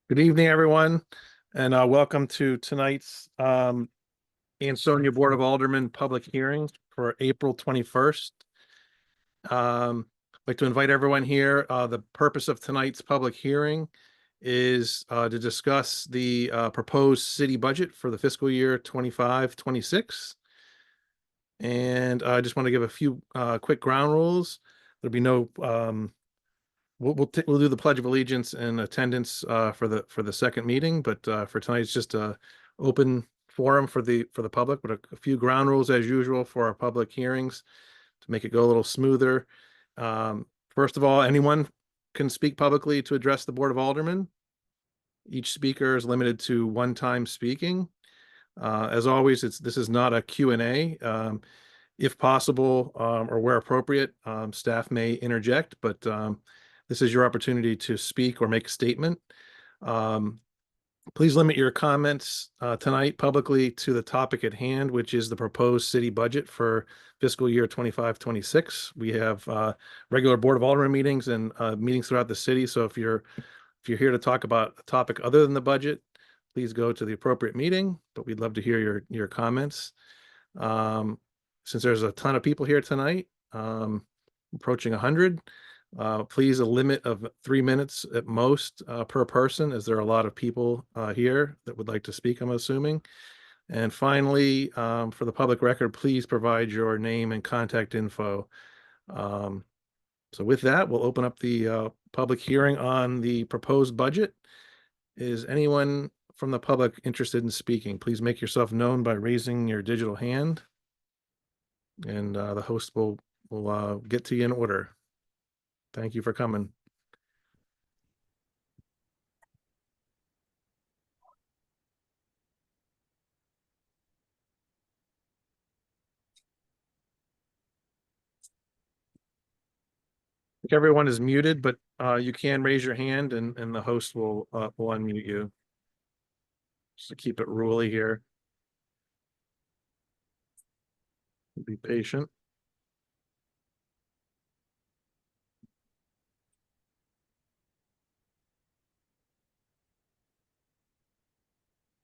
Good evening, everyone, and welcome to tonight's Ansonia Board of Aldermen public hearing for April 21st. I'd like to invite everyone here. The purpose of tonight's public hearing is to discuss the proposed city budget for the fiscal year 25-26. And I just want to give a few quick ground rules. There'll be no we'll do the Pledge of Allegiance and attendance for the second meeting, but for tonight it's just a open forum for the public, but a few ground rules as usual for our public hearings to make it go a little smoother. First of all, anyone can speak publicly to address the Board of Aldermen. Each speaker is limited to one time speaking. As always, this is not a Q&A. If possible, or where appropriate, staff may interject, but this is your opportunity to speak or make a statement. Please limit your comments tonight publicly to the topic at hand, which is the proposed city budget for fiscal year 25-26. We have regular Board of Aldermen meetings and meetings throughout the city. So if you're here to talk about a topic other than the budget, please go to the appropriate meeting, but we'd love to hear your comments. Since there's a ton of people here tonight, approaching 100, please a limit of 3 minutes at most per person, as there are a lot of people here that would like to speak, I'm assuming. And finally, for the public record, please provide your name and contact info. So with that, we'll open up the public hearing on the proposed budget. Is anyone from the public interested in speaking? Please make yourself known by raising your digital hand, and the host will get to you in order. Thank you for coming. Everyone is muted, but you can raise your hand and the host will unmute you. Just to keep it ruly here. Be patient.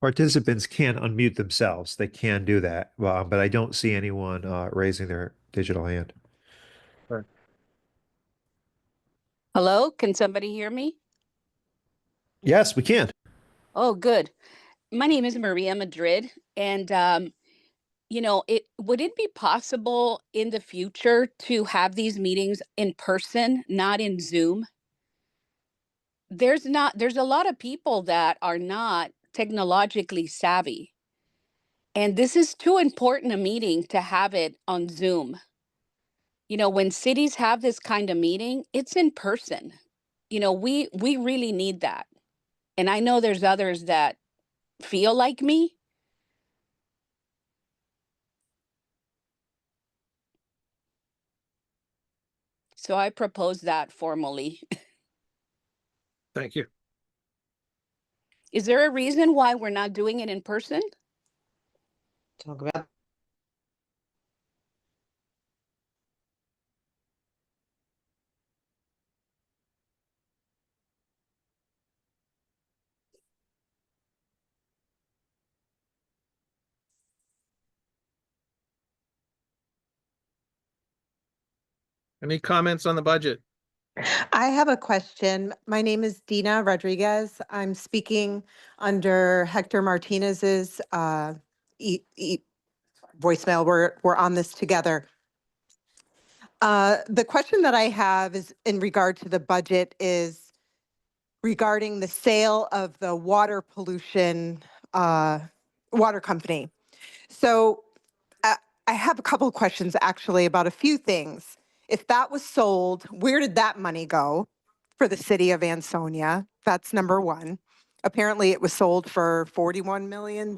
Participants can unmute themselves. They can do that, but I don't see anyone raising their digital hand. Sure. Hello, can somebody hear me? Yes, we can. Oh, good. My name is Maria Madrid, and would it be possible in the future to have these meetings in person, not in Zoom? There's a lot of people that are not technologically savvy, and this is too important a meeting to have it on Zoom. When cities have this kind of meeting, it's in person. We really need that. And I know there's others that feel like me. So I propose that formally. Thank you. Is there a reason why we're not doing it in person? Talk about. Any comments on the budget? I have a question. My name is Dina Rodriguez. I'm speaking under Hector Martinez's voicemail. We're on this together. The question that I have is in regard to the budget is regarding the sale of the water pollution water company. So I have a couple of questions actually about a few things. If that was sold, where did that money go for the city of Ansonia? That's number one. Apparently it was sold for $41 million.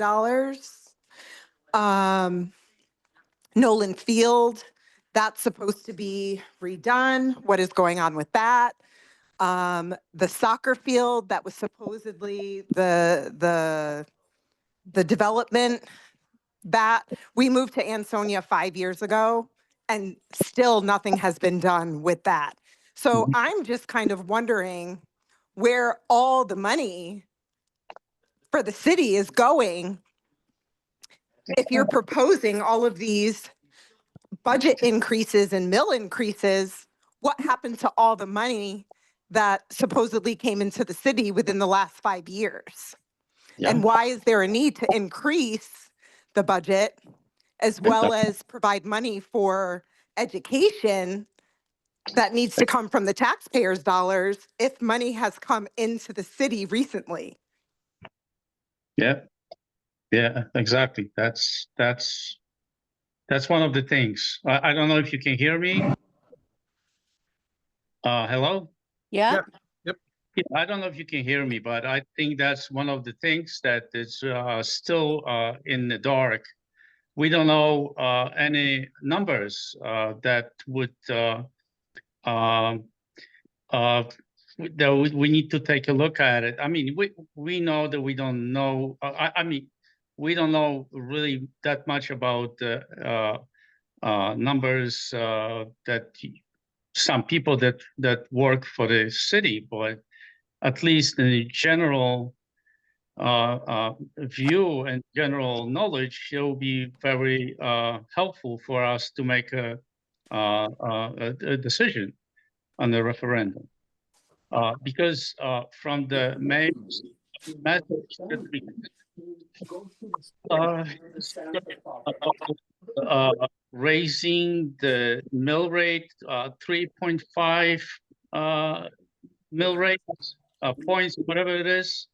Nolan Field, that's supposed to be redone. What is going on with that? The soccer field, that was supposedly the development that we moved to Ansonia 5 years ago, and still nothing has been done with that. So I'm just kind of wondering where all the money for the city is going, if you're proposing all of these budget increases and mill increases, what happened to all the money that supposedly came into the city within the last 5 years? Yeah. And why is there a need to increase the budget as well Exactly. as provide money for education that needs to come from the taxpayers' dollars if money has come into the city recently? Yeah, yeah, exactly. That's one of the things. I don't know if you can hear me. Hello? Yeah. Yep. Yeah, I don't know if you can hear me, but I think that's one of the things that is still in the dark. We don't know any numbers that would that we need to take a look at it. I mean, we know that we don't know. I mean, we don't know really that much about numbers that some people that work for the city, but at least the general view and general knowledge, it will be very helpful for us to make a decision on the referendum. Because from the message that we raising the mill rate 3.5 mill rate points, whatever it is,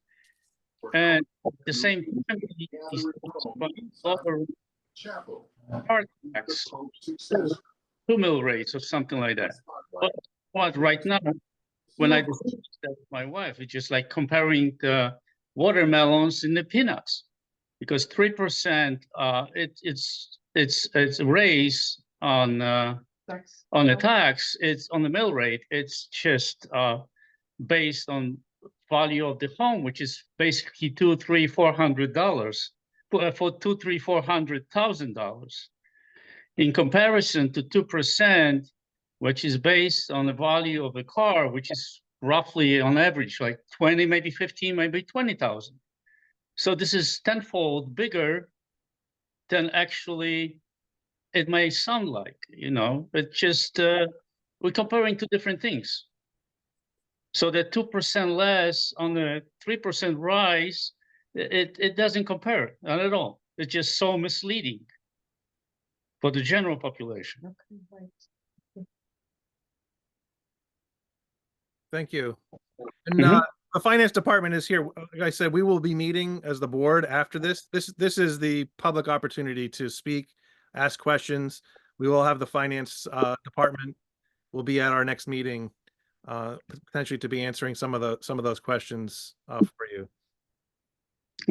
and at the same time he's lower car tax, 2 mill rates or something like that. But right now, when I discussed that with my wife, it's just like comparing the watermelons and the peanuts, because 3% it's a raise on the tax. It's on the mill rate. It's just based on value of the home, which is basically $200,000, $400,000 for $400,000 in comparison to 2%, which is based on the value of the car, which is roughly on average like 20, maybe 15, maybe 20,000. So this is tenfold bigger than actually it may sound like, but just we're comparing two different things. So the 2% less on the 3% rise, it doesn't compare, not at all. It's just so misleading for the general population. Thank you. And the finance department is here. Like I said, we will be meeting as the board after this. This is the public opportunity to speak, ask questions. We will have the finance department will be at our next meeting, potentially to be answering some of those questions for you.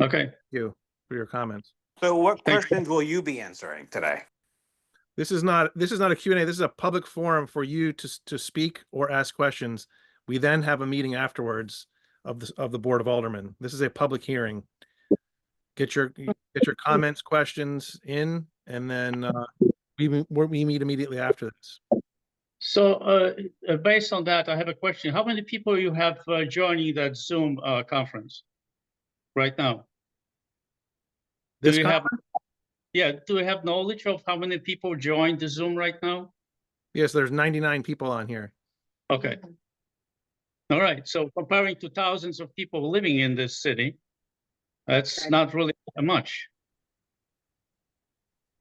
Okay. Thank you for your comments. So what Thank you. questions will you be answering today? This is not a Q&A. This is a public forum for you to speak or ask questions. We then have a meeting afterwards of the Board of Aldermen. This is a public hearing. Get your comments, questions in, and then we meet immediately after this. So based on that, I have a question. How many people you have joining that Zoom conference right now? Do you have knowledge of how many people joined the Zoom right now? Yes, there's 99 people on here. Okay. All right. So comparing to thousands of people living in this city, that's not really much.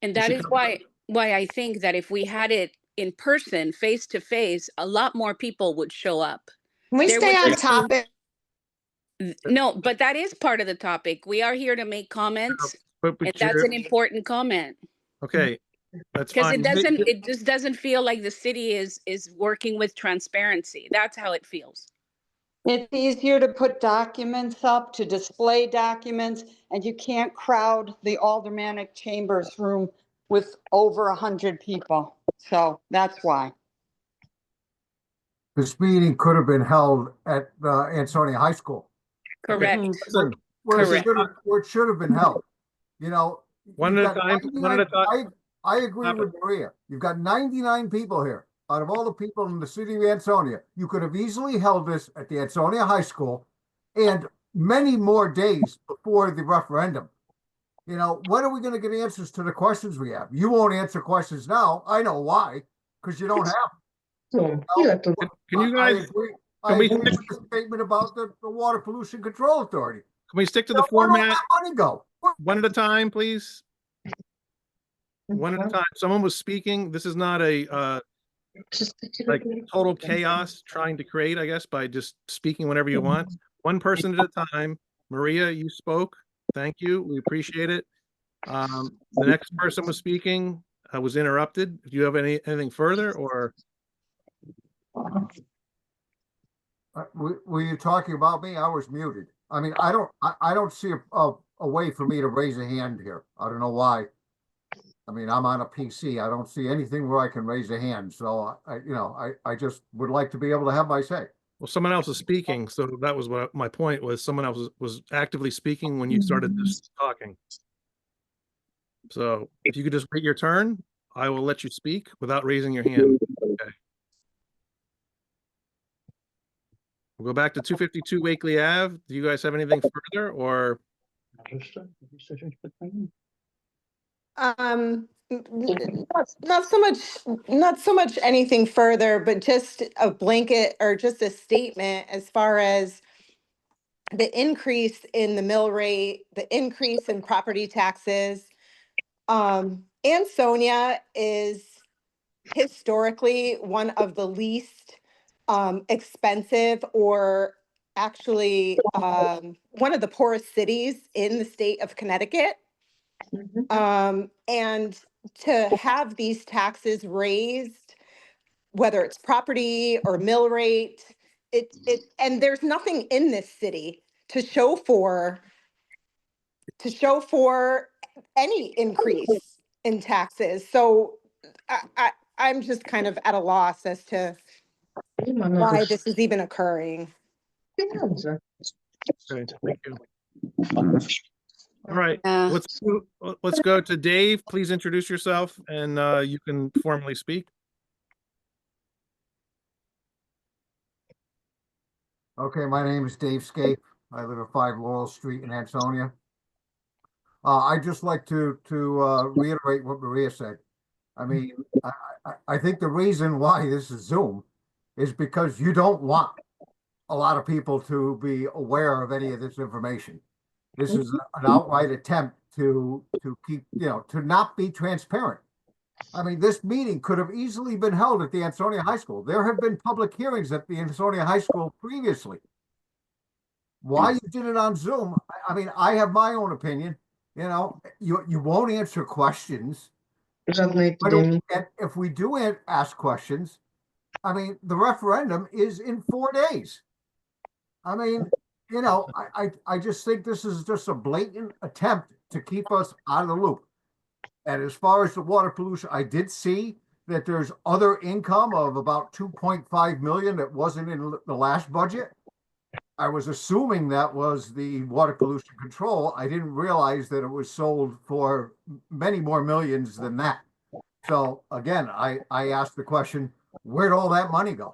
And that is why I think that if we had it in person, face to face, a lot more people would show up. Can we There stay would on just be- topic? No, but that is part of the topic. We are here to make comments, But and that's an important comment. okay, that's Because fine. it just doesn't feel like the city is working with transparency. That's how it feels. It's easier to put documents up, to display documents, and you can't crowd the aldermanic chambers room with over 100 people. So that's why. This meeting could have been held at Ansonia High School. Correct. Listen, Correct. where it should have been held. You know, One you've at a got time, one at a 99 time. I agree with Maria. You've got 99 people here. Out of all the people in the city of Ansonia, you could have easily held this at the Ansonia High School, and many more days before the referendum. You know, when are we going to get answers to the questions we have? You won't answer questions now. I know why, because you don't have. Can you I guys, agree. can I we agree stick- with the statement about the Water Pollution Control Authority. can we stick to Now, the where did all format that money go? one at a time, please? One at a time. Someone was speaking. This is not a, like total chaos trying to create, I guess, by just speaking whenever you want. One person at a time. Maria, you spoke. Thank you. We appreciate it. The next person was speaking, was interrupted. Do you have anything further or? Were you talking about me? I was muted. I mean, I don't see a way for me to raise a hand here. I don't know why. I mean, I'm on a PC. I don't see anything where I can raise a hand. So I just would like to be able to have my say. Well, someone else is speaking, so that was what my point was. Someone else was actively speaking when you started this talking. So if you could just wait your turn, I will let you speak without raising your hand. Okay. We'll go back to 252 Wakely Ave. Do you guys have anything further or? Not so much anything further, but just a blanket or just a statement as far as the increase in the mill rate, the increase in property taxes. Ansonia is historically one of the least expensive or actually one of the poorest cities in the state of Connecticut. And to have these taxes raised, whether it's property or mill rate, and there's nothing in this city to show for any increase in taxes. So I'm just kind of at a loss as to why this is even occurring. Okay, thank you. All right, Yeah. let's go to Dave. Please introduce yourself and you can formally speak. Okay, my name is Dave Scape. I live at 5 Laurel Street in Ansonia. I'd just like to reiterate what Maria said. I mean, I think the reason why this is Zoom is because you don't want a lot of people to be aware of any of this information. This is an outright attempt to keep, to not be transparent. I mean, this meeting could have easily been held at the Ansonia High School. There have been public hearings at the Ansonia High School previously. Why you did it on Zoom? I mean, I have my own opinion. You won't answer questions. And if we do ask questions, I mean, the referendum is in 4 days. I mean, I just think this is just a blatant attempt to keep us out of the loop. And as far as the water pollution, I did see that there's other income of about 2.5 million that wasn't in the last budget. I was assuming that was the water pollution control. I didn't realize that it was sold for many more millions than that. So again, I asked the question, where'd all that money go?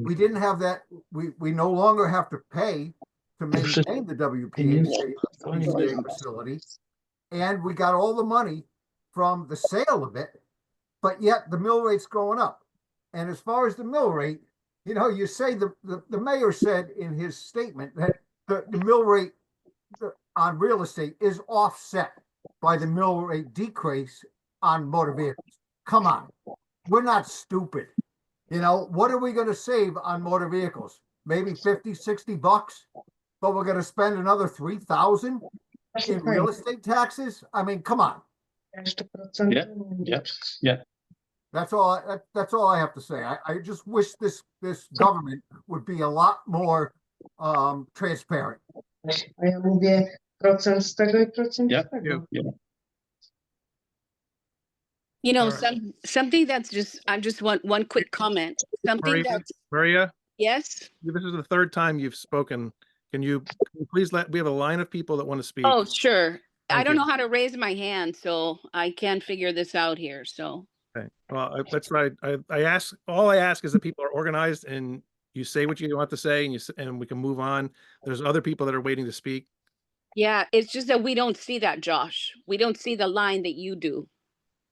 We didn't have that. We no longer have to pay to maintain the WPHA facility. And we got all the money from the sale of it, but yet the mill rate's going up. And as far as the mill rate, you say the mayor said in his statement that the mill rate on real estate is offset by the mill rate decrease on motor vehicles. Come on, we're not stupid. What are we going to save on motor vehicles? Maybe 50, 60 bucks, but we're going to spend another 3,000 in real estate taxes. I mean, come on. Yeah. That's all I have to say. I just wish this government would be a lot more transparent. Yeah. You know, All right. something that's I just want one quick comment. Something Maria, yes. this is the third time you've spoken. Can you please we have a line of people that want to speak. Oh, sure. I Thank don't you. know how to raise my hand, so I can't figure this out here. So Okay. Well, that's right. All I ask is that people are organized and you say what you want to say and and we can move on. There's other people that are waiting to speak. Yeah, it's just that we don't see that, Josh. We don't see the line that you do.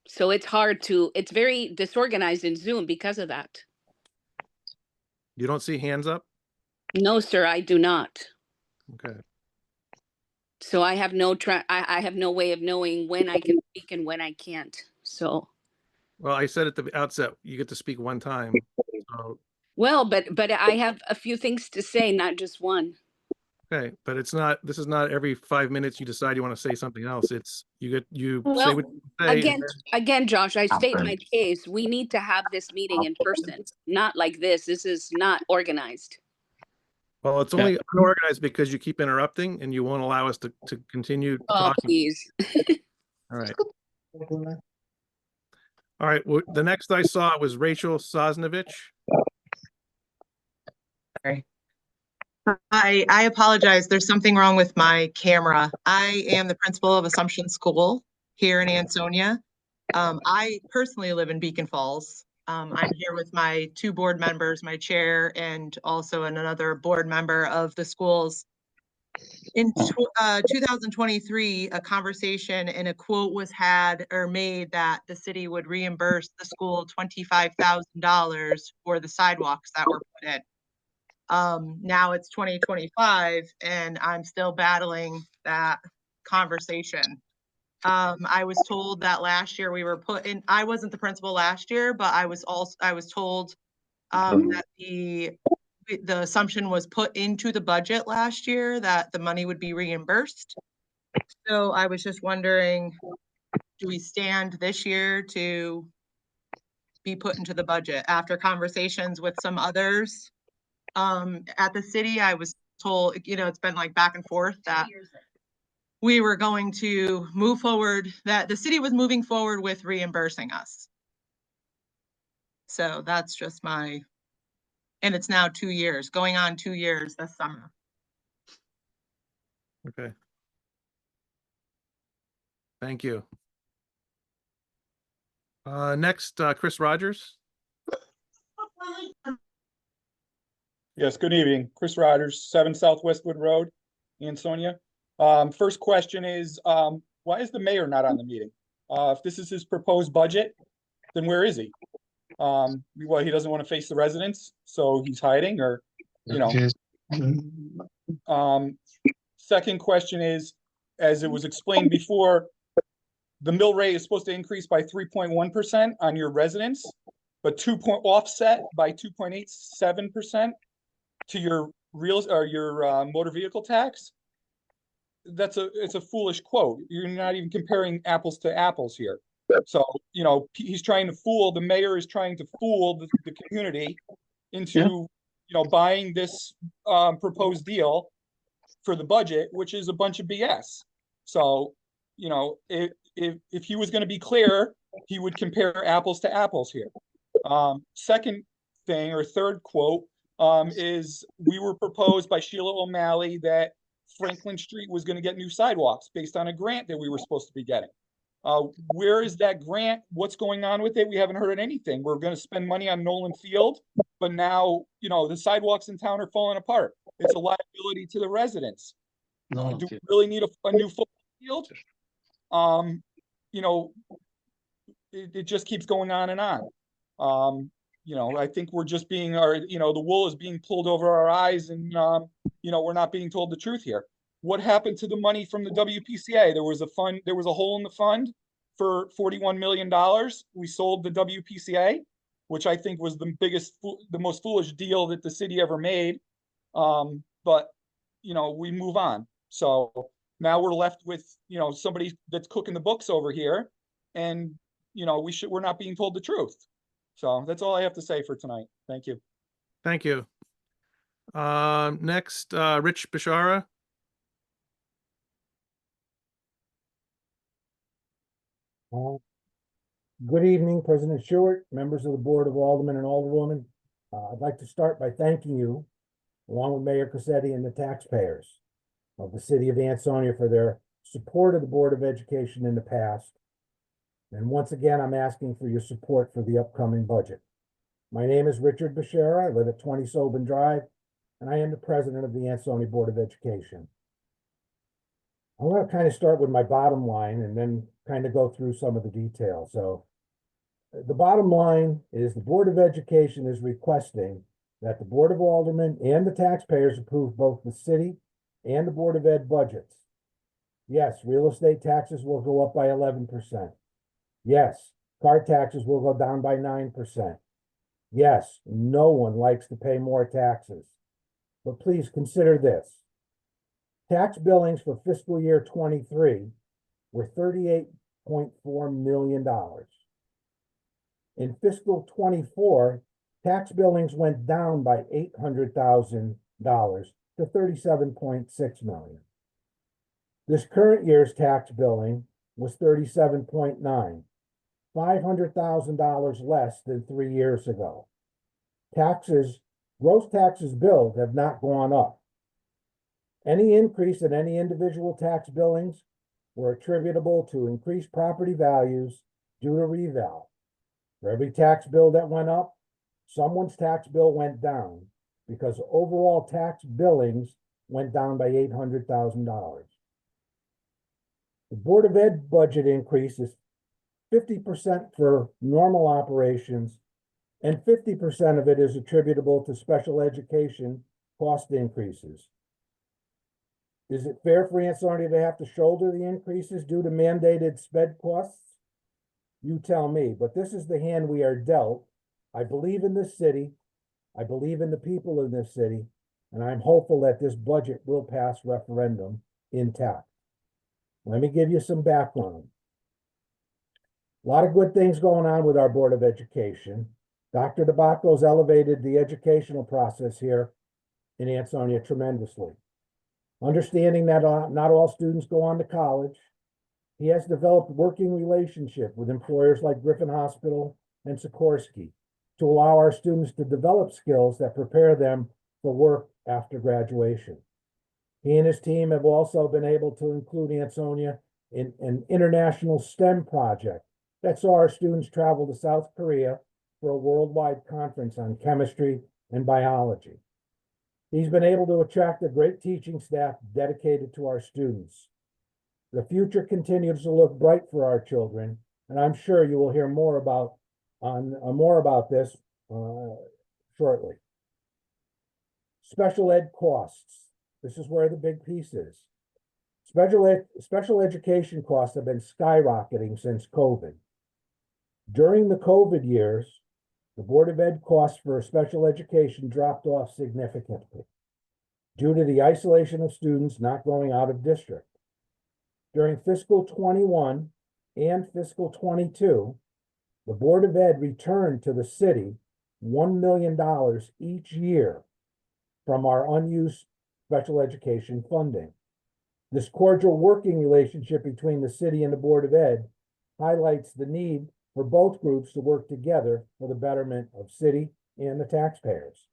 So it's hard to, it's very disorganized in Zoom because of that. You don't see hands up? No, sir, I do not. Okay. So I have I have no way of knowing when I can speak and when I can't. So, Well, I said at the outset, you get to speak one time. So, well, but I have a few things to say, not just one. okay, but this is not every 5 minutes you decide you want to say something else. It's you say Well, what you say. again, Josh, I state my case. We need to have this meeting in person, not like this. This is not organized. Well, it's only unorganized because you keep interrupting and you won't allow us to continue Oh, talking. please. All right. All right. Well, the next I saw was Rachel Sosnovich. I apologize. There's something wrong with my camera. I am the principal of Assumption School here in Ansonia. I personally live in Beacon Falls. I'm here with my two board members, my chair, and also another board member of the schools. In 2023, a conversation and a quote was had or made that the city would reimburse the school $25,000 for the sidewalks that were put in. Now it's 2025 and I'm still battling that conversation. I was told that last year we were put in, I wasn't the principal last year, but I was told that the assumption was put into the budget last year that the money would be reimbursed. So I was just wondering, do we stand this year to be put into the budget? After conversations with some others at the city, I was told, it's been like back and forth that we were going to move forward, that the city was moving forward with reimbursing us. So that's just and it's now 2 years, going on 2 years this summer. Okay. Thank you. Next, Chris Rogers. Yes, good evening. Chris Rogers, 7 South Westwood Road, Ansonia. First question is, why is the mayor not on the meeting? If this is his proposed budget, then where is he? Well, he doesn't want to face the residents, so he's hiding, or, second question is, as it was explained before, the mill rate is supposed to increase by 3.1% on your residents, but offset by 2.87% to your your motor vehicle tax. It's a foolish quote. You're not even comparing apples to apples here. So, he's trying to fool, the mayor is trying to fool the community into, buying this proposed deal for the budget, which is a bunch of BS. So, if he was going to be clear, he would compare apples to apples here. Second thing, or third quote, is we were proposed by Sheila O'Malley that Franklin Street was going to get new sidewalks based on a grant that we were supposed to be getting. Where is that grant? What's going on with it? We haven't heard anything. We're going to spend money on Nolan Field, but now, the sidewalks in town are falling apart. It's a liability to the residents. Do we really need a new football field? It just keeps going on and on. I think we're just being the wool is being pulled over our eyes, and we're not being told the truth here. What happened to the money from the WPCA? There was a hole in the fund for $41 million. We sold the WPCA, which I think was the most foolish deal that the city ever made. But we move on. So now we're left with, somebody that's cooking the books over here, and we're not being told the truth. So that's all I have to say for tonight. Thank you. Thank you. Next, Rich Bishara. Good evening, President Stewart, members of the Board of Aldermen and Alderwomen. I'd like to start by thanking you, along with Mayor Cassetti and the taxpayers of the city of Ansonia, for their support of the Board of Education in the past. And once again, I'm asking for your support for the upcoming budget. My name is Richard Bashara. I live at 20 Sobin Drive, and I am the president of the Ansonia Board of Education. I want to kind of start with my bottom line and then kind of go through some of the details. So the bottom line is the Board of Education is requesting that the Board of Aldermen and the taxpayers approve both the city and the Board of Ed budgets. Yes, real estate taxes will go up by 11%. Yes, car taxes will go down by 9%. Yes, no one likes to pay more taxes. But please consider this. Tax billings for fiscal year 23 were $38.4 million. In fiscal 24, tax billings went down by $800,000 to $37.6 million. This current year's tax billing was $37.9, $500,000 less than 3 years ago. Gross taxes billed have not gone up. Any increase in any individual tax billings were attributable to increased property values due to reval. For every tax bill that went up, someone's tax bill went down because overall tax billings went down by $800,000. The Board of Ed budget increase is 50% for normal operations, and 50% of it is attributable to special education cost increases. Is it fair for Ansonia to have to shoulder the increases due to mandated sped costs? You tell me, but this is the hand we are dealt. I believe in this city. I believe in the people in this city, and I'm hopeful that this budget will pass referendum intact. Let me give you some background. A lot of good things going on with our Board of Education. Dr. DeBacco's elevated the educational process here in Ansonia tremendously. Understanding that not all students go on to college, he has developed working relationship with employers like Griffin Hospital and Sikorsky to allow our students to develop skills that prepare them for work after graduation. He and his team have also been able to include Ansonia in an international STEM project that saw our students travel to South Korea for a worldwide conference on chemistry and biology. He's been able to attract a great teaching staff dedicated to our students. The future continues to look bright for our children, and I'm sure you will hear more about this shortly. Special ed costs. This is where the big piece is. Special education costs have been skyrocketing since COVID. During the COVID years, the Board of Ed costs for special education dropped off significantly due to the isolation of students not going out of district. During fiscal 21 and fiscal 22, the Board of Ed returned to the city $1 million each year from our unused special education funding. This cordial working relationship between the city and the Board of Ed highlights the need for both groups to work together for the betterment of city and the taxpayers.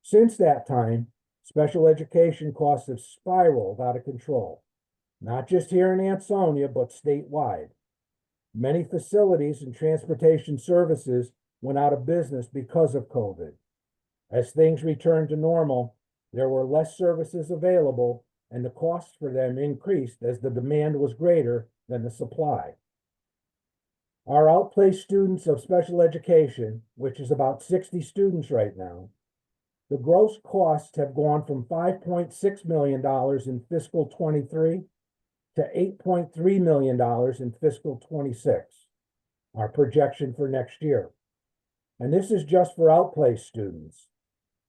Since that time, special education costs have spiraled out of control, not just here in Ansonia, but statewide. Many facilities and transportation services went out of business because of COVID. As things returned to normal, there were less services available, and the costs for them increased as the demand was greater than the supply. Our outplaced students of special education, which is about 60 students right now, the gross costs have gone from $5.6 million in fiscal 23 to $8.3 million in fiscal 26, our projection for next year. And this is just for outplaced students.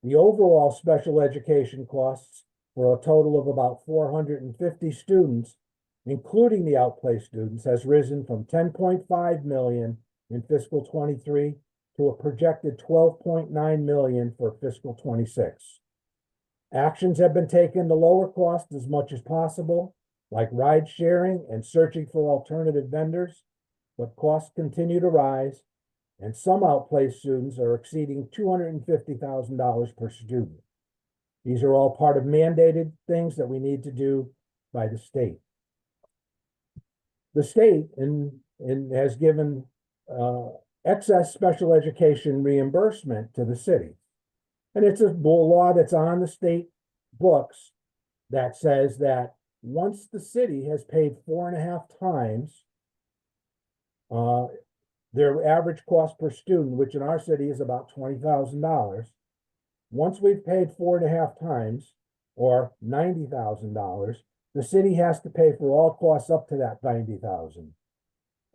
The overall special education costs for a total of about 450 students, including the outplaced students, has risen from $10.5 million in fiscal 23 to a projected $12.9 million for fiscal 26. Actions have been taken to lower costs as much as possible, like ride sharing and searching for alternative vendors, but costs continue to rise, and some outplaced students are exceeding $250,000 per student. These are all part of mandated things that we need to do by the state. The state has given excess special education reimbursement to the city. And it's a law that's on the state books that says that once the city has paid 4.5 times their average cost per student, which in our city is about $20,000, once we've paid 4.5 times, or $90,000, the city has to pay for all costs up to that $90,000.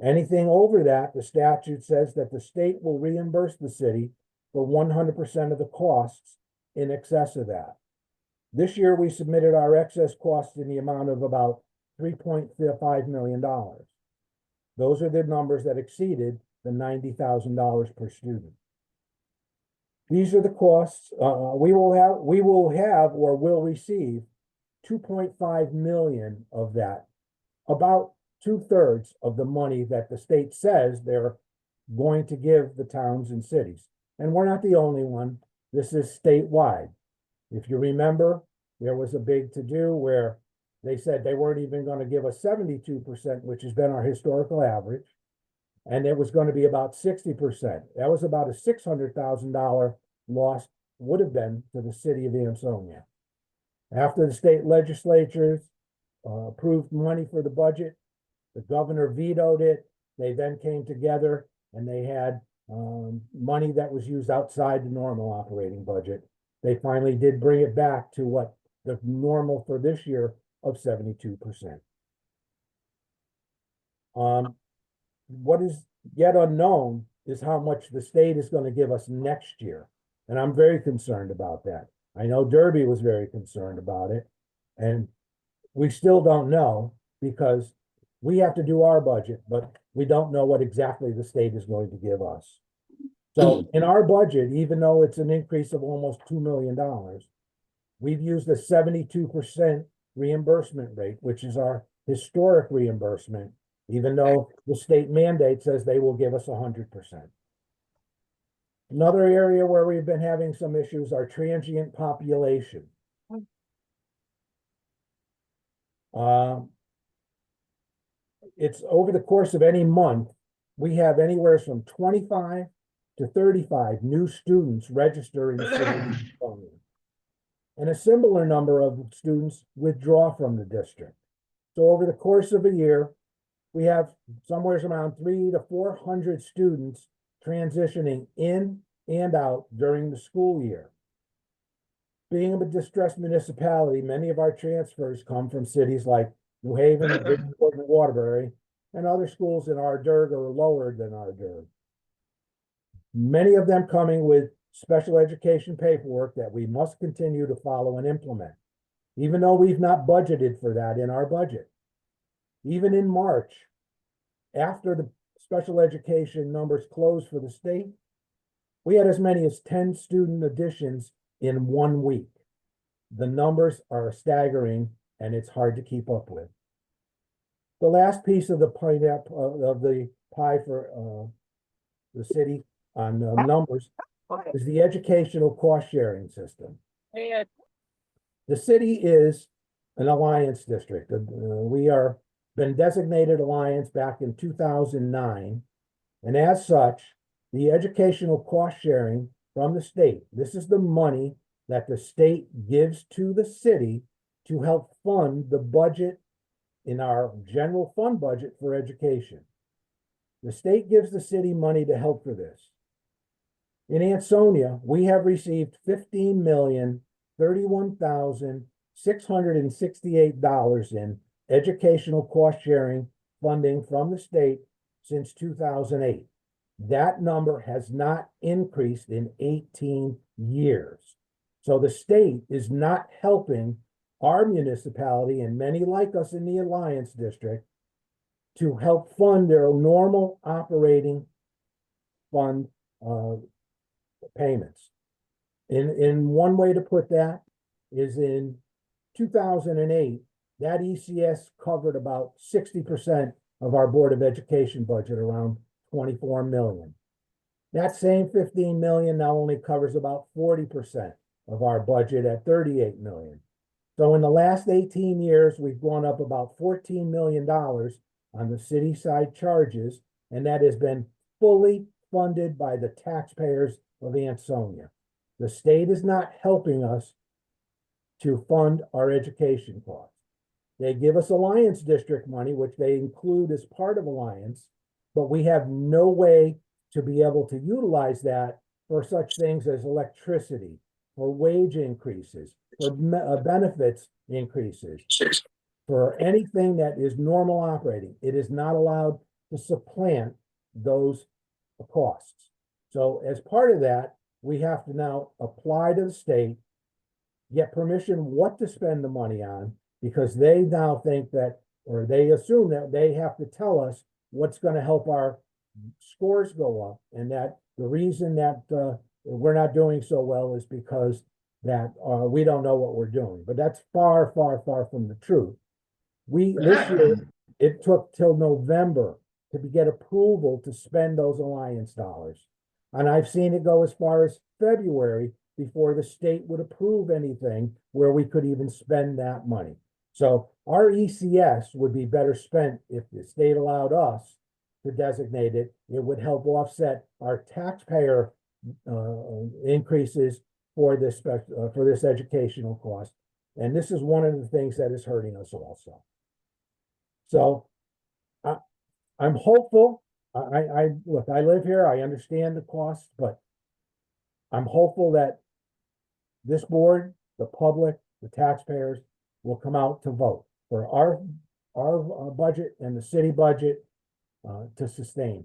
Anything over that, the statute says that the state will reimburse the city for 100% of the costs in excess of that. This year, we submitted our excess costs in the amount of about $3.5 million. Those are the numbers that exceeded the $90,000 per student. These are the costs. We will have or will receive 2.5 million of that, about 2/3 of the money that the state says they're going to give the towns and cities. And we're not the only one. This is statewide. If you remember, there was a big to-do where they said they weren't even going to give us 72%, which has been our historical average. And it was going to be about 60%. That was about a $600,000 loss, would have been to the city of Ansonia. After the state legislatures approved money for the budget, the governor vetoed it. They then came together and they had money that was used outside the normal operating budget. They finally did bring it back to what the normal for this year of 72%. What is yet unknown is how much the state is going to give us next year. And I'm very concerned about that. I know Derby was very concerned about it. And we still don't know because we have to do our budget, but we don't know what exactly the state is going to give us. So in our budget, even though it's an increase of almost $2 million, we've used a 72% reimbursement rate, which is our historic reimbursement, even though the state mandate says they will give us 100%. Another area where we've been having some issues are transient population. It's over the course of any month, we have anywhere from 25 to 35 new students register in the city of Ansonia. And a similar number of students withdraw from the district. So over the course of a year, we have somewhere around 300 to 400 students transitioning in and out during the school year. Being a distressed municipality, many of our transfers come from cities like New Haven, Bridgeport, and Waterbury, and other schools in our DERG are lower than our DERG. Many of them coming with special education paperwork that we must continue to follow and implement, even though we've not budgeted for that in our budget. Even in March, after the special education numbers closed for the state, we had as many as 10 student additions in 1 week. The numbers are staggering and it's hard to keep up with. The last piece of the pie for the city on numbers is the educational cost sharing system. The city is an alliance district. We are been designated alliance back in 2009. And as such, the educational cost sharing from the state, this is the money that the state gives to the city to help fund the budget in our general fund budget for education. The state gives the city money to help for this. In Ansonia, we have received $15,031,668 in educational cost sharing funding from the state since 2008. That number has not increased in 18 years. So the state is not helping our municipality and many like us in the Alliance District to help fund their normal operating fund payments. In one way to put that is in 2008, that ECS covered about 60% of our Board of Education budget, around 24 million. That same 15 million now only covers about 40% of our budget at 38 million. So in the last 18 years, we've gone up about $14 million on the city side charges, and that has been fully funded by the taxpayers of Ansonia. The state is not helping us to fund our education costs. They give us Alliance District money, which they include as part of Alliance, but we have no way to be able to utilize that for such things as electricity, for wage increases, for benefits increases, for anything that is normal operating. It is not allowed to supplant those costs. So as part of that, we have to now apply to the state, get permission what to spend the money on, because they now think that, or they assume that they have to tell us what's going to help our scores go up, and that the reason that we're not doing so well is because that we don't know what we're doing. But that's far, far, far from the truth. This year, it took till November to get approval to spend those Alliance dollars. And I've seen it go as far as February before the state would approve anything where we could even spend that money. So our ECS would be better spent if the state allowed us to designate it. It would help offset our taxpayer increases for this educational cost. And this is one of the things that is hurting us also. So I'm hopeful. Look, I live here, I understand the cost, but I'm hopeful that this board, the public, the taxpayers will come out to vote for our budget and the city budget to sustain.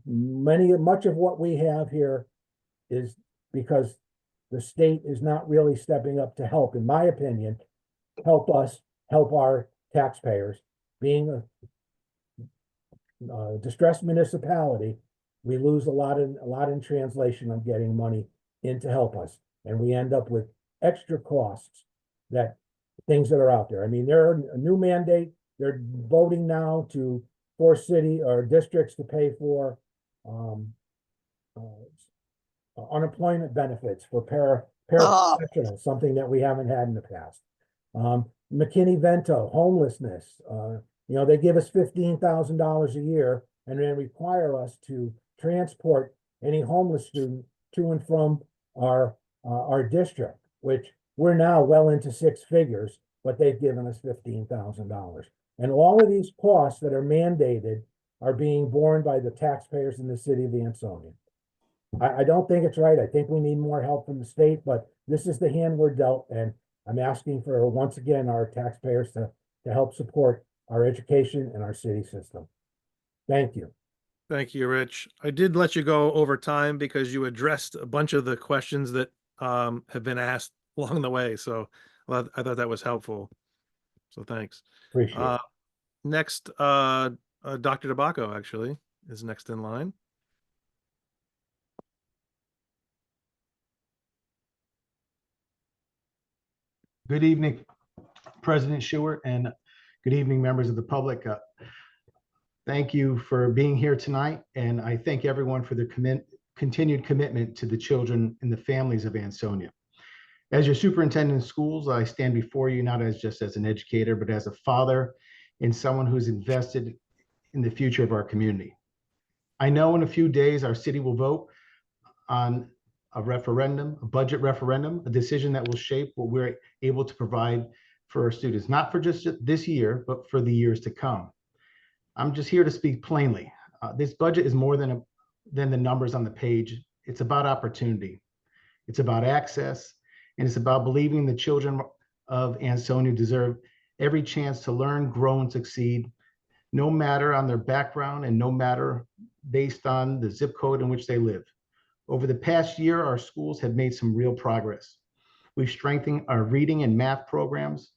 Much of what we have here is because the state is not really stepping up to help, in my opinion, help us help our taxpayers. Being a distressed municipality, we lose a lot in translation on getting money in to help us, and we end up with extra costs that things that are out there. I mean, there are a new mandate. They're voting now to force city or districts to pay for unemployment benefits for paraprofessionals, something that we haven't had in the past. McKinney-Vento, homelessness. They give us $15,000 a year and then require us to transport any homeless student to and from our district, which we're now well into six figures, but they've given us $15,000. And all of these costs that are mandated are being borne by the taxpayers in the city of Ansonia. I don't think it's right. I think we need more help from the state, but this is the hand we're dealt, and I'm asking for, once again, our taxpayers to help support our education and our city system. Thank you. Thank you, Rich. I did let you go over time because you addressed a bunch of the questions that have been asked along the way. So I thought that was helpful. So thanks. Appreciate it. Next, Dr. DeBacco actually is next in line. Good evening, President Stewart, and good evening, members of the public. Thank you for being here tonight, and I thank everyone for their continued commitment to the children and the families of Ansonia. As your superintendent of schools, I stand before you not just as an educator, but as a father and someone who's invested in the future of our community. I know in a few days our city will vote on a referendum, a budget referendum, a decision that will shape what we're able to provide for our students, not for just this year, but for the years to come. I'm just here to speak plainly. This budget is more than the numbers on the page. It's about opportunity. It's about access, and it's about believing the children of Ansonia deserve every chance to learn, grow, and succeed, no matter on their background and no matter based on the zip code in which they live. Over the past year, our schools have made some real progress. We've strengthened our reading and math programs.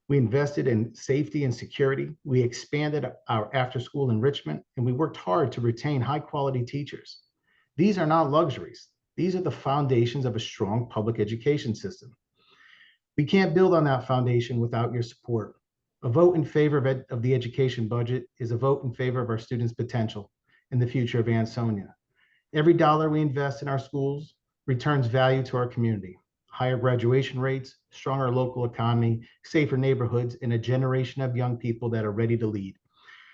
We invested in safety and security. We expanded our after-school enrichment, and we worked hard to retain high-quality teachers. These are not luxuries. These are the foundations of a strong public education system. We can't build on that foundation without your support. A vote in favor of the education budget is a vote in favor of our students' potential and the future of Ansonia. Every dollar we invest in our schools returns value to our community. Higher graduation rates, stronger local economy, safer neighborhoods, and a generation of young people that are ready to lead.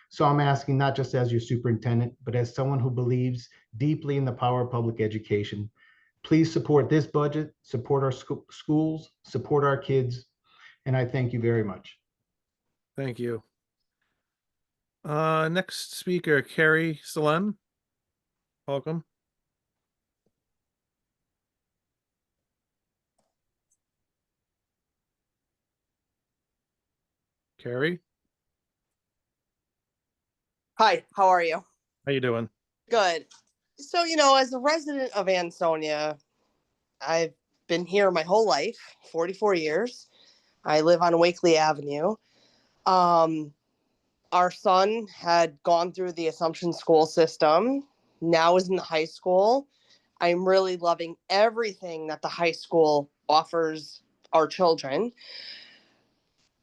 So I'm asking, not just as your superintendent, but as someone who believes deeply in the power of public education, please support this budget, support our schools, support our kids, and I thank you very much. Thank you. Next speaker, Carrie Salem. Welcome. Carrie, Hi, how are you? how you doing? Good. So, as a resident of Ansonia, I've been here my whole life, 44 years. I live on Wakely Avenue. Our son had gone through the Assumption school system, now is in high school. I'm really loving everything that the high school offers our children.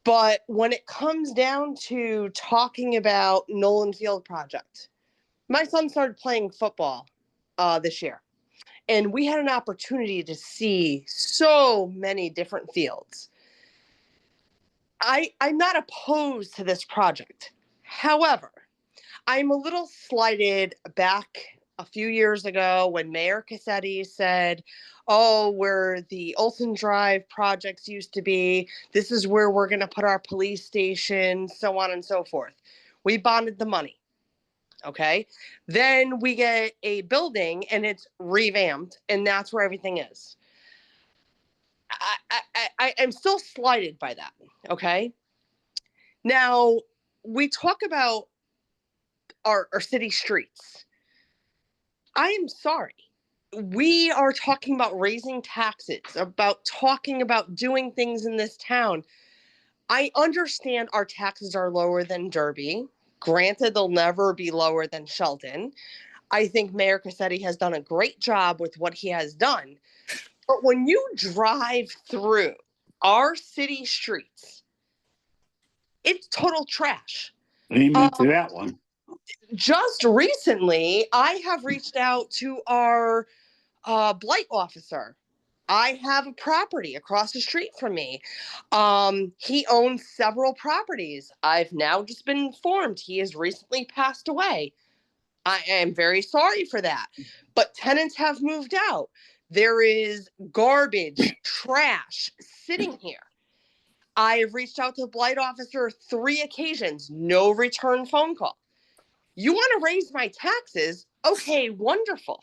But when it comes down to talking about Nolan Field project, my son started playing football this year, and we had an opportunity to see so many different fields. I'm not opposed to this project. However, I'm a little slighted back a few years ago when Mayor Cassetti said, oh, where the Olson Drive projects used to be, this is where we're going to put our police station, so on and so forth. We bonded the money. Okay. Then we get a building and it's revamped, and that's where everything is. I am still slighted by that. Okay. Now we talk about our city streets. I am sorry. We are talking about raising taxes, about talking about doing things in this town. I understand our taxes are lower than Derby. Granted, they'll never be lower than Shelton. I think Mayor Cassetti has done a great job with what he has done. But when you drive through our city streets, it's total trash. Amen to that one. Just recently, I have reached out to our blight officer. I have a property across the street from me. He owns several properties. I've now just been informed he has recently passed away. I am very sorry for that. But tenants have moved out. There is garbage, trash sitting here. I have reached out to the blight officer 3 occasions, no return phone call. You want to raise my taxes? Okay, wonderful.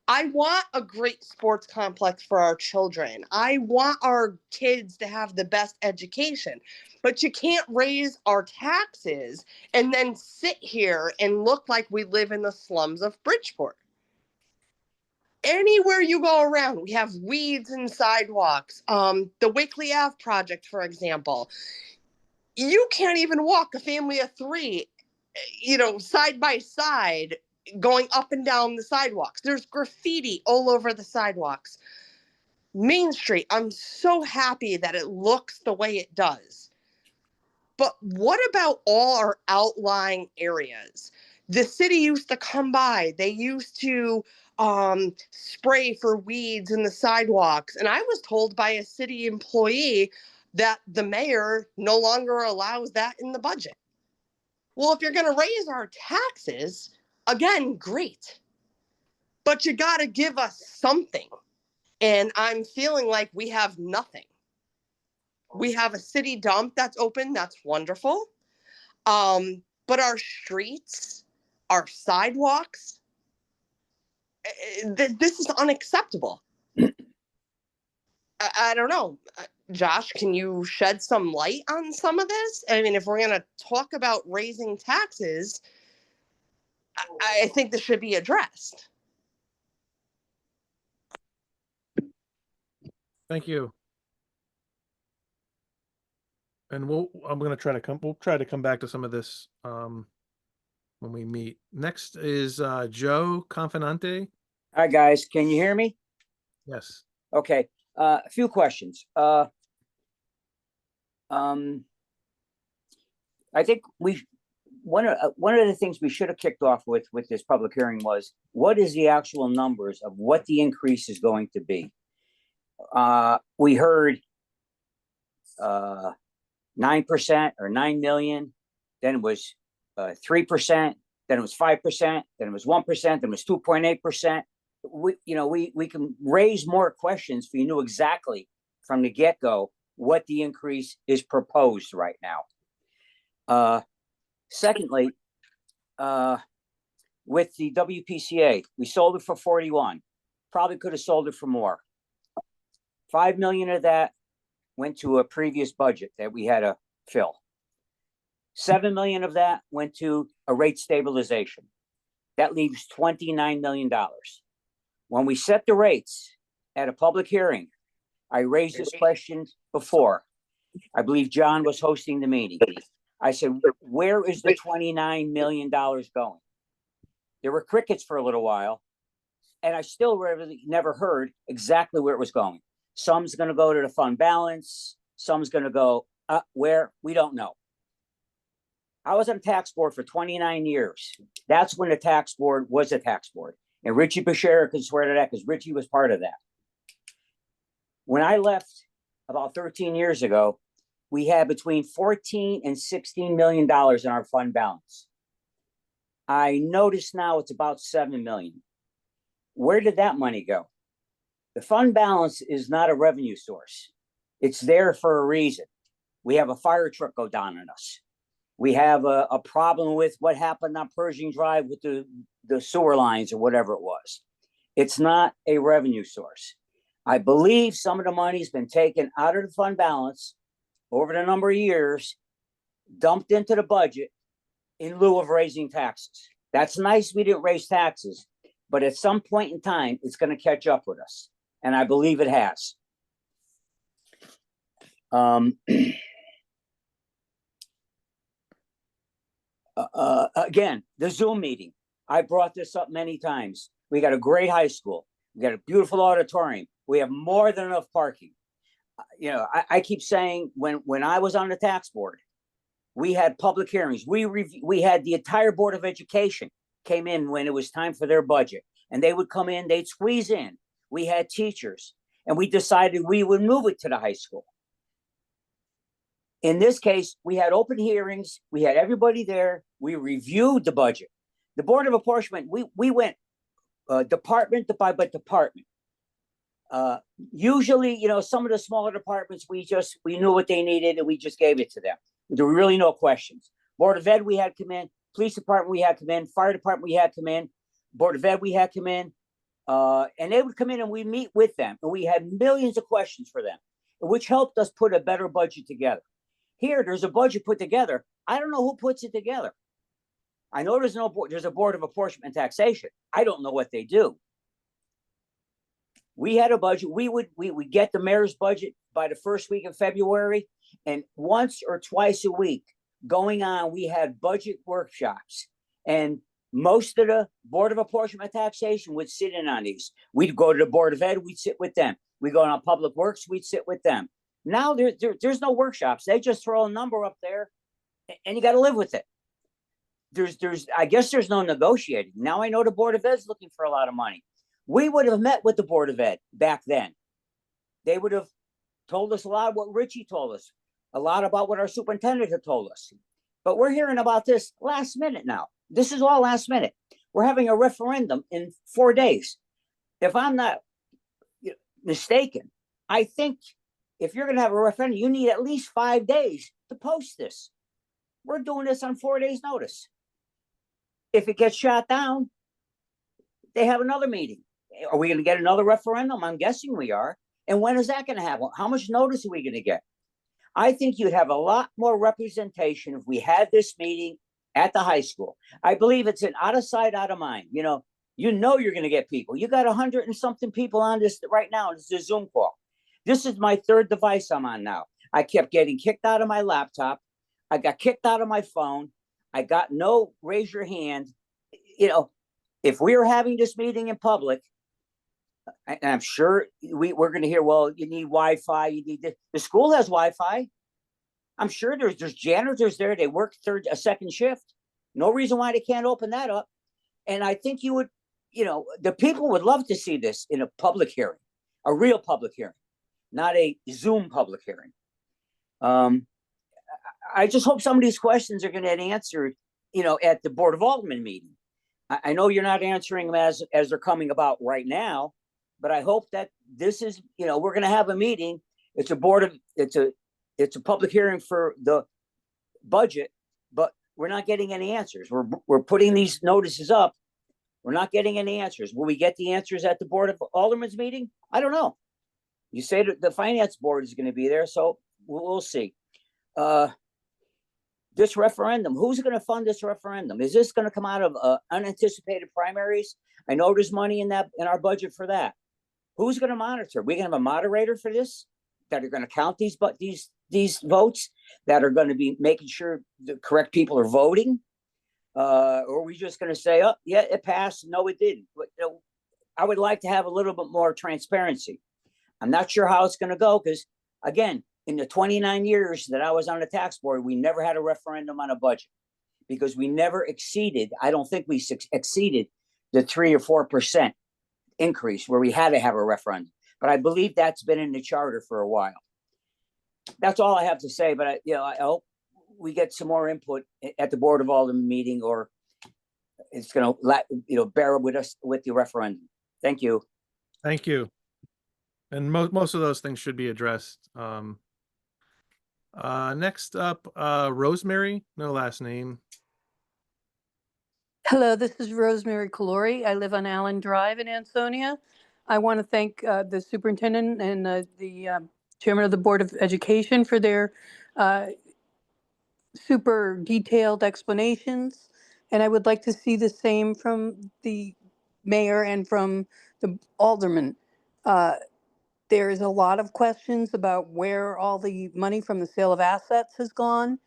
I want a great sports complex for our children. I want our kids to have the best education. But you can't raise our taxes and then sit here and look like we live in the slums of Bridgeport. Anywhere you go around, we have weeds and sidewalks. The Wakely Ave project, for example, you can't even walk a family of 3, side by side, going up and down the sidewalks. There's graffiti all over the sidewalks. Main Street, I'm so happy that it looks the way it does. But what about all our outlying areas? The city used to come by. They used to spray for weeds in the sidewalks. And I was told by a city employee that the mayor no longer allows that in the budget. Well, if you're going to raise our taxes, again, great. But you got to give us something. And I'm feeling like we have nothing. We have a city dump that's open. That's wonderful. But our streets, our sidewalks, this is unacceptable. I don't know. Josh, can you shed some light on some of this? I mean, if we're going to talk about raising taxes, I think this should be addressed. Thank you. And we'll try to come back to some of this when we meet. Next is Joe Confinante. Hi, guys. Can you hear me? Yes. Okay. A few questions. I think one of the things we should have kicked off with this public hearing was, what is the actual numbers of what the increase is going to be? We heard 9% or 9 million. Then it was 3%, then it was 5%, then it was 1%, then it was 2.8%. We can raise more questions if you knew exactly from the get-go what the increase is proposed right now. Secondly, with the WPCA, we sold it for 41. Probably could have sold it for more. 5 million of that went to a previous budget that we had to fill. 7 million of that went to a rate stabilization. That leaves $29 million. When we set the rates at a public hearing, I raised this question before. I believe John was hosting the meeting. I said, where is the $29 million going? There were crickets for a little while, and I still really never heard exactly where it was going. Some's going to go to the fund balance. Some's going to go where? We don't know. I was on the tax board for 29 years. That's when the tax board was a tax board. And Richie Bashara can swear to that because Richie was part of that. When I left about 13 years ago, we had between 14 and $16 million in our fund balance. I notice now it's about 7 million. Where did that money go? The fund balance is not a revenue source. It's there for a reason. We have a fire truck go down on us. We have a problem with what happened on Pershing Drive with the sewer lines or whatever it was. It's not a revenue source. I believe some of the money's been taken out of the fund balance over the number of years, dumped into the budget in lieu of raising taxes. That's nice we didn't raise taxes, but at some point in time, it's going to catch up with us. And I believe it has. Again, the Zoom meeting. I brought this up many times. We got a great high school. We got a beautiful auditorium. We have more than enough parking. I keep saying when I was on the tax board, we had public hearings. We had the entire Board of Education came in when it was time for their budget, and they would come in, they'd squeeze in. We had teachers, and we decided we would move it to the high school. In this case, we had open hearings. We had everybody there. We reviewed the budget. The Board of Apportionment, we went department by department. Usually, some of the smaller departments, we knew what they needed and we just gave it to them. There were really no questions. Board of Ed, we had come in. Police department, we had come in. Fire department, we had come in. Board of Ed, we had come in. And they would come in and we meet with them. And we had millions of questions for them, which helped us put a better budget together. Here, there's a budget put together. I don't know who puts it together. I know there's a Board of Apportionment and Taxation. I don't know what they do. We had a budget. We would get the mayor's budget by the first week of February, and once or twice a week going on, we had budget workshops, and most of the Board of Apportionment and Taxation would sit in on these. We'd go to the Board of Ed, we'd sit with them. We go on Public Works, we'd sit with them. Now there's no workshops. They just throw a number up there, and you got to live with it. I guess there's no negotiating. Now I know the Board of Ed's looking for a lot of money. We would have met with the Board of Ed back then. They would have told us a lot of what Richie told us, a lot about what our superintendent had told us. But we're hearing about this last minute now. This is all last minute. We're having a referendum in 4 days. If I'm not mistaken, I think if you're going to have a referendum, you need at least 5 days to post this. We're doing this on 4 days' notice. If it gets shot down, they have another meeting. Are we going to get another referendum? I'm guessing we are. And when is that going to happen? How much notice are we going to get? I think you'd have a lot more representation if we had this meeting at the high school. I believe it's an out of sight, out of mind. You're going to get people. You got 100 and something people on this right now. It's a Zoom call. This is my third device I'm on now. I kept getting kicked out of my laptop. I got kicked out of my phone. I got no raise your hand. If we were having this meeting in public, and I'm sure we're going to hear, well, you need Wi-Fi, you need this. The school has Wi-Fi. I'm sure there's janitors there. They work a second shift. No reason why they can't open that up. And I think you would, the people would love to see this in a public hearing, a real public hearing, not a Zoom public hearing. I just hope some of these questions are going to get answered at the Board of Aldermen meeting. I know you're not answering them as they're coming about right now, but I hope that this is, we're going to have a meeting. It's a public hearing for the budget, but we're not getting any answers. We're putting these notices up. We're not getting any answers. Will we get the answers at the Board of Aldermen's meeting? I don't know. You say that the finance board is going to be there, so we'll see. This referendum, who's going to fund this referendum? Is this going to come out of unanticipated primaries? I know there's money in our budget for that. Who's going to monitor? We're going to have a moderator for this that are going to count these votes, that are going to be making sure the correct people are voting. Or are we just going to say, oh, yeah, it passed. No, it didn't. But, I would like to have a little bit more transparency. I'm not sure how it's going to go because, again, in the 29 years that I was on the tax board, we never had a referendum on a budget because we never exceeded, I don't think we exceeded the 3 or 4% increase where we had to have a referendum. But I believe that's been in the charter for a while. That's all I have to say. But I hope we get some more input at the Board of Aldermen meeting, or it's going to bear with us with the referendum. Thank you. Thank you. And most of those things should be addressed. Next up, Rosemary, no last name. Hello, this is Rosemary Calori. I live on Allen Drive in Ansonia. I want to thank the superintendent and the chairman of the Board of Education for their super detailed explanations. And I would like to see the same from the mayor and from the alderman. There is a lot of questions about where all the money from the sale of assets has gone,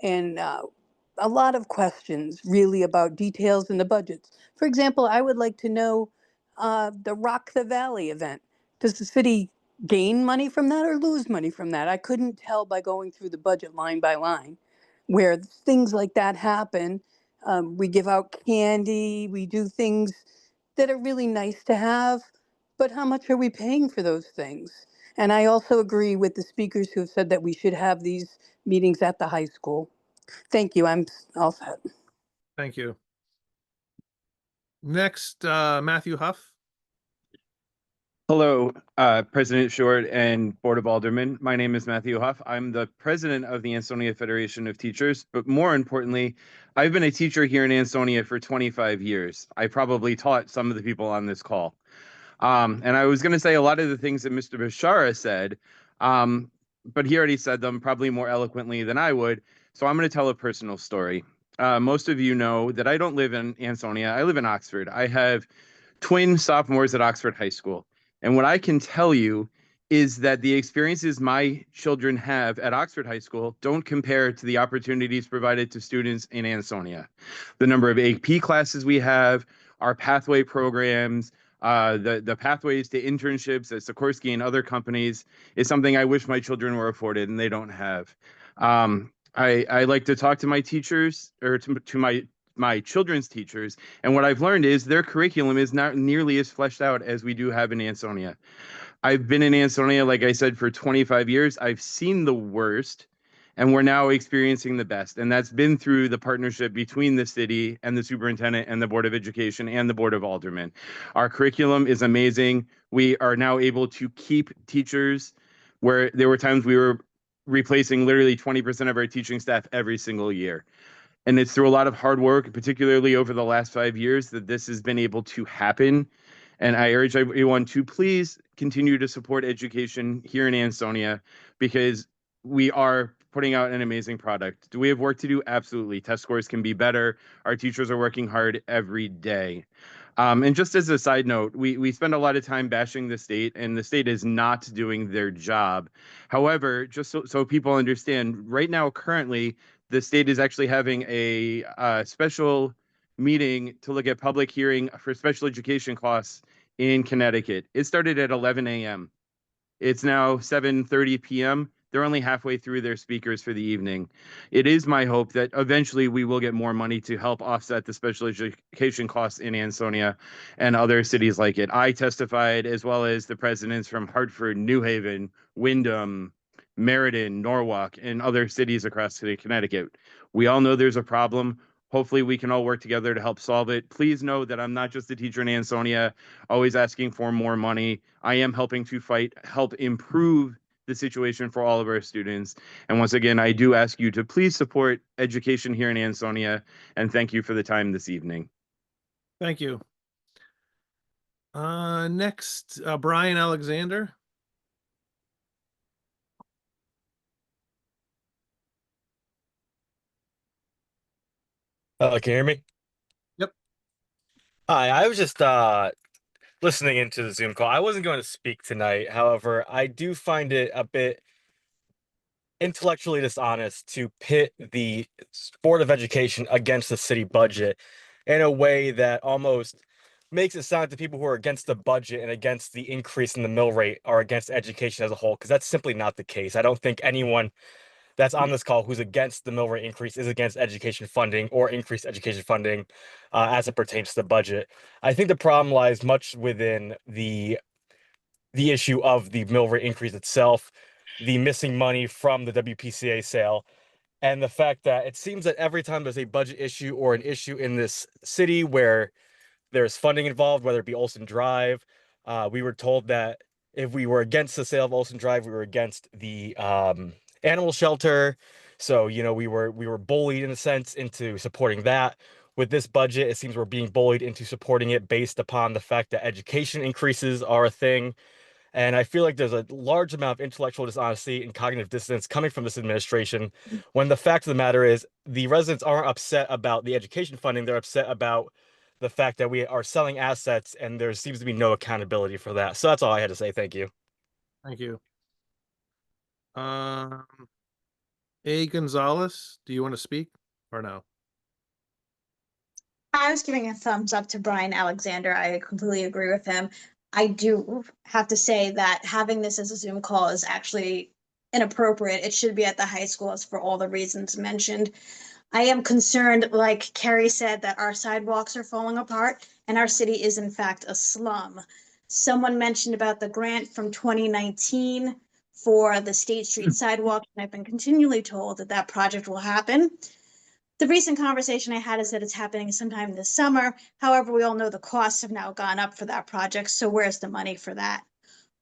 and a lot of questions really about details in the budgets. For example, I would like to know the Rock the Valley event. Does the city gain money from that or lose money from that? I couldn't tell by going through the budget line by line. Where things like that happen, we give out candy, we do things that are really nice to have, but how much are we paying for those things? And I also agree with the speakers who have said that we should have these meetings at the high school. Thank you. I'm all set. Thank you. Next, Matthew Huff. Hello, President Short and Board of Aldermen. My name is Matthew Huff. I'm the president of the Ansonia Federation of Teachers, but more importantly, I've been a teacher here in Ansonia for 25 years. I probably taught some of the people on this call. And I was going to say a lot of the things that Mr. Bashara said, but he already said them probably more eloquently than I would. So I'm going to tell a personal story. Most of you know that I don't live in Ansonia. I live in Oxford. I have twin sophomores at Oxford High School. And what I can tell you is that the experiences my children have at Oxford High School don't compare to the opportunities provided to students in Ansonia. The number of AP classes we have, our pathway programs, the pathways to internships at Sikorsky and other companies is something I wish my children were afforded, and they don't have. I like to talk to my teachers, or to my children's teachers, and what I've learned is their curriculum is not nearly as fleshed out as we do have in Ansonia. I've been in Ansonia, like I said, for 25 years. I've seen the worst, and we're now experiencing the best. And that's been through the partnership between the city and the superintendent and the Board of Education and the Board of Aldermen. Our curriculum is amazing. We are now able to keep teachers where there were times we were replacing literally 20% of our teaching staff every single year. And it's through a lot of hard work, particularly over the last 5 years, that this has been able to happen. And I urge everyone to please continue to support education here in Ansonia, because we are putting out an amazing product. Do we have work to do? Absolutely. Test scores can be better. Our teachers are working hard every day. And just as a side note, we spend a lot of time bashing the state, and the state is not doing their job. However, just so people understand, right now, currently, the state is actually having a special meeting to look at public hearing for special education costs in Connecticut. It started at 11 a.m. It's now 7:30 p.m. They're only halfway through their speakers for the evening. It is my hope that eventually we will get more money to help offset the special education costs in Ansonia and other cities like it. I testified, as well as the presidents from Hartford, New Haven, Windham, Meriden, Norwalk, and other cities across Connecticut. We all know there's a problem. Hopefully we can all work together to help solve it. Please know that I'm not just a teacher in Ansonia, always asking for more money. I am helping to help improve the situation for all of our students. And once again, I do ask you to please support education here in Ansonia, and thank you for the time this evening. Thank you. Next, Brian Alexander. Can you hear me? Yep. Hi, I was just listening into the Zoom call. I wasn't going to speak tonight. However, I do find it a bit intellectually dishonest to pit the Board of Education against the city budget in a way that almost makes it sound like the people who are against the budget and against the increase in the mill rate are against education as a whole, because that's simply not the case. I don't think anyone that's on this call who's against the mill rate increase is against education funding or increased education funding as it pertains to the budget. I think the problem lies much within the issue of the mill rate increase itself, the missing money from the WPCA sale, and the fact that it seems that every time there's a budget issue or an issue in this city where there's funding involved, whether it be Olson Drive, we were told that if we were against the sale of Olson Drive, we were against the animal shelter. So, you know, we were bullied in a sense into supporting that. With this budget, it seems we're being bullied into supporting it based upon the fact that education increases are a thing. And I feel like there's a large amount of intellectual dishonesty and cognitive dissonance coming from this administration, when the fact of the matter is the residents aren't upset about the education funding. They're upset about the fact that we are selling assets and there seems to be no accountability for that. So that's all I had to say. Thank you. Thank you. A. Gonzalez, do you want to speak or no? I was giving a thumbs up to Brian Alexander. I completely agree with him. I do have to say that having this as a Zoom call is actually inappropriate. It should be at the high schools for all the reasons mentioned. I am concerned, like Carrie said, that our sidewalks are falling apart and our city is in fact a slum. Someone mentioned about the grant from 2019 for the State Street sidewalk, and I've been continually told that that project will happen. The recent conversation I had is that it's happening sometime this summer. However, we all know the costs have now gone up for that project. So where's the money for that?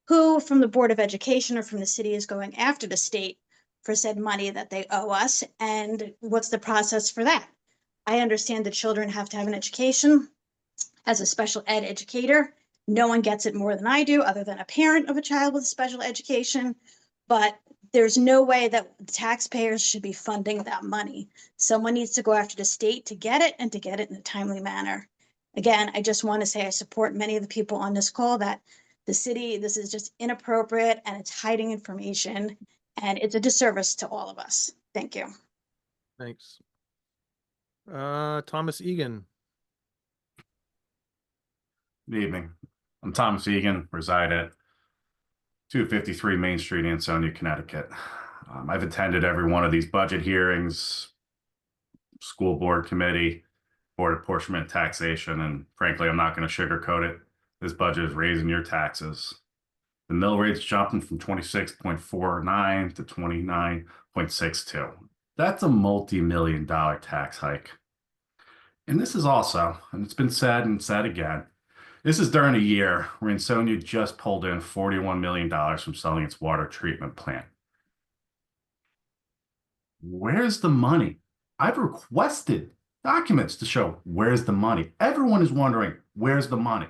Who from the Board of Education or from the city is going after the state for said money that they owe us? And what's the process for that? I understand that children have to have an education. As a special ed educator, no one gets it more than I do, other than a parent of a child with special education. But there's no way that the taxpayers should be funding that money. Someone needs to go after the state to get it and to get it in a timely manner. Again, I just want to say I support many of the people on this call that the city, this is just inappropriate and it's hiding information and it's a disservice to all of us. Thank you. Thanks. Thomas Egan. Good evening. I'm Thomas Egan, reside at 253 Main Street, Ansonia, Connecticut. I've attended every one of these budget hearings, school board committee, board apportionment, taxation, and frankly, I'm not going to sugarcoat it. This budget is raising your taxes. The mill rate's jumping from 26.49 to 29.62. That's a multi-million-dollar tax hike. And this is also, and it's been said and said again, this is during a year where Ansonia just pulled in $41 million from selling its water treatment plant. Where's the money? I've requested documents to show where's the money. Everyone is wondering, where's the money?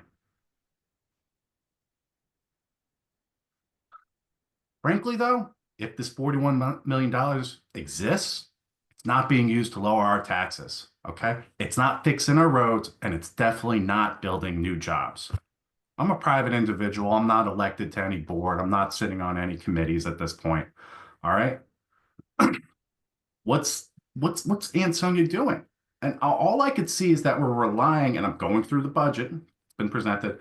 Frankly, though, if this $41 million exists, it's not being used to lower our taxes. Okay, it's not fixing our roads, and it's definitely not building new jobs. I'm a private individual. I'm not elected to any board. I'm not sitting on any committees at this point. All right. What's Ansonia doing? And all I could see is that we're relying, and I'm going through the budget, it's been presented.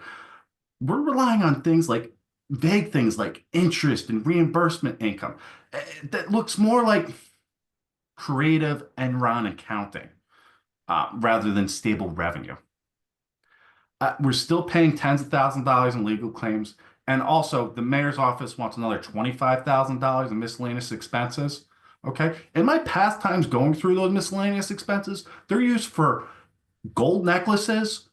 We're relying on things like vague things like interest and reimbursement income. That looks more like creative Enron accounting. Rather than stable revenue. We're still paying tens of thousands of dollars in legal claims. And also, the mayor's office wants another $25,000 in miscellaneous expenses. Okay. In my past times going through those miscellaneous expenses, they're used for gold necklaces,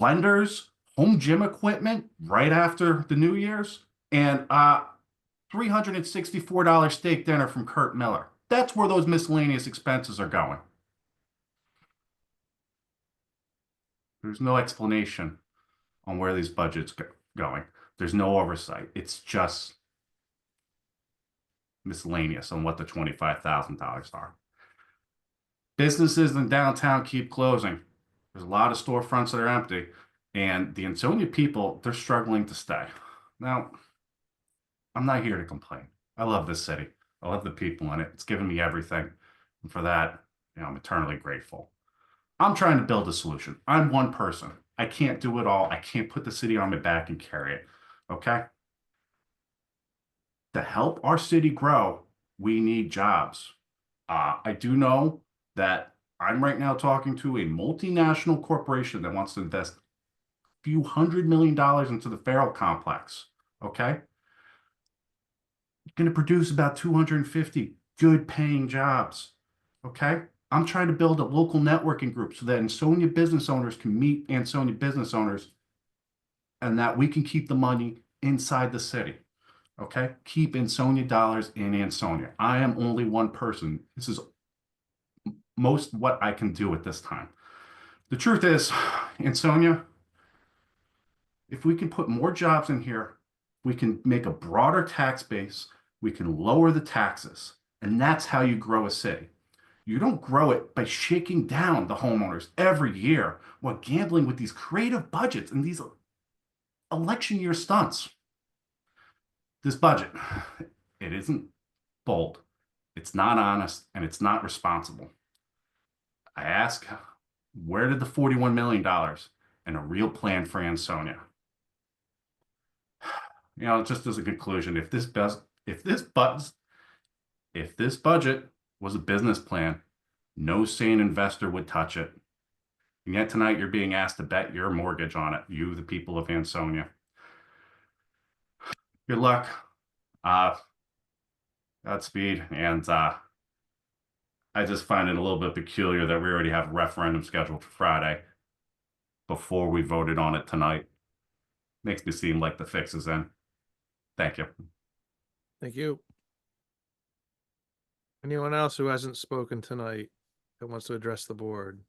blenders, home gym equipment right after the New Year's, and $364 steak dinner from Kurt Miller. That's where those miscellaneous expenses are going. There's no explanation on where these budgets going. There's no oversight. It's just miscellaneous on what the $25,000 are. Businesses in downtown keep closing. There's a lot of storefronts that are empty, and the Ansonia people, they're struggling to stay. Now, I'm not here to complain. I love this city. I love the people in it. It's given me everything. And for that, I'm eternally grateful. I'm trying to build a solution. I'm one person. I can't do it all. I can't put the city on my back and carry it. Okay? To help our city grow, we need jobs. I do know that I'm right now talking to a multinational corporation that wants to invest a few $100 million into the Farrell complex. Okay? Going to produce about 250 good paying jobs. Okay? I'm trying to build a local networking group so that Ansonia business owners can meet Ansonia business owners and that we can keep the money inside the city. Okay? Keep Ansonia dollars in Ansonia. I am only one person. This is most what I can do at this time. The truth is, Ansonia, if we can put more jobs in here, we can make a broader tax base, we can lower the taxes, and that's how you grow a city. You don't grow it by shaking down the homeowners every year while gambling with these creative budgets and these election year stunts. This budget, it isn't bold, it's not honest, and it's not responsible. I ask, where did the $41 million and a real plan for Ansonia? Just as a conclusion, if this budget was a business plan, no sane investor would touch it. And yet tonight you're being asked to bet your mortgage on it, you, the people of Ansonia. Good luck. Godspeed. And I just find it a little bit peculiar that we already have a referendum scheduled for Friday before we voted on it tonight. Makes me seem like the fix is in. Thank you. Thank you. Anyone else who hasn't spoken tonight that wants to address the board?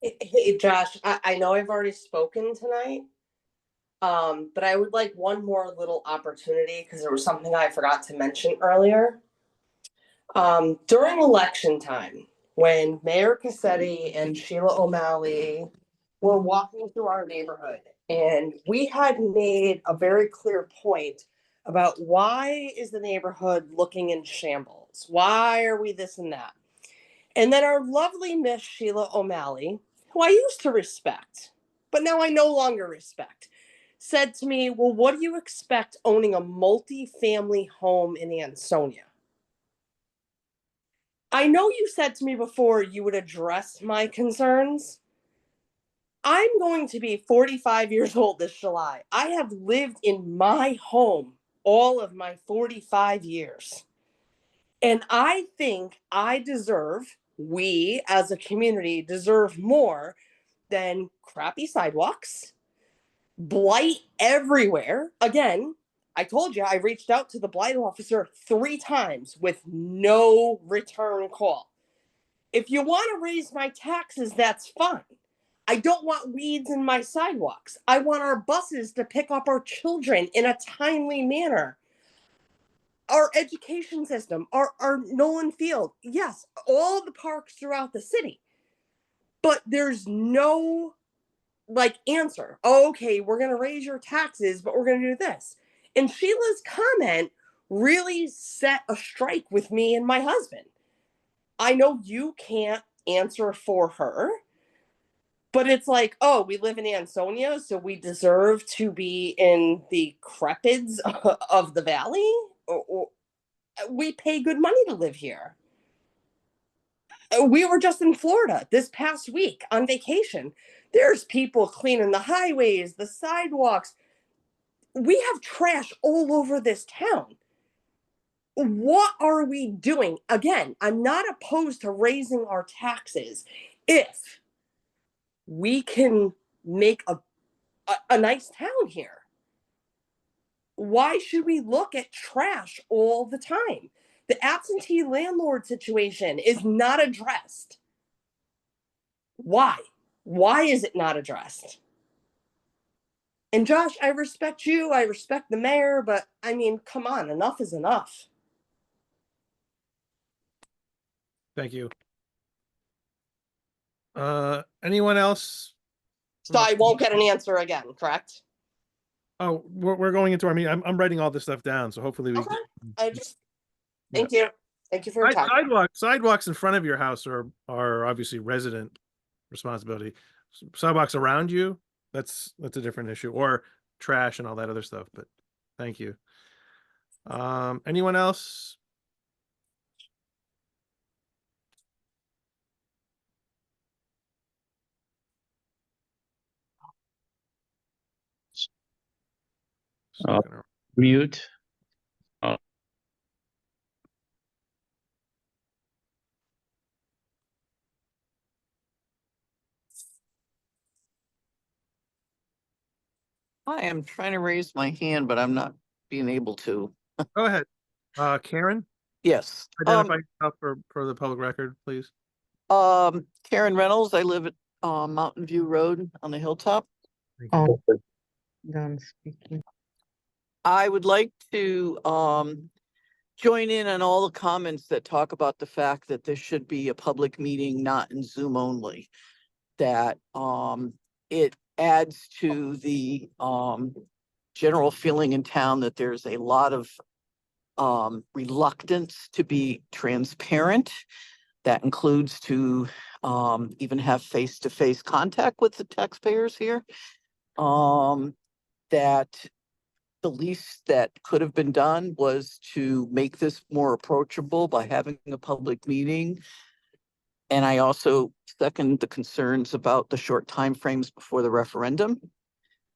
Hey, Josh, I know I've already spoken tonight, but I would like one more little opportunity because there was something I forgot to mention earlier. During election time, when Mayor Cassetti and Sheila O'Malley were walking through our neighborhood, and we had made a very clear point about why is the neighborhood looking in shambles? Why are we this and that? And then our lovely Miss Sheila O'Malley, who I used to respect, but now I no longer respect, said to me, well, what do you expect owning a multi-family home in Ansonia? I know you said to me before you would address my concerns. I'm going to be 45 years old this July. I have lived in my home all of my 45 years. And I think we as a community deserve more than crappy sidewalks, blight everywhere. Again, I told you I reached out to the blight officer 3 times with no return call. If you want to raise my taxes, that's fine. I don't want weeds in my sidewalks. I want our buses to pick up our children in a timely manner. Our education system, our Nolan Field, yes, all the parks throughout the city. But there's no answer. Oh, okay, we're going to raise your taxes, but we're going to do this. And Sheila's comment really set a strike with me and my husband. I know you can't answer for her, but it's like, oh, we live in Ansonia, so we deserve to be in the crepids of the valley? Or we pay good money to live here. We were just in Florida this past week on vacation. There's people cleaning the highways, the sidewalks. We have trash all over this town. What are we doing? Again, I'm not opposed to raising our taxes if we can make a nice town here. Why should we look at trash all the time? The absentee landlord situation is not addressed. Why? Why is it not addressed? And Josh, I respect you, I respect the mayor, but I mean, come on, enough is enough. Thank you. Anyone else? So I won't get an answer again, correct? Oh, we're going into our meeting. I'm writing all this stuff down, so hopefully we. Okay. Thank you. Thank you for your time. Sidewalks in front of your house are obviously resident responsibility. Sidewalks around you, that's a different issue, or trash and all that other stuff. But thank you. Anyone else? Mute. Hi, I'm trying to raise my hand, but I'm not being able to. Go ahead. Karen? Yes. Identify yourself for the public record, please. Karen Reynolds, I live at Mountain View Road on the hilltop. Done speaking. I would like to join in on all the comments that talk about the fact that this should be a public meeting, not in Zoom only. That it adds to the general feeling in town that there's a lot of reluctance to be transparent. That includes to even have face-to-face contact with the taxpayers here. That the least that could have been done was to make this more approachable by having a public meeting. And I also second the concerns about the short timeframes before the referendum.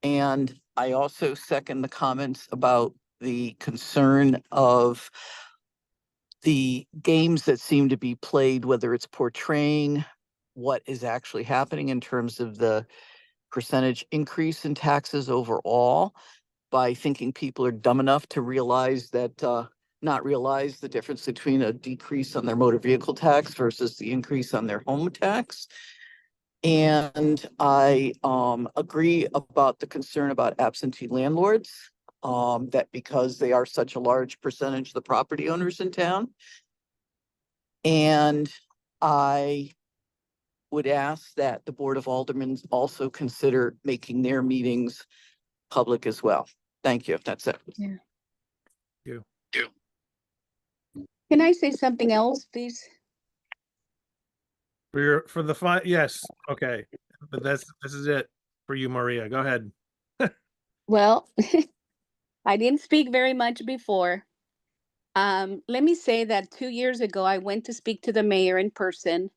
And I also second the comments about the concern of the games that seem to be played, whether it's portraying what is actually happening in terms of the percentage increase in taxes overall, by thinking people are dumb enough to realize that, not realize the difference between a decrease on their motor vehicle tax versus the increase on their home tax. And I agree about the concern about absentee landlords, that because they are such a large percentage of the property owners in town. And I would ask that the Board of Aldermen also consider making their meetings public as well. Thank you. That's it. Yeah. You. Can I say something else, please? For the fun, yes. Okay, but this is it for you, Maria. Go ahead. Well, I didn't speak very much before. Let me say that 2 years ago, I went to speak to the mayor in person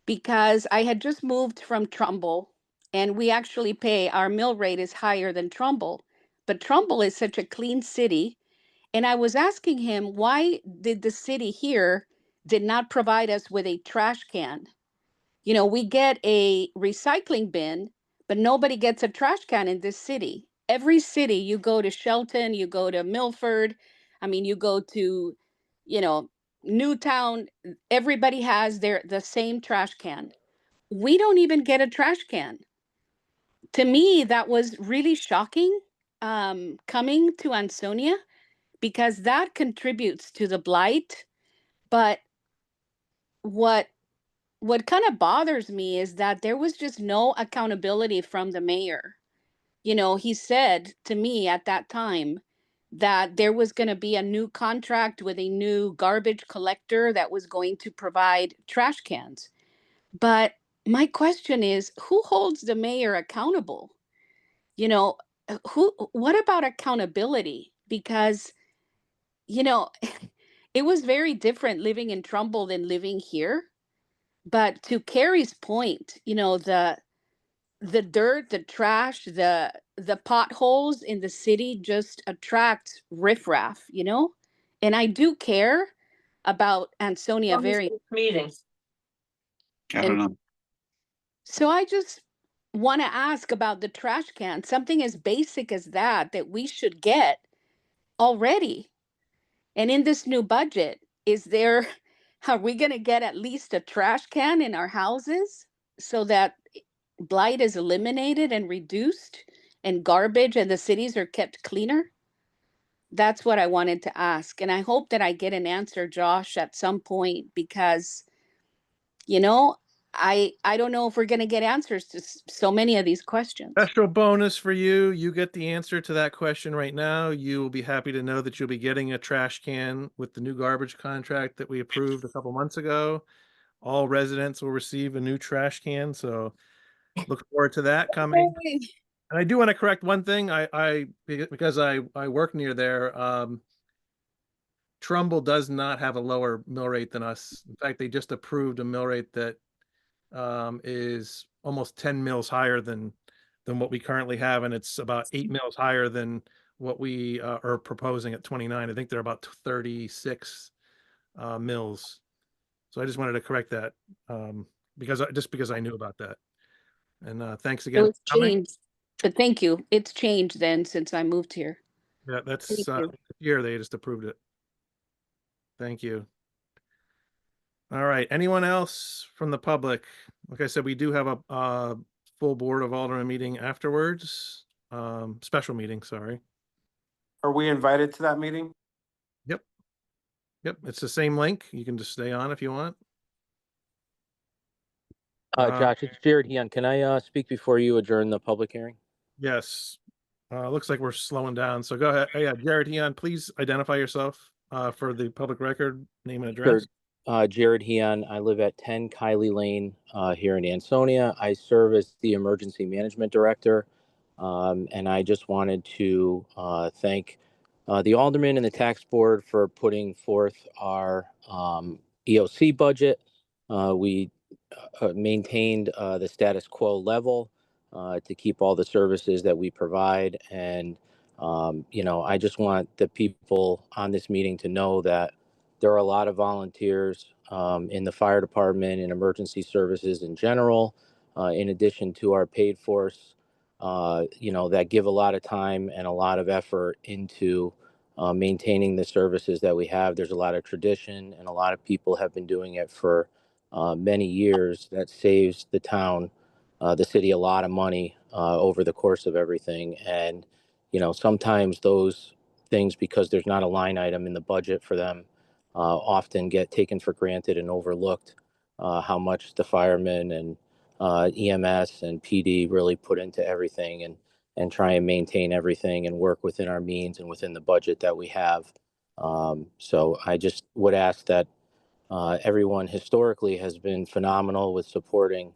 because I had just moved from Trumbull, and we actually pay, our mill rate is higher than Trumbull, but Trumbull is such a clean city. And I was asking him, why did the city here did not provide us with a trash can? You know, we get a recycling bin, but nobody gets a trash can in this city. Every city, you go to Shelton, you go to Milford, I mean, you go to, you know, Newtown, everybody has the same trash can. We don't even get a trash can. To me, that was really shocking, coming to Ansonia, because that contributes to the blight. But what kind of bothers me is that there was just no accountability from the mayor. You know, he said to me at that time that there was going to be a new contract with a new garbage collector that was going to provide trash cans. But my question is, who holds the mayor accountable? You know, what about accountability? Because, you know, it was very different living in Trumbull than living here. But to Carrie's point, the dirt, the trash, the potholes in the city just attract riffraff. And I do care about Ansonia very Meeting. I and don't know. so I just want to ask about the trash can, something as basic as that we should get already. And in this new budget, are we going to get at least a trash can in our houses so that blight is eliminated and reduced and garbage and the cities are kept cleaner? That's what I wanted to ask. And I hope that I get an answer, Josh, at some point, because, you know, I don't know if we're going to get answers to so many of these questions. Special bonus for you. You get the answer to that question right now. You will be happy to know that you'll be getting a trash can with the new garbage contract that we approved a couple months ago. All residents will receive a new trash can. So look forward to that coming. And I do want to correct one thing. Because I work near there, Trumbull does not have a lower mill rate than us. In fact, they just approved a mill rate that is almost 10 mils higher than what we currently have, and it's about 8 mils higher than what we are proposing at 29. I think they're about 36 mils. So I just wanted to correct that because I knew about that. And thanks So again it's for coming. changed. But thank you. It's changed then since I moved here. Yeah, that's Thank you. here they just approved it. Thank you. All right. Anyone else from the public? Like I said, we do have a full Board of Aldermen meeting afterwards. Special meeting, sorry. Are we invited to that meeting? Yep. Yep. It's the same link. You can just stay on if you want. Josh, it's Jared Heon. Can I speak before you adjourn the public hearing? Yes. Looks like we're slowing down. So go ahead. Yeah, Jared Heon, please identify yourself for the public record, name and address. Sure. Jared Heon. I live at 10 Kiley Lane here in Ansonia. I serve as the emergency management director. And I just wanted to thank the aldermen and the tax board for putting forth our EOC budget. We maintained the status quo level to keep all the services that we provide. And, I just want the people on this meeting to know that there are a lot of volunteers in the fire department and emergency services in general, in addition to our paid force, that give a lot of time and a lot of effort into maintaining the services that we have. There's a lot of tradition, and a lot of people have been doing it for many years. That saves the town, the city, a lot of money over the course of everything. And, sometimes those things, because there's not a line item in the budget for them, often get taken for granted and overlooked, how much the firemen and EMS and PD really put into everything, and try and maintain everything and work within our means and within the budget that we have. So I just would ask that everyone historically has been phenomenal with supporting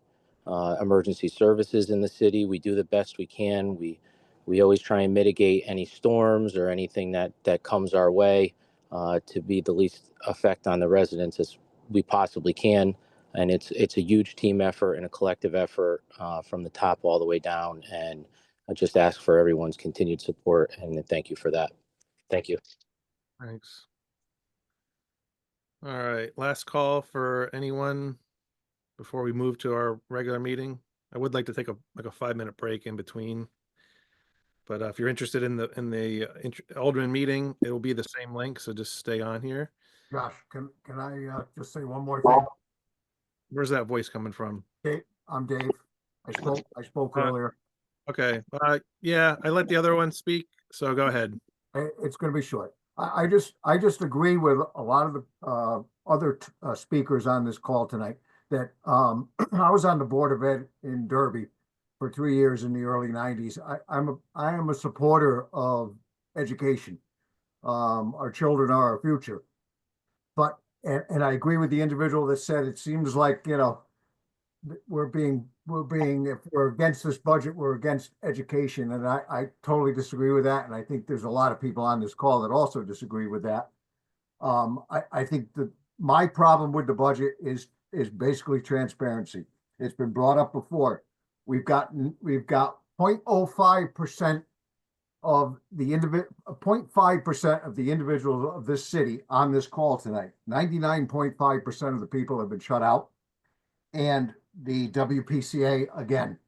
emergency services in the city. We do the best we can. We always try and mitigate any storms or anything that comes our way to be the least effect on the residents as we possibly can. And it's a huge team effort and a collective effort from the top all the way down. And I just ask for everyone's continued support, and thank you for that. Thank you. Thanks. All right, last call for anyone before we move to our regular meeting. I would like to take a 5-minute break in between. But if you're interested in the Alderman meeting, it will be the same link, so just stay on here. Josh, can I just say one more thing? Where's that voice coming from? Dave, I'm Dave. I spoke earlier. Okay. Yeah, I let the other one speak, so go ahead. It's going to be short. I just agree with a lot of the other speakers on this call tonight that I was on the Board of Ed in Derby for 3 years in the early 90s. I am a supporter of education. Our children are our future. But and I agree with the individual that said it seems like, we're being if we're against this budget, we're against education. And I totally disagree with that. And I think there's a lot of people on this call that also disagree with that. I think that my problem with the budget is is basically transparency. It's been brought up before. We've got 0.05% of the 0.5% of the individuals of this city on this call tonight. 99.5% of the people have been shut out. And the WPCA, again,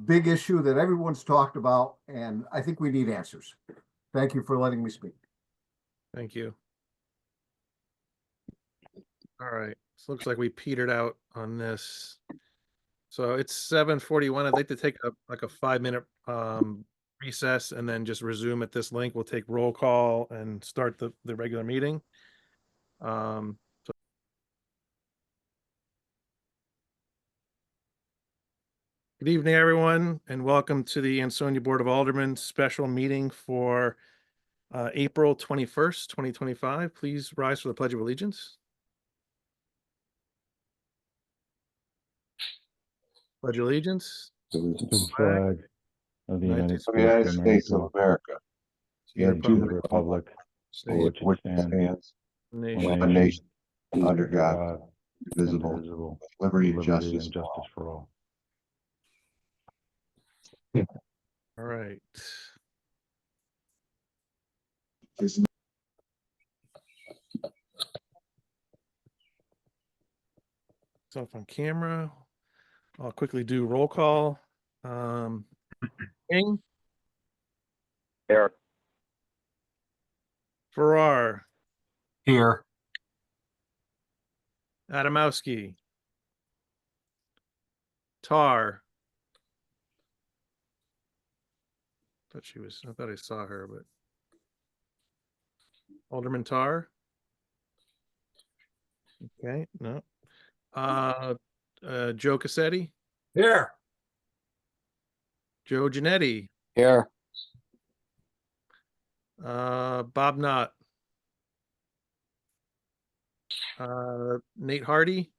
big issue that everyone's talked about, and I think we need answers. Thank you for letting me speak. Thank you. All right, so looks like we petered out on this. So it's 7:41. I'd like to take a 5-minute recess and then just resume at this link. We'll take roll call and start the regular meeting. Good evening, everyone, and welcome to the Ansonia Board of Aldermen special meeting for April 21st, 2025. Please rise for the Pledge of Allegiance. Pledge allegiance to the flag of the United States of America and to the republic for which it stands, one nation, under God, indivisible, with liberty and justice for all. All right. Self on camera. I'll quickly do roll call. King. Here. Farrar. Here. Adamowski. Tar. I thought I saw her, but Alderman Tar. Okay, no. Joe Cassetti. Here. Joe Giannetti. Here. Bob Knott. Nate Hardy.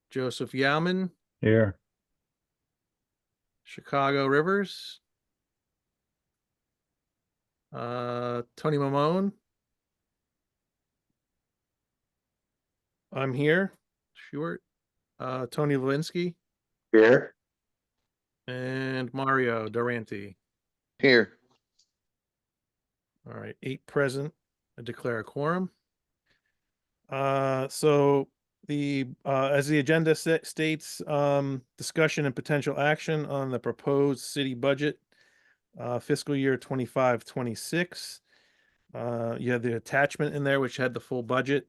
Joseph Yauman. Here. Chicago Rivers. Tony Mamone. I'm here. Stewart. Tony Lewinsky. Here. And Mario Durante. Here. All right, 8 present. I declare a quorum. So the as the agenda states, discussion and potential action on the proposed city budget, fiscal year 25-26. You have the attachment in there which had the full budget,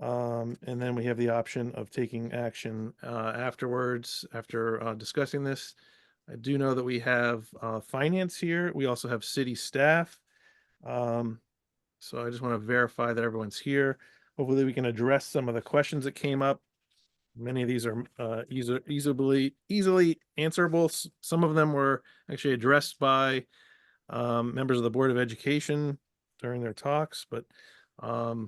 and then we have the option of taking action afterwards after discussing this. I do know that we have finance here. We also have city staff. So I just want to verify that everyone's here. Hopefully we can address some of the questions that came up. Many of these are easily answerable. Some of them were actually addressed by members of the Board of Education during their talks. But so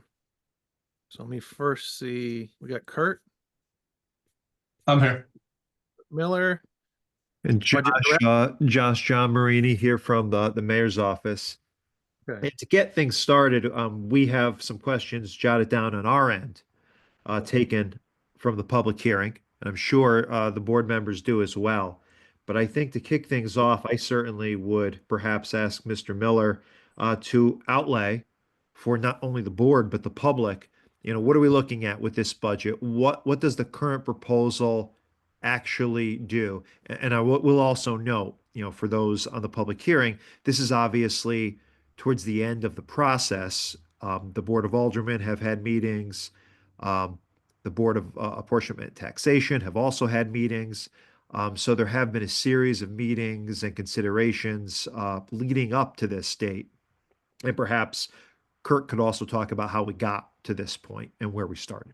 let me first see. We got Kurt. I'm here. Miller. And Josh John Marini here from the mayor's office. Okay. And to get things started, we have some questions jotted down on our end, taken from the public hearing. And I'm sure the board members do as well. But I think to kick things off, I certainly would perhaps ask Mr. Miller to outlay for not only the board, but the public, what are we looking at with this budget? What does the current proposal actually do? And I will also note, for those on the public hearing, this is obviously towards the end of the process. The Board of Aldermen have had meetings. The Board of Apportionment and Taxation have also had meetings. So there have been a series of meetings and considerations leading up to this date. And perhaps Kurt could also talk about how we got to this point and where we started.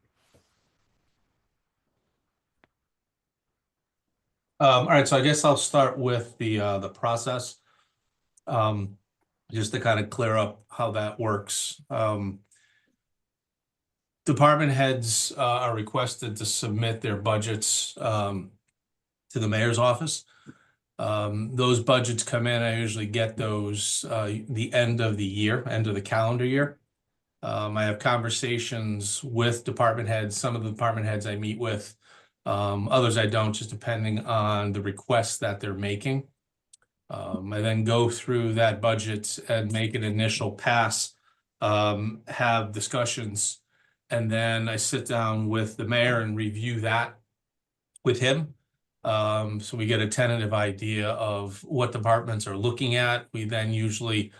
All right, so I guess I'll start with the process, just to kind of clear up how that works. Department heads are requested to submit their budgets to the mayor's office. Those budgets come in. I usually get those the end of the year, end of the calendar year. I have conversations with department heads. Some of the department heads I meet with, others I don't, just depending on the requests that they're making. I then go through that budget and make an initial pass, have discussions, and then I sit down with the mayor and review that with him. So we get a tentative idea of what departments are looking at. We then usually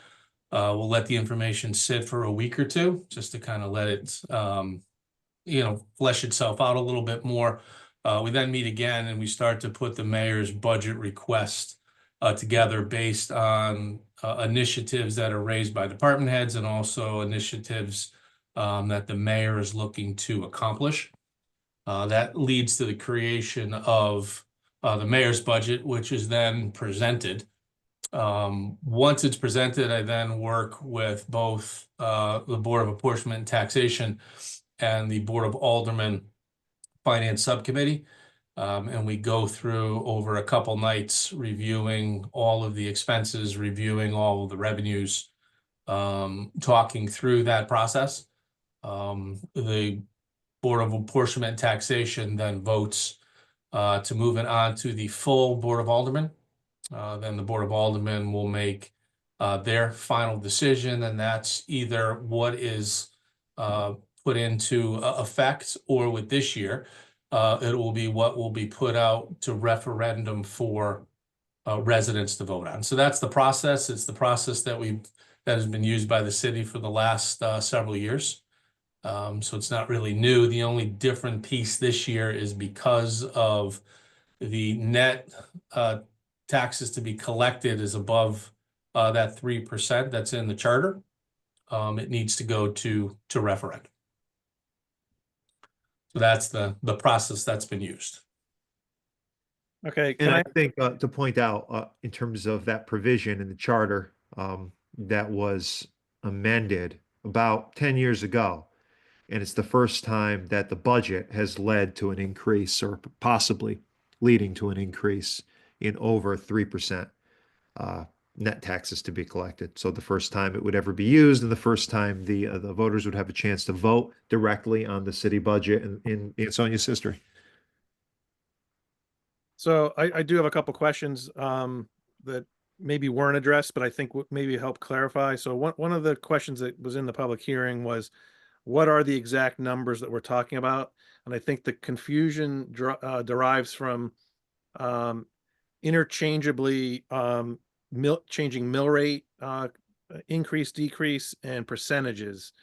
will let the information sit for a week or two, just to kind of let it, flesh itself out a little bit more. We then meet again and we start to put the mayor's budget request together based on initiatives that are raised by department heads and also initiatives that the mayor is looking to accomplish. That leads to the creation of the mayor's budget, which is then presented. Once it's presented, I then work with both the Board of Apportionment and Taxation and the Board of Aldermen Finance Subcommittee. And we go through over a couple nights reviewing all of the expenses, reviewing all of the revenues, talking through that process. The Board of Apportionment and Taxation then votes to move it on to the full Board of Aldermen. Then the Board of Aldermen will make their final decision, and that's either what is put into effect, or with this year, it will be what will be put out to referendum for residents to vote on. So that's the process. It's the process that has been used by the city for the last several years. So it's not really new. The only different piece this year is because of the net taxes to be collected is above that 3% that's in the charter. It needs to go to referendum. So that's the process that's been used. Okay, And I think to point out in terms of that provision in the charter that was amended about 10 years ago, and it's the first time that the budget has led to an increase, or possibly leading to an increase in over 3% net taxes to be collected. So the first time it would ever be used, and the first time the voters would have a chance to vote directly on the city budget in Ansonia's history. So I do have a couple questions that maybe weren't addressed, but I think maybe help clarify. So one of the questions that was in the public hearing was, what are the exact numbers that we're talking about? And I think the confusion derives from interchangeably changing mill rate, increase, decrease, and percentages.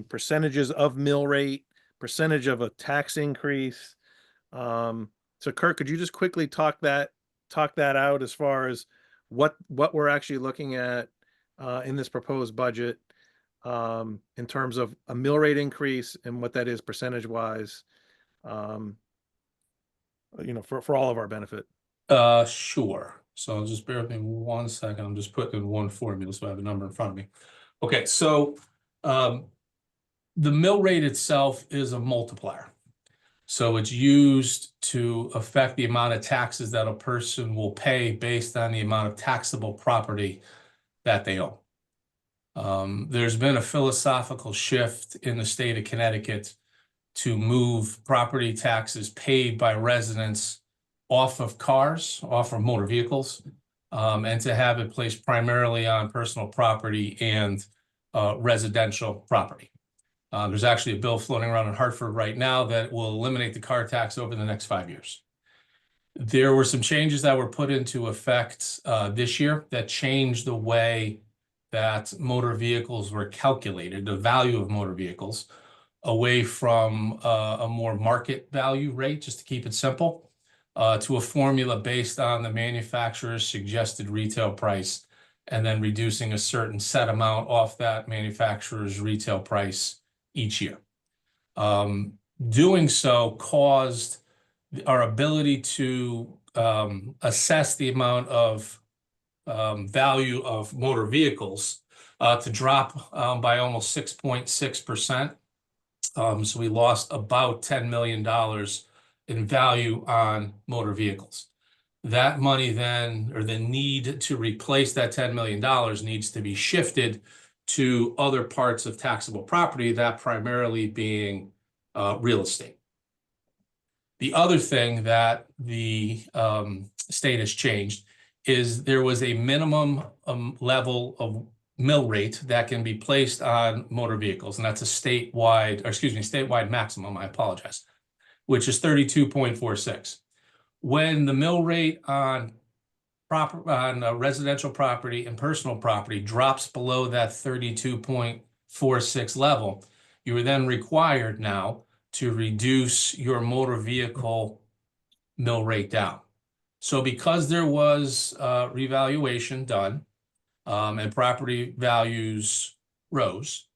Percentages of mill rate, percentage of a tax increase. So Kurt, could you just quickly talk that out as far as what we're actually looking at in this proposed budget in terms of a mill rate increase and what that is percentage wise, for all of our benefit. Sure. So just bear with me 1 second. I'm just putting in one formula so I have a number in front of me. Okay, so the mill rate itself is a multiplier. So it's used to affect the amount of taxes that a person will pay based on the amount of taxable property that they own. There's been a philosophical shift in the state of Connecticut to move property taxes paid by residents off of cars, off of motor vehicles, and to have it placed primarily on personal property and residential property. There's actually a bill floating around in Hartford right now that will eliminate the car tax over the next 5 years. There were some changes that were put into effect this year that changed the way that motor vehicles were calculated, the value of motor vehicles, away from a more market value rate, just to keep it simple, to a formula based on the manufacturer's suggested retail price, and then reducing a certain set amount off that manufacturer's retail price each year. Doing so caused our ability to assess the amount of value of motor vehicles to drop by almost 6.6%. So we lost about $10 million in value on motor vehicles. That money then, or the need to replace that $10 million, needs to be shifted to other parts of taxable property, that primarily being real estate. The other thing that the state has changed is there was a minimum level of mill rate that can be placed on motor vehicles, and that's a statewide maximum, I apologize, which is 32.46. When the mill rate on residential property and personal property drops below that 32.46 level, you are then required now to reduce your motor vehicle mill rate down. So because there was revaluation done and property values rose,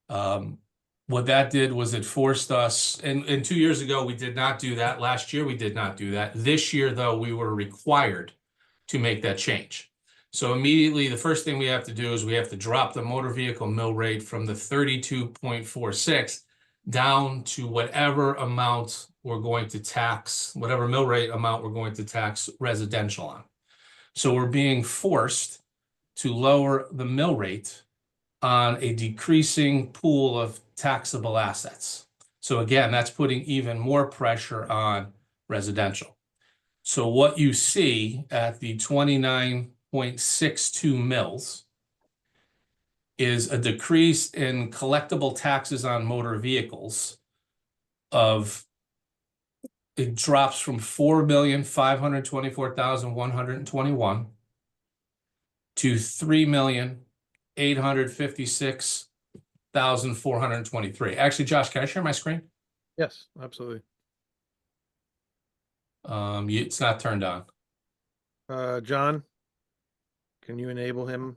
what that did was it forced us, and 2 years ago we did not do that. Last year we did not do that. This year, though, we were required to make that change. So immediately, the first thing we have to do is we have to drop the motor vehicle mill rate from the 32.46 down to whatever amount we're going to tax, whatever mill rate amount we're going to tax residential on. So we're being forced to lower the mill rate on a decreasing pool of taxable assets. So again, that's putting even more pressure on residential. So what you see at the 29.62 mils is a decrease in collectible taxes on motor vehicles it drops from 4,524,121 to 3,856,423. Actually, Josh, can I share my screen? Yes, absolutely. It's not turned on. John, can you enable him?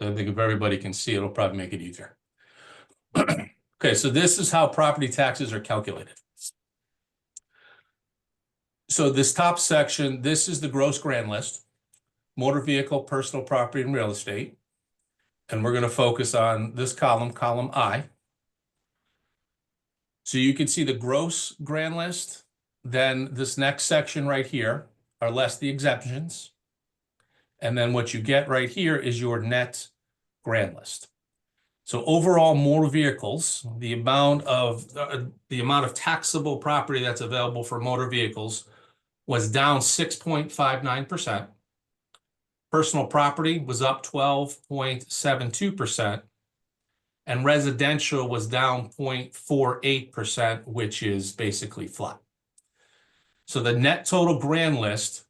I think if everybody can see, it'll probably make it easier. Okay, so this is how property taxes are calculated. So this top section, this is the gross grand list, motor vehicle, personal property, and real estate. And we're going to focus on this column, column I. So you can see the gross grand list. Then this next section right here are less the exemptions. And then what you get right here is your net grand list. So overall, motor vehicles, the amount of taxable property that's available for motor vehicles was down 6.59%. Personal property was up 12.72%. And residential was down 0.48%, which is basically flat. So the net total grand list,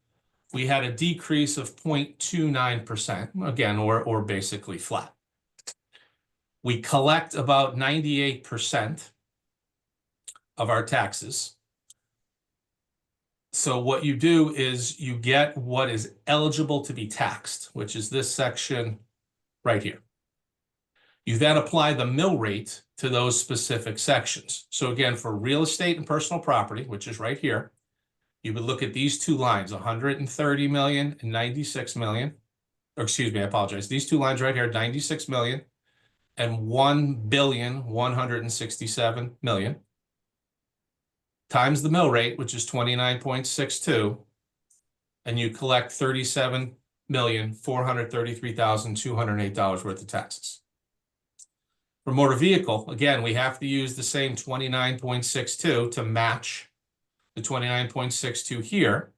we had a decrease of 0.29%, again, or basically flat. We collect about 98% of our taxes. So what you do is you get what is eligible to be taxed, which is this section right here. You then apply the mill rate to those specific sections. So again, for real estate and personal property, which is right here, you would look at these two lines, 130 million and 96 million. Or excuse me, I apologize. These two lines right here, 96 million and 1,167,000,000 times the mill rate, which is 29.62, and you collect $37,433,208 worth of taxes. For motor vehicle, again, we have to use the same 29.62 to match the 29.62 here.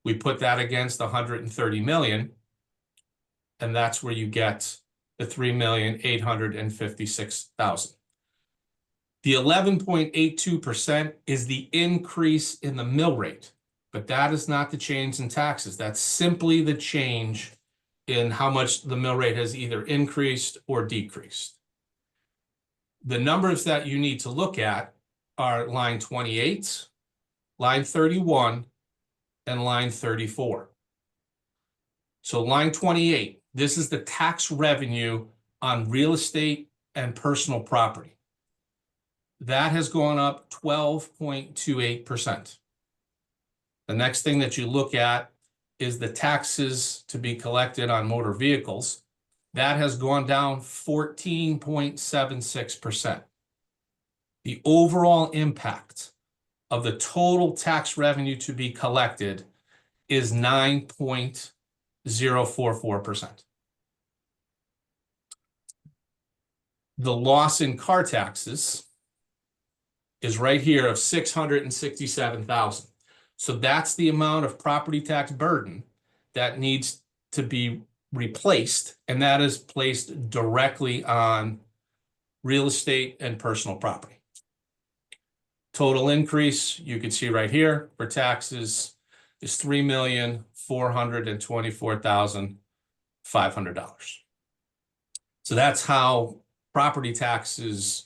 We put that against 130 million, and that's where you get the 3,856,000. The 11.82% is the increase in the mill rate, but that is not the change in taxes. That's simply the change in how much the mill rate has either increased or decreased. The numbers that you need to look at are line 28, line 31, and line 34. So line 28, this is the tax revenue on real estate and personal property. That has gone up 12.28%. The next thing that you look at is the taxes to be collected on motor vehicles. That has gone down 14.76%. The overall impact of the total tax revenue to be collected is 9.044%. The loss in car taxes is right here of 667,000. So that's the amount of property tax burden that needs to be replaced, and that is placed directly on real estate and personal property. Total increase, you can see right here for taxes is $3,424,500. So that's how property taxes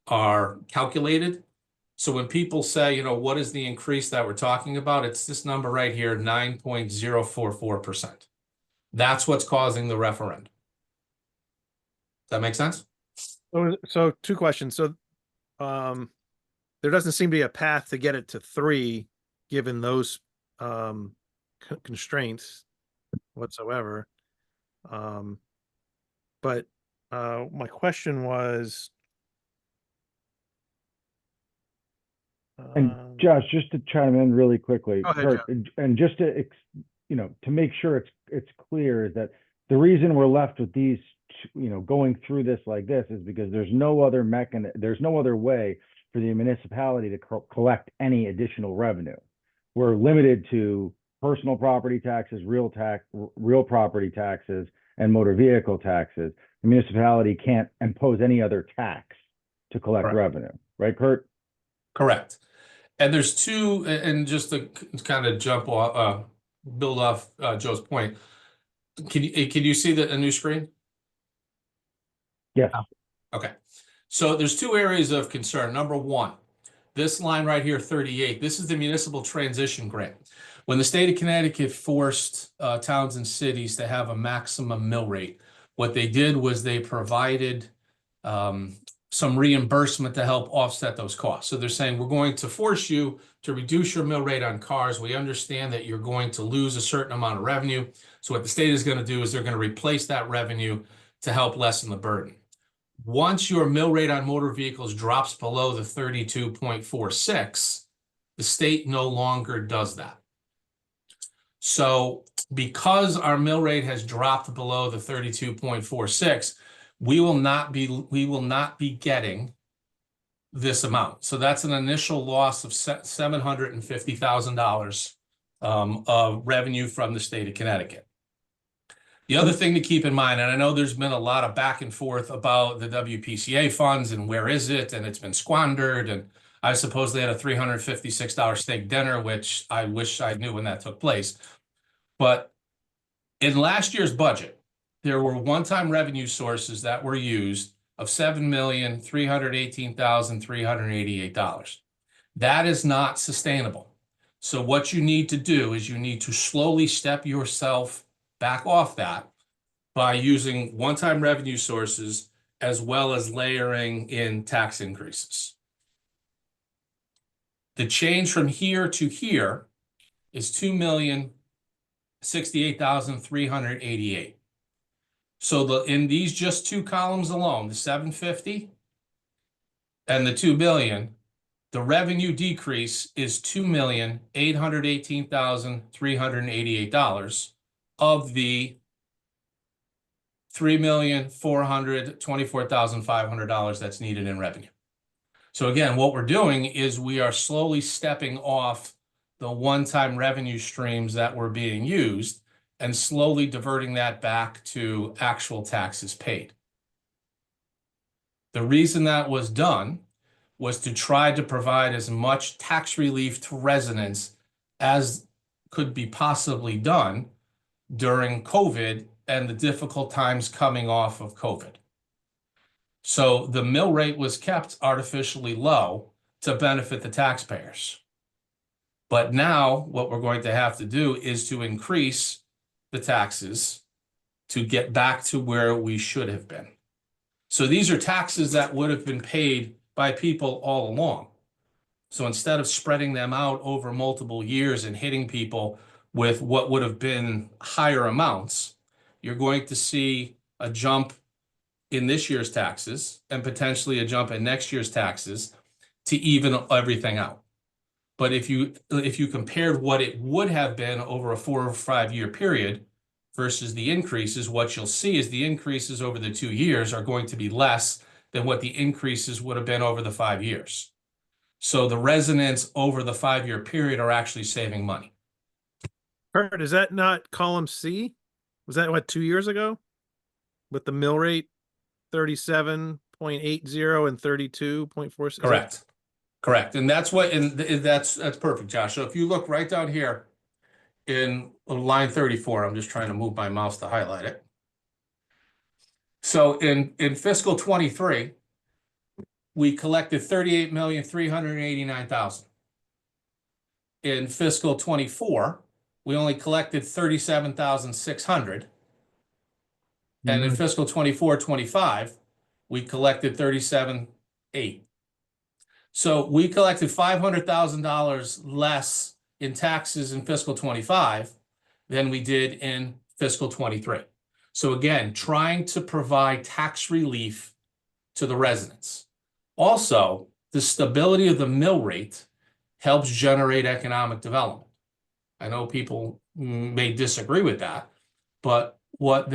are calculated. So when people say, what is the increase that we're talking about? It's this number right here, 9.044%. That's what's causing the referendum. Does that make sense? So two questions. So there doesn't seem to be a path to get it to 3, given those constraints whatsoever. But my question was, And Josh, just to chime in really quickly, go ahead, Kurt, and just to to make sure it's clear, is that the reason we're left with these, going through this like this is because there's no other way for the municipality to collect any additional revenue. We're limited to personal property taxes, real property taxes, and motor vehicle taxes. The municipality can't impose any other tax to collect revenue, right, Kurt? Correct. And there's two, and just to kind of build off Joe's point, can you see a new screen? Yes. Okay. So there's two areas of concern. Number one, this line right here, 38, this is the municipal transition grant. When the state of Connecticut forced towns and cities to have a maximum mill rate, what they did was they provided some reimbursement to help offset those costs. So they're saying, we're going to force you to reduce your mill rate on cars. We understand that you're going to lose a certain amount of revenue. So what the state is going to do is they're going to replace that revenue to help lessen the burden. Once your mill rate on motor vehicles drops below the 32.46, the state no longer does that. So because our mill rate has dropped below the 32.46, we will not be getting this amount. So that's an initial loss of $750,000 of revenue from the state of Connecticut. The other thing to keep in mind, and I know there's been a lot of back and forth about the WPCA funds and where is it, and it's been squandered, and I suppose they had a $356 steak dinner, which I wish I knew when that took place. But in last year's budget, there were one-time revenue sources that were used of $7,318,388. That is not sustainable. So what you need to do is you need to slowly step yourself back off that by using one-time revenue sources as well as layering in tax increases. The change from here to here is $2,068,388. So in these just two columns alone, the 750 and the 2 billion, the revenue decrease is $2,818,388 of the $3,424,500 that's needed in revenue. So again, what we're doing is we are slowly stepping off the one-time revenue streams that were being used and slowly diverting that back to actual taxes paid. The reason that was done was to try to provide as much tax relief to residents as could be possibly done during COVID and the difficult times coming off of COVID. So the mill rate was kept artificially low to benefit the taxpayers. But now what we're going to have to do is to increase the taxes to get back to where we should have been. So these are taxes that would have been paid by people all along. So instead of spreading them out over multiple years and hitting people with what would have been higher amounts, you're going to see a jump in this year's taxes and potentially a jump in next year's taxes to even everything out. But if you compared what it would have been over a 4 or 5 year period versus the increases, what you'll see is the increases over the 2 years are going to be less than what the increases would have been over the 5 years. So the residents over the 5 year period are actually saving money. Kurt, is that not column C? Was that what, 2 years ago? With the mill rate 37.80 and 32.46? Correct. Correct. And that's what, and that's perfect, Josh. So if you look right down here in line 34, I'm just trying to move my mouse to highlight it. So in fiscal 23, we collected 38,389,000. In fiscal 24, we only collected 37,600. And in fiscal 24-25, we collected 37.8. So we collected $500,000 less in taxes in fiscal 25 than we did in fiscal 23. So again, trying to provide tax relief to the residents. Also, the stability of the mill rate helps generate economic development. I know people may disagree with that, but what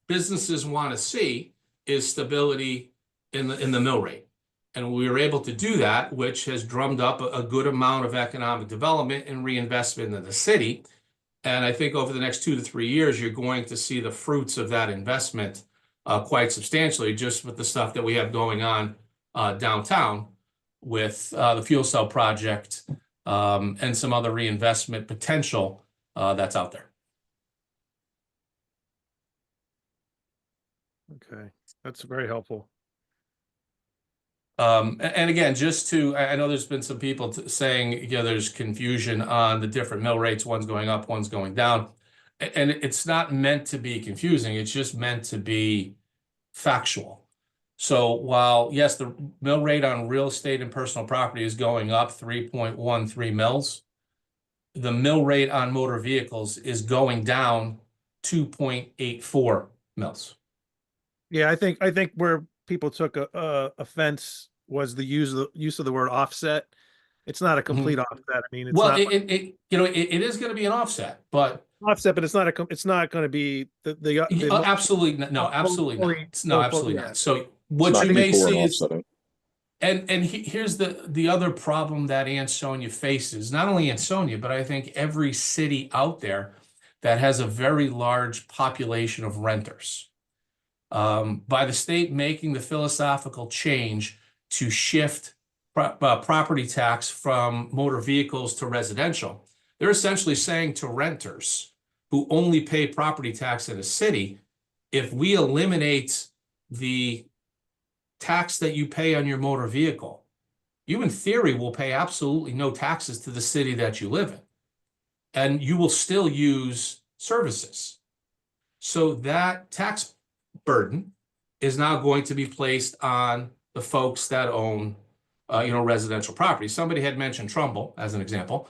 businesses want to see is stability in the mill rate. And we were able to do that, which has drummed up a good amount of economic development and reinvestment in the city. And I think over the next 2 to 3 years, you're going to see the fruits of that investment quite substantially, just with the stuff that we have going on downtown with the fuel cell project and some other reinvestment potential that's out there. Okay, that's very helpful. And again, just to, I know there's been some people saying, there's confusion on the different mill rates. One's going up, one's going down. And it's not meant to be confusing. It's just meant to be factual. So while, yes, the mill rate on real estate and personal property is going up 3.13 mils, the mill rate on motor vehicles is going down 2.84 mils. Yeah, I think where people took offense was the use of the word offset. It's not a complete offset. I mean, it's well, not it is going to be an offset, but offset, but it's not going to be the absolutely no, absolutely not. No, absolutely not. So what you may see is, and here's the other problem that Ansonia faces. Not only Ansonia, but I think every city out there that has a very large population of renters. By the state making the philosophical change to shift property tax from motor vehicles to residential, they're essentially saying to renters who only pay property tax in a city, if we eliminate the tax that you pay on your motor vehicle, you in theory will pay absolutely no taxes to the city that you live in, and you will still use services. So that tax burden is now going to be placed on the folks that own, residential property. Somebody had mentioned Trumbull as an example.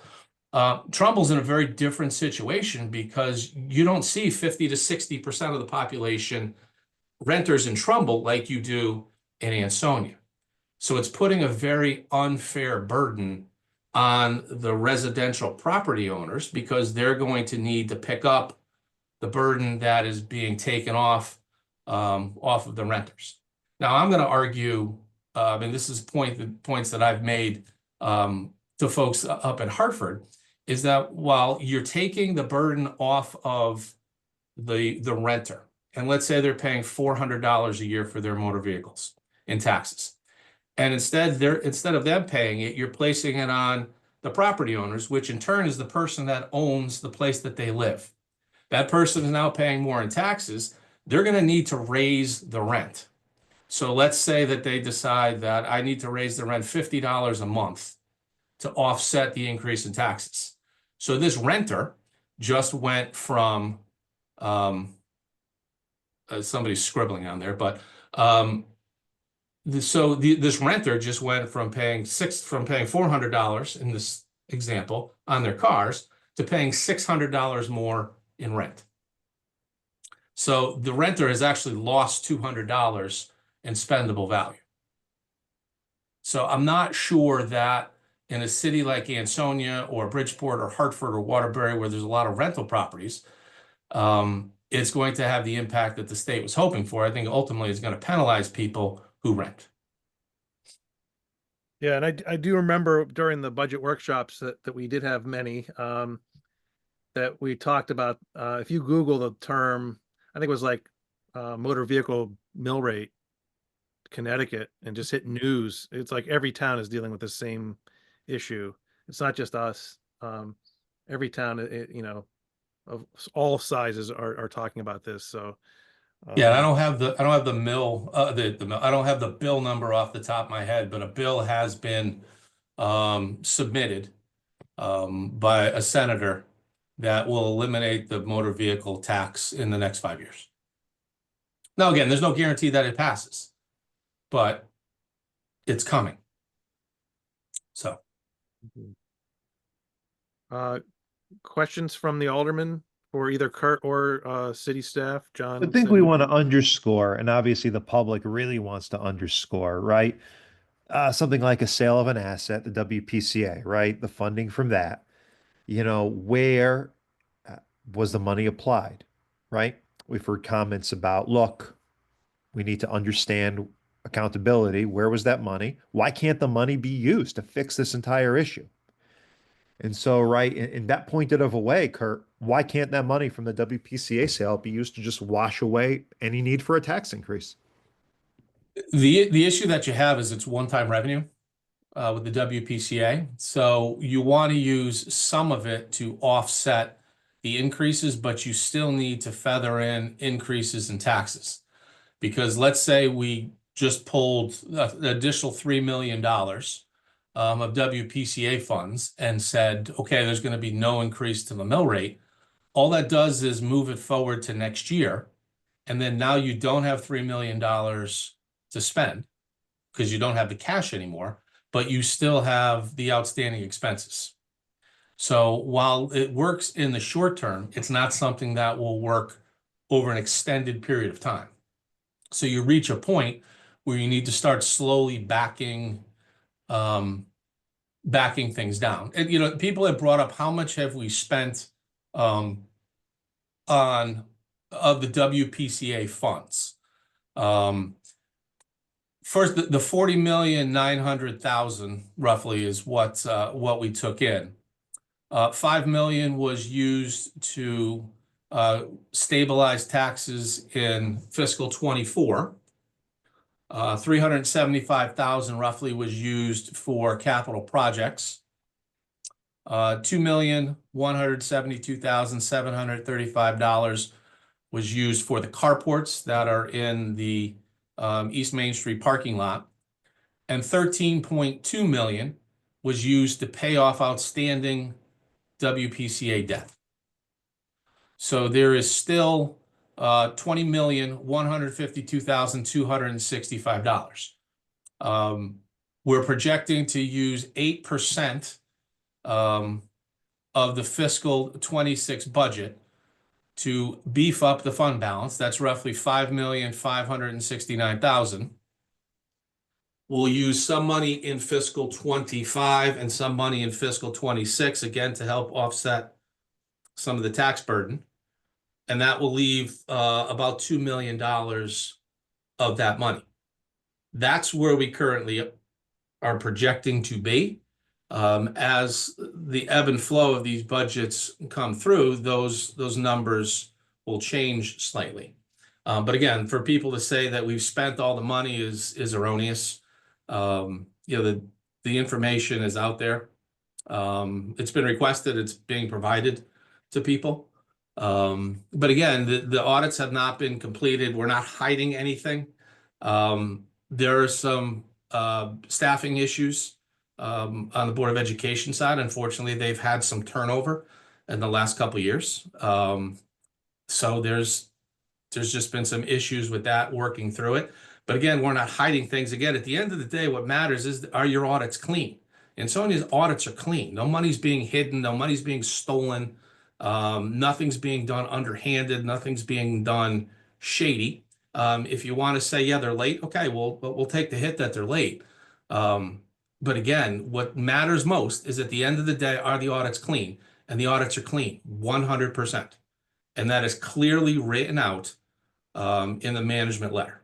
Trumbull's in a very different situation because you don't see 50 to 60% of the population renters in Trumbull like you do in Ansonia. So it's putting a very unfair burden on the residential property owners because they're going to need to pick up the burden that is being taken off of the renters. Now, I'm going to argue, and this is points that I've made to folks up in Hartford, is that while you're taking the burden off of the renter, and let's say they're paying $400 a year for their motor vehicles in taxes, and instead of them paying it, you're placing it on the property owners, which in turn is the person that owns the place that they live. That person is now paying more in taxes. They're going to need to raise the rent. So let's say that they decide that I need to raise the rent $50 a month to offset the increase in taxes. So this renter just went from, somebody's scribbling on there, but this renter just went from paying $400 in this example on their cars to paying $600 more in rent. So the renter has actually lost $200 in spendable value. So I'm not sure that in a city like Ansonia or Bridgeport or Hartford or Waterbury, where there's a lot of rental properties, it's going to have the impact that the state was hoping for. I think ultimately it's going to penalize people who rent. Yeah, and I do remember during the budget workshops that we did have many, that we talked about, if you Google the term, I think it was like motor vehicle mill rate, Connecticut, and just hit news, it's like every town is dealing with the same issue. It's not just us. Every town, you know, of all sizes are talking about this. So Yeah, I don't have the mill, I don't have the bill number off the top of my head, but a bill has been submitted by a senator that will eliminate the motor vehicle tax in the next 5 years. Now, again, there's no guarantee that it passes, but it's coming. So, questions from the alderman for either Kurt or city staff? John I think said we he- want to underscore, and obviously the public really wants to underscore, right? Something like a sale of an asset, the WPCA, right? The funding from that, where was the money applied, right? We've heard comments about, look, we need to understand accountability. Where was that money? Why can't the money be used to fix this entire issue? And so, right, in that pointed of a way, Kurt, why can't that money from the WPCA sale be used to just wash away any need for a tax increase? the issue that you have is it's one-time revenue with the WPCA. So you want to use some of it to offset the increases, but you still need to feather in increases in taxes. Because let's say we just pulled an additional $3 million of WPCA funds and said, okay, there's going to be no increase to the mill rate. All that does is move it forward to next year. And then now you don't have $3 million to spend because you don't have the cash anymore, but you still have the outstanding expenses. So while it works in the short term, it's not something that will work over an extended period of time. So you reach a point where you need to start slowly backing things down. And people have brought up how much have we spent of the WPCA funds. First, the 40,900,000 roughly is what we took in. 5 million was used to stabilize taxes in fiscal 24. 375,000 roughly was used for capital projects. 2,172,735 was used for the carports that are in the East Main Street parking lot, and 13.2 million was used to pay off outstanding WPCA debt. So there is still $20,152,265. We're projecting to use 8% of the fiscal 26 budget to beef up the fund balance. That's roughly $5,569,000. We'll use some money in fiscal 25 and some money in fiscal 26, again, to help offset some of the tax burden. And that will leave about $2 million of that money. That's where we currently are projecting to be. As the ebb and flow of these budgets come through, those numbers will change slightly. But again, for people to say that we've spent all the money is erroneous. The information is out there. It's been requested. It's being provided to people. But again, the audits have not been completed. We're not hiding anything. There are some staffing issues on the Board of Education side. Unfortunately, they've had some turnover in the last couple of years. So there's just been some issues with that, working through it. But again, we're not hiding things. Again, at the end of the day, what matters is, are your audits clean? Ansonia's audits are clean. No money's being hidden. No money's being stolen. Nothing's being done underhanded. Nothing's being done shady. If you want to say, yeah, they're late, okay, we'll take the hit that they're late. But again, what matters most is at the end of the day, are the audits clean? And the audits are clean, 100%. And that is clearly written out in the management letter.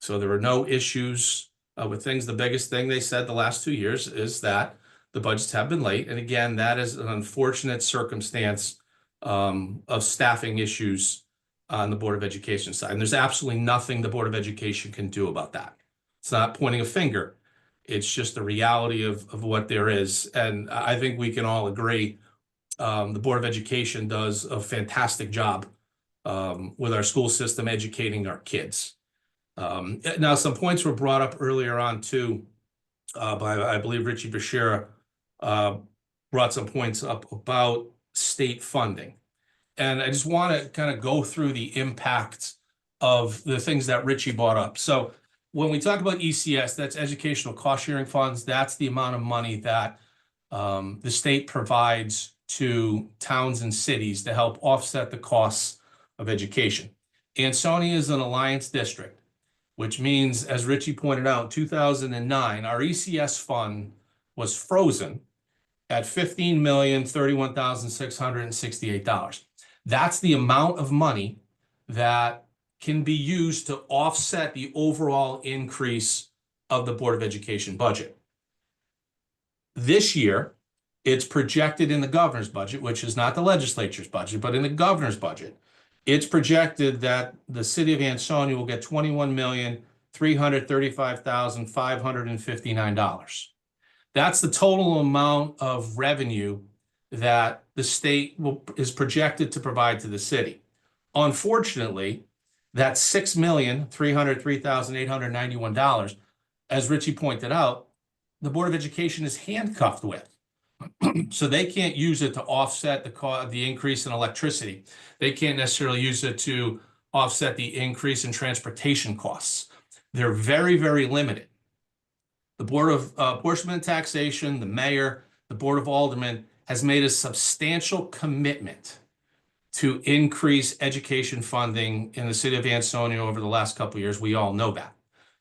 So there were no issues with things. The biggest thing they said the last 2 years is that the budgets have been late. And again, that is an unfortunate circumstance of staffing issues on the Board of Education side. And there's absolutely nothing the Board of Education can do about that. It's not pointing a finger. It's just the reality of what there is. And I think we can all agree the Board of Education does a fantastic job with our school system educating our kids. Now, some points were brought up earlier on too by, I believe, Richie Bashira brought some points up about state funding. And I just want to kind of go through the impact of the things that Richie brought up. So when we talk about ECS, that's educational cost sharing funds. That's the amount of money that the state provides to towns and cities to help offset the costs of education. Ansonia is an alliance district, which means, as Richie pointed out, in 2009, our ECS fund was frozen at $15,031,668. That's the amount of money that can be used to offset the overall increase of the Board of Education budget. This year, it's projected in the governor's budget, which is not the legislature's budget, but in the governor's budget, it's projected that the city of Ansonia will get $21,335,559. That's the total amount of revenue that the state is projected to provide to the city. Unfortunately, that $6,303,891, as Richie pointed out, the Board of Education is handcuffed with. So they can't use it to offset the increase in electricity. They can't necessarily use it to offset the increase in transportation costs. They're very, very limited. The Board of Apportionment and Taxation, the mayor, the Board of Aldermen has made a substantial commitment to increase education funding in the city of Ansonia over the last couple of years. We all know that.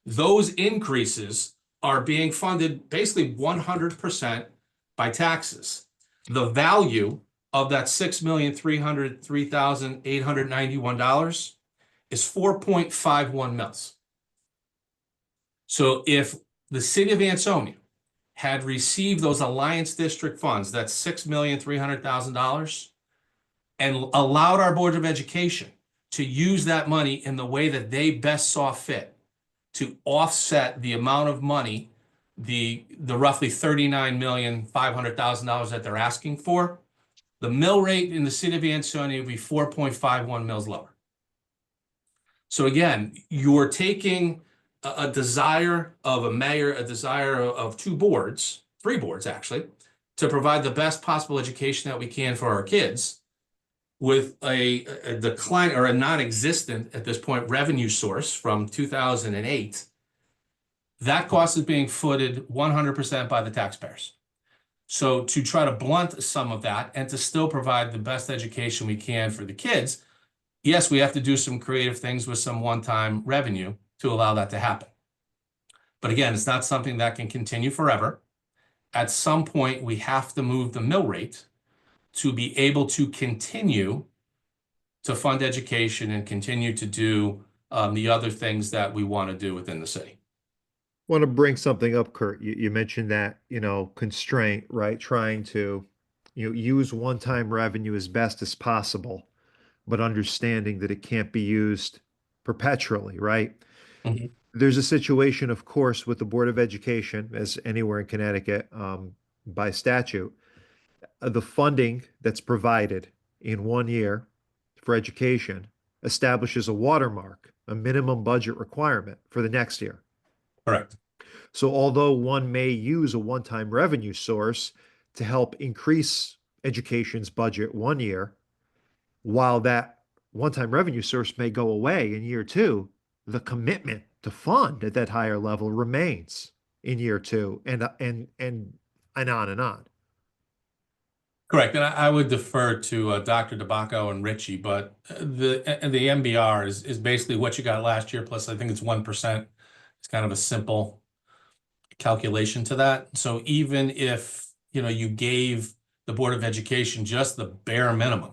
Those increases are being funded basically 100% by taxes. The value of that $6,303,891 is 4.51 mils. So if the city of Ansonia had received those Alliance District funds, that's $6,300,000, and allowed our Board of Education to use that money in the way that they best saw fit to offset the amount of money, the roughly $39,500,000 that they're asking for, the mill rate in the city of Ansonia would be 4.51 mils lower. So again, you're taking a desire of a mayor, a desire of two boards, three boards actually, to provide the best possible education that we can for our kids with a decline or a non-existent at this point revenue source from 2008. That cost is being footed 100% by the taxpayers. So to try to blunt some of that and to still provide the best education we can for the kids, yes, we have to do some creative things with some one-time revenue to allow that to happen. But again, it's not something that can continue forever. At some point, we have to move the mill rate to be able to continue to fund education and continue to do the other things that we want to do within the city. Want to bring something up, Kurt. You mentioned that, constraint, right? Trying to, use one-time revenue as best as possible, but understanding that it can't be used perpetually, right? Mm-hmm. There's a situation, of course, with the Board of Education, as anywhere in Connecticut, by statute, the funding that's provided in 1 year for education establishes a watermark, a minimum budget requirement for the next year. Correct. So although one may use a one-time revenue source to help increase education's budget 1 year, while that one-time revenue source may go away in year 2, the commitment to fund at that higher level remains in year 2 and on and on. Correct. And I would defer to Dr. DeBacco and Richie, but the MBR is basically what you got last year, plus I think it's 1%. It's kind of a simple calculation to that. So even if, you gave the Board of Education just the bare minimum,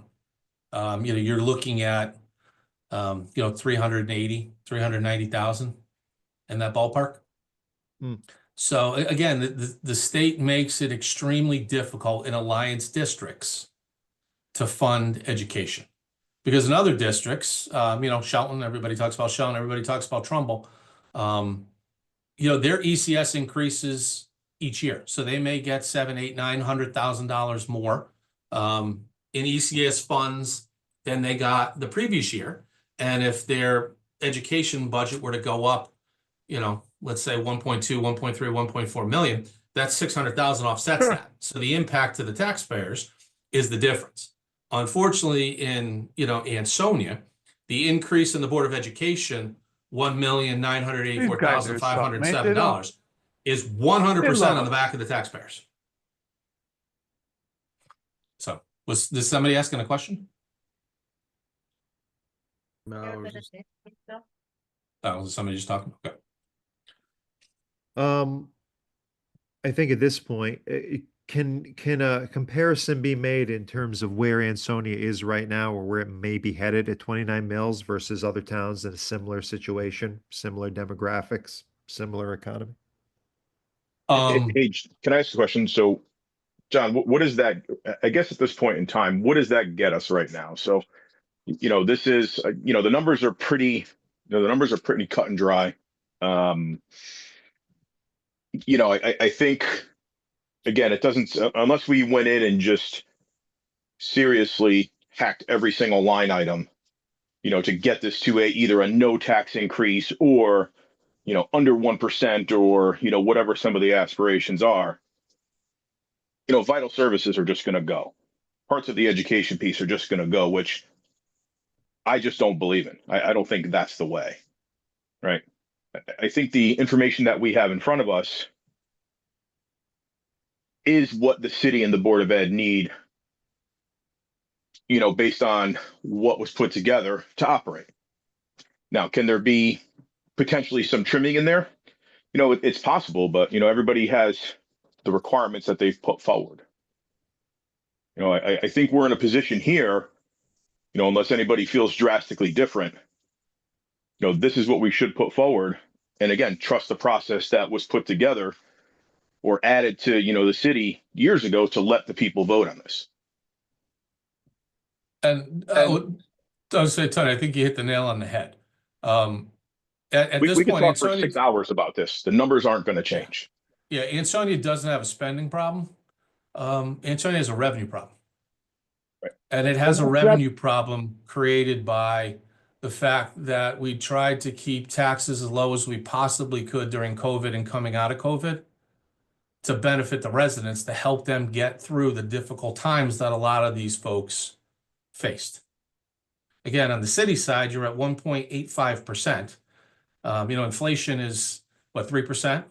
you're looking at, 390,000 in that ballpark. So again, the state makes it extremely difficult in alliance districts to fund education. Because in other districts, Shelton, everybody talks about Shelton, everybody talks about Trumbull, their ECS increases each year. So they may get $700,000, $800,000, $900,000 more in ECS funds than they got the previous year. And if their education budget were to go up, let's say 1.2, 1.3, 1.4 million, that's 600,000 offsets that. So the impact to the taxpayers is the difference. Unfortunately, in Ansonia, the increase in the Board of Education, $1,984,507, is 100% on the back of the taxpayers. So, was somebody asking a question? No. Oh, was somebody just talking? Okay. I think at this point, can a comparison be made in terms of where Ansonia is right now or where it may be headed at 29 mils versus other towns in a similar situation, similar demographics, similar economy? Hey, can I ask a question? So, John, what is that? I guess at this point in time, what does that get us right now? So, this is, the numbers are pretty, the numbers are pretty cut and dry. I think, again, it doesn't, unless we went in and just seriously hacked every single line item, to get this to either a no tax increase or, under 1% or, whatever some of the aspirations are, vital services are just going to go. Parts of the education piece are just going to go, which I just don't believe in. I don't think that's the way, right? I think the information that we have in front of us is what the city and the Board of Ed need, based on what was put together to operate. Now, can there be potentially some trimming in there? It's possible, but, everybody has the requirements that they've put forward. I think we're in a position here, unless anybody feels drastically different, this is what we should put forward. And again, trust the process that was put together or added to, the city years ago to let the people vote on this. And I would say, Tony, I think you hit the nail on the head. At this We could point, talk for Ansonia, 6 hours about this. The numbers aren't going to change. yeah, Ansonia doesn't have a spending problem. Ansonia has a revenue problem. Right. And it has a revenue problem created by the fact that we tried to keep taxes as low as we possibly could during COVID and coming out of COVID to benefit the residents, to help them get through the difficult times that a lot of these folks faced. Again, on the city side, you're at 1.85%. Inflation is what, 3%?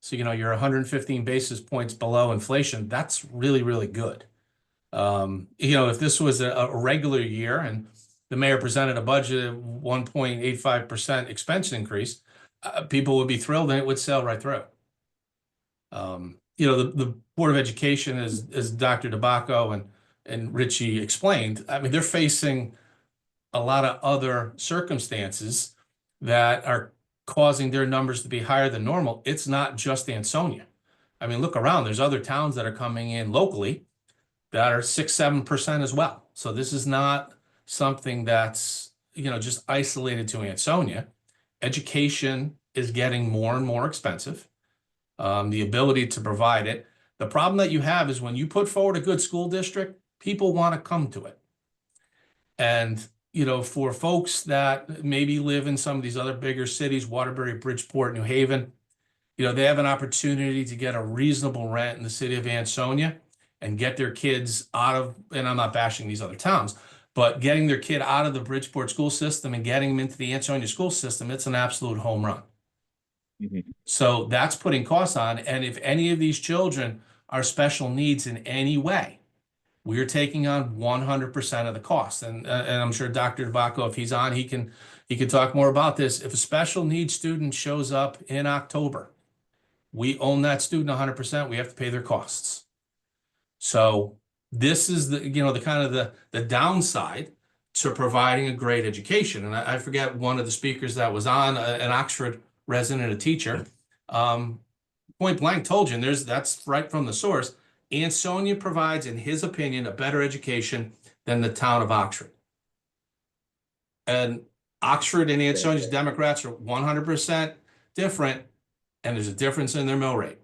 So, you're 115 basis points below inflation. That's really, really good. If this was a regular year and the mayor presented a budget of 1.85% expense increase, people would be thrilled and it would sail right through. The Board of Education, as Dr. DeBacco and Richie explained, I mean, they're facing a lot of other circumstances that are causing their numbers to be higher than normal. It's not just Ansonia. I mean, look around. There's other towns that are coming in locally that are 6-7% as well. So this is not something that's, just isolated to Ansonia. Education is getting more and more expensive. The ability to provide it. The problem that you have is when you put forward a good school district, people want to come to it. And, for folks that maybe live in some of these other bigger cities, Waterbury, Bridgeport, New Haven, they have an opportunity to get a reasonable rent in the city of Ansonia and get their kids out of, and I'm not bashing these other towns, but getting their kid out of the Bridgeport school system and getting them into the Ansonia school system, it's an absolute home run. Mm-hmm. So that's putting costs on. And if any of these children are special needs in any way, we're taking on 100% of the cost. And I'm sure Dr. DeBacco, if he's on, he can talk more about this. If a special needs student shows up in October We own that student 100%. We have to pay their costs. So this is the, you know, the kind of the downside to providing a great education. And I forget one of the speakers that was on, an Oxford resident, a teacher, point blank told you, and that's right from the source. Ansonia provides, in his opinion, a better education than the town of Oxford. And Oxford and Ansonia's Democrats are 100% different, and there's a difference in their mill rate.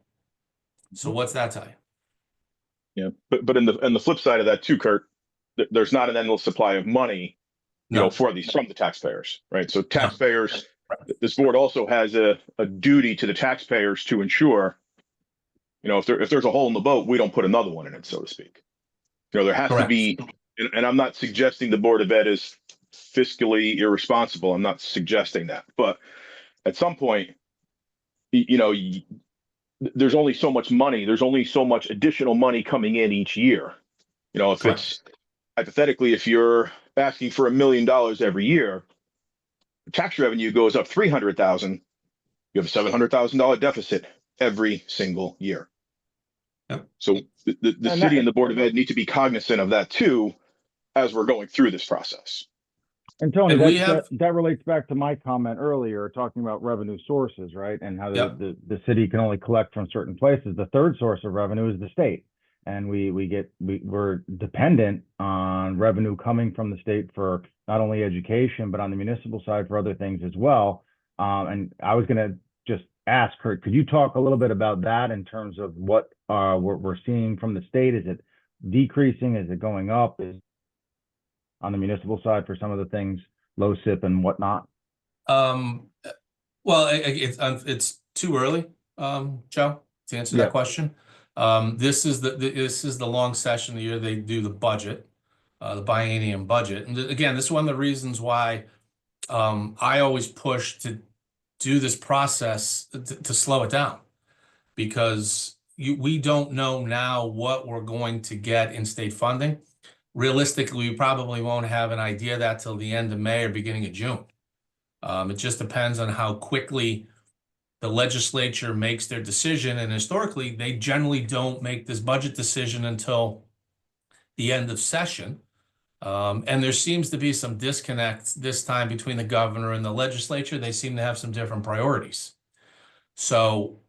So what's that tell you? Yeah, but in the flip side of that too, Kurt, there's not an endless supply of money, you know, for these from the taxpayers, right? So taxpayers, this board also has a duty to the taxpayers to ensure, you know, if there's a hole in the boat, we don't put another one in it, so to speak. You know, there has to be, and I'm not suggesting the Board of Ed is fiscally irresponsible. I'm not suggesting that, but at some point, you know, there's only so much money. There's only so much additional money coming in each year. You know, if it's hypothetically, if you're asking for $1 million every year, tax revenue goes up 300,000. You have a $700,000 deficit every single year. Yep. So the city and the Board of Ed need to be cognizant of that too, as we're going through this process. And Tony, And that relates back to my comment earlier, talking about revenue sources, right? And how the city can only collect from certain places. The third source of revenue is the state. And we're dependent on revenue coming from the state for not only education, but on the municipal side for other things as well. And I was gonna just ask Kurt, could you talk a little bit about that in terms of what we're seeing from the state? Is it decreasing? Is it going up? Is on the municipal side for some of the things, low SIP and whatnot? Well, it's too early, Joe, to answer that question. This is the long session of the year. They do the budget, the biennium budget. And again, this is one of the reasons why I always push to do this process to slow it down, because we don't know now what we're going to get in state funding. Realistically, we probably won't have an idea of that till the end of May or beginning of June. It just depends on how quickly the legislature makes their decision. And historically, they generally don't make this budget decision until the end of session. And there seems to be some disconnect this time between the governor and the legislature. They seem to have some different priorities. So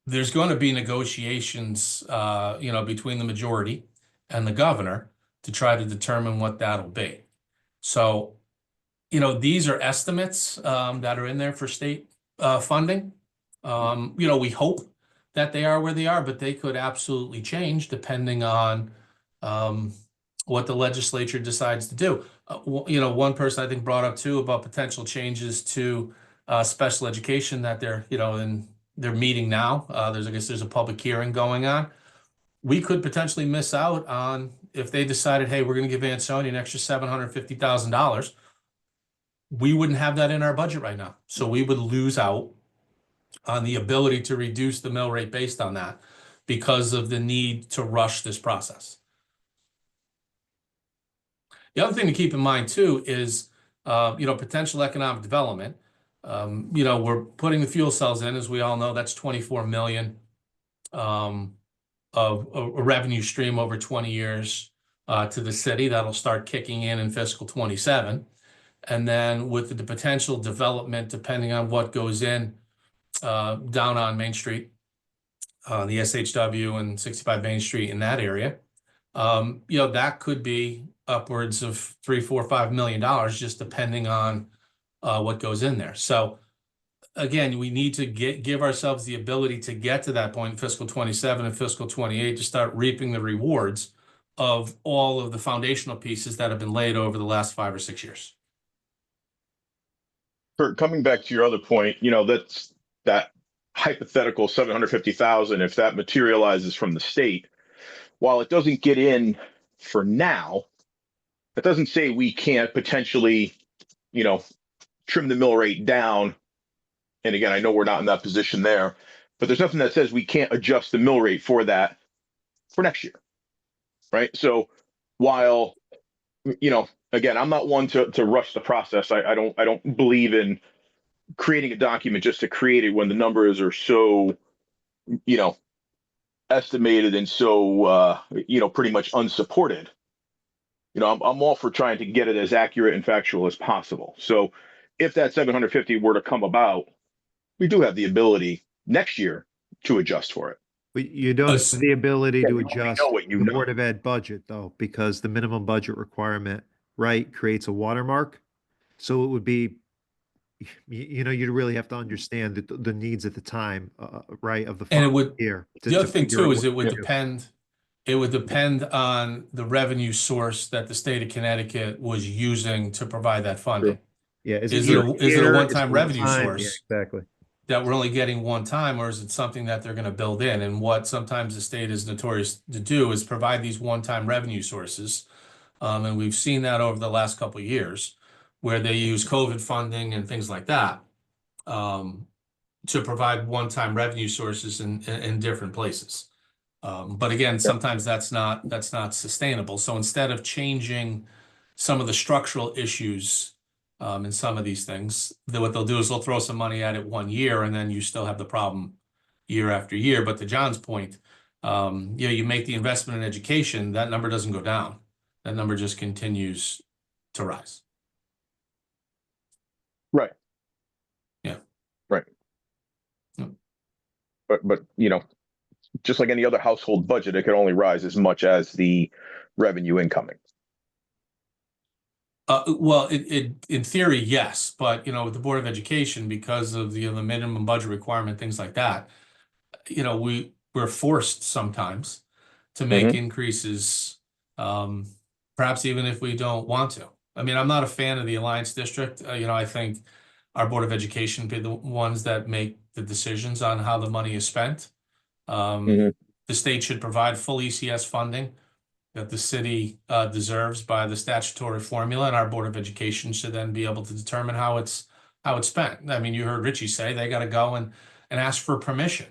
there's going to be negotiations, you know, between the majority and the governor to try to determine what that'll be. So, you know, these are estimates that are in there for state funding. You know, we hope that they are where they are, but they could absolutely change depending on what the legislature decides to do. You know, one person I think brought up too about potential changes to special education that they're, you know, in their meeting now. I guess there's a public hearing going on. We could potentially miss out on, if they decided, hey, we're going to give Ansonia an extra $750,000. We wouldn't have that in our budget right now. So we would lose out on the ability to reduce the mill rate based on that because of the need to rush this process. The other thing to keep in mind too is, you know, potential economic development. You know, we're putting the fuel cells in, as we all know, that's 24 million of a revenue stream over 20 years to the city. That'll start kicking in fiscal 27. And then with the potential development, depending on what goes in down on Main Street, the SHW and 65 Main Street in that area, you know, that could be upwards of $3, $4, $5 million, just depending on what goes in there. So again, we need to give ourselves the ability to get to that point in fiscal 27 and fiscal 28 to start reaping the rewards of all of the foundational pieces that have been laid over the last 5 or 6 years. Kurt, coming back to your other point, you know, that's that hypothetical 750,000, if that materializes from the state, while it doesn't get in for now, that doesn't say we can't potentially, you know, trim the mill rate down. And again, I know we're not in that position there, but there's nothing that says we can't adjust the mill rate for that for next year, right? So while, you know, again, I'm not one to rush the process. I don't believe in creating a document just to create it when the numbers are so you know, estimated and so, pretty much unsupported. I'm all for trying to get it as accurate and factual as possible. So if that 750 were to come about, we do have the ability next year to adjust for it. But you don't have the ability to we know adjust what you the know. Board of Ed budget though, because the minimum budget requirement, right, creates a watermark. So it would be, you'd really have to understand the needs at the time, right, of the And it following would, year. the other thing figure out too is what it would to do. depend on the revenue source that the state of Connecticut was using to provide that funding. Yeah, Is it a year, one-time it revenue one-time? source Yeah, exactly. that we're only getting one time, or is it something that they're going to build in? And what sometimes the state is notorious to do is provide these one-time revenue sources. And we've seen that over the last couple of years where they use COVID funding and things like that to provide one-time revenue sources in different places. But again, sometimes that's not sustainable. So instead of changing some of the structural issues in some of these things, what they'll do is they'll throw some money at it one year, and then you still have the problem year after year. But to John's point, you make the investment in education, that number doesn't go down. That number just continues to rise. Right. Yeah. Right. But just like any other household budget, it can only rise as much as the revenue incoming. Well, in theory, yes, but with the Board of Education, because of the minimum budget requirement, things like that, we're forced sometimes to make increases, perhaps even if we don't want to. I mean, I'm not a fan of the Alliance District. I think our Board of Education be the ones that make the decisions on how the money is spent. The state should provide full ECS funding that the city deserves by the statutory formula, and our Board of Education should then be able to determine how it's spent. I mean, you heard Richie say they got to go and ask for permission.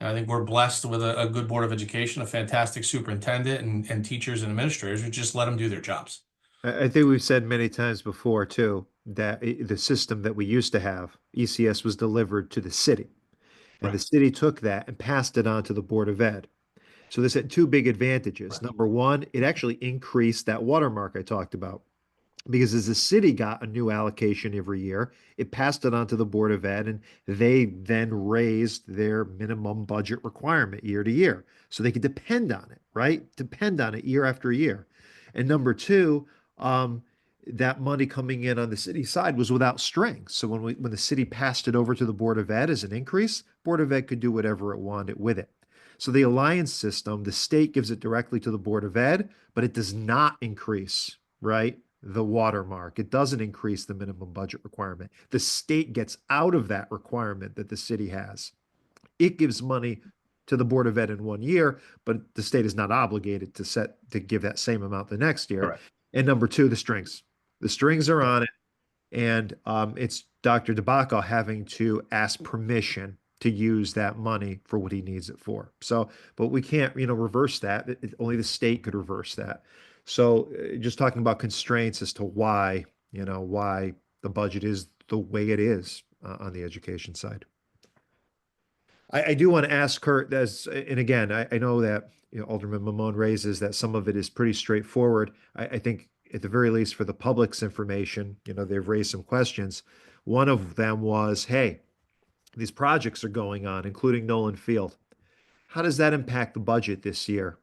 And I think we're blessed with a good Board of Education, a fantastic superintendent, and teachers and administrators who just let them do their jobs. I think we've said many times before too, that the system that we used to have, ECS, was delivered to the city. And the city took that and passed it on to the Board of Ed. So this had two big advantages. Number one, it actually increased that watermark I talked about. Because as the city got a new allocation every year, it passed it on to the Board of Ed, and they then raised their minimum budget requirement year to year. So they could depend on it, right? Depend on it year after year. And number two, that money coming in on the city side was without strings. So when the city passed it over to the Board of Ed as an increase, Board of Ed could do whatever it wanted with it. So the alliance system, the state gives it directly to the Board of Ed, but it does not increase, right, the watermark. It doesn't increase the minimum budget requirement. The state gets out of that requirement that the city has. It gives money to the Board of Ed in 1 year, but the state is not obligated to give that same amount the next year. Correct. And number two, the strings. The strings are on it, and it's Dr. DeBacco having to ask permission to use that money for what he needs it for. So, but we can't, reverse that. Only the state could reverse that. So just talking about constraints as to why the budget is the way it is on the education side. I do want to ask Kurt, and again, I know that Alderman Mamone raises that some of it is pretty straightforward. I think at the very least for the public's information, they've raised some questions. One of them was, hey, these projects are going on, including Nolan Field. How does that impact the budget this year?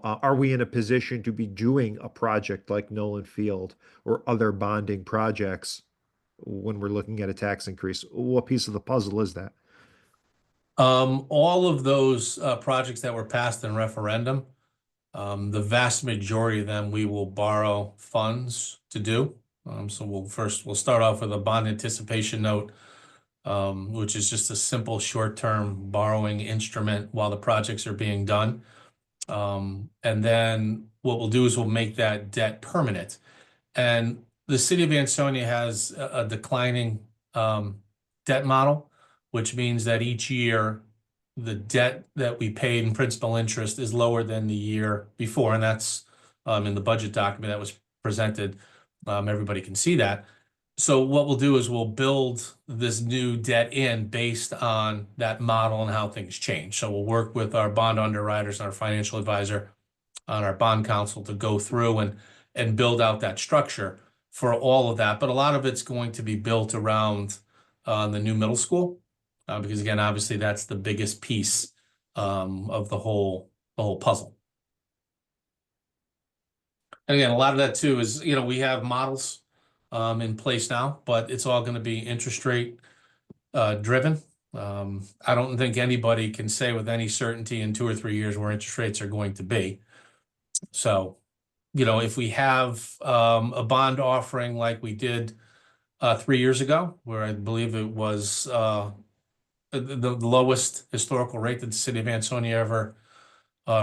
Are we in a position to be doing a project like Nolan Field or other bonding projects when we're looking at a tax increase? What piece of the puzzle is that? All of those projects that were passed in referendum, the vast majority of them we will borrow funds to do. So we'll start off with a bond anticipation note, which is just a simple short-term borrowing instrument while the projects are being done. And then what we'll do is we'll make that debt permanent. And the city of Ansonia has a declining debt model, which means that each year the debt that we paid in principal interest is lower than the year before. And that's in the budget document that was presented. Everybody can see that. So what we'll do is we'll build this new debt in based on that model and how things change. So we'll work with our bond underwriters and our financial advisor on our bond counsel to go through and build out that structure for all of that. But a lot of it's going to be built around the new middle school, because again, obviously that's the biggest piece of the whole puzzle. And again, a lot of that too is, we have models in place now, but it's all going to be interest rate driven. I don't think anybody can say with any certainty in 2 or 3 years where interest rates are going to be. So, if we have a bond offering like we did 3 years ago, where I believe it was the lowest historical rate that the city of Ansonia ever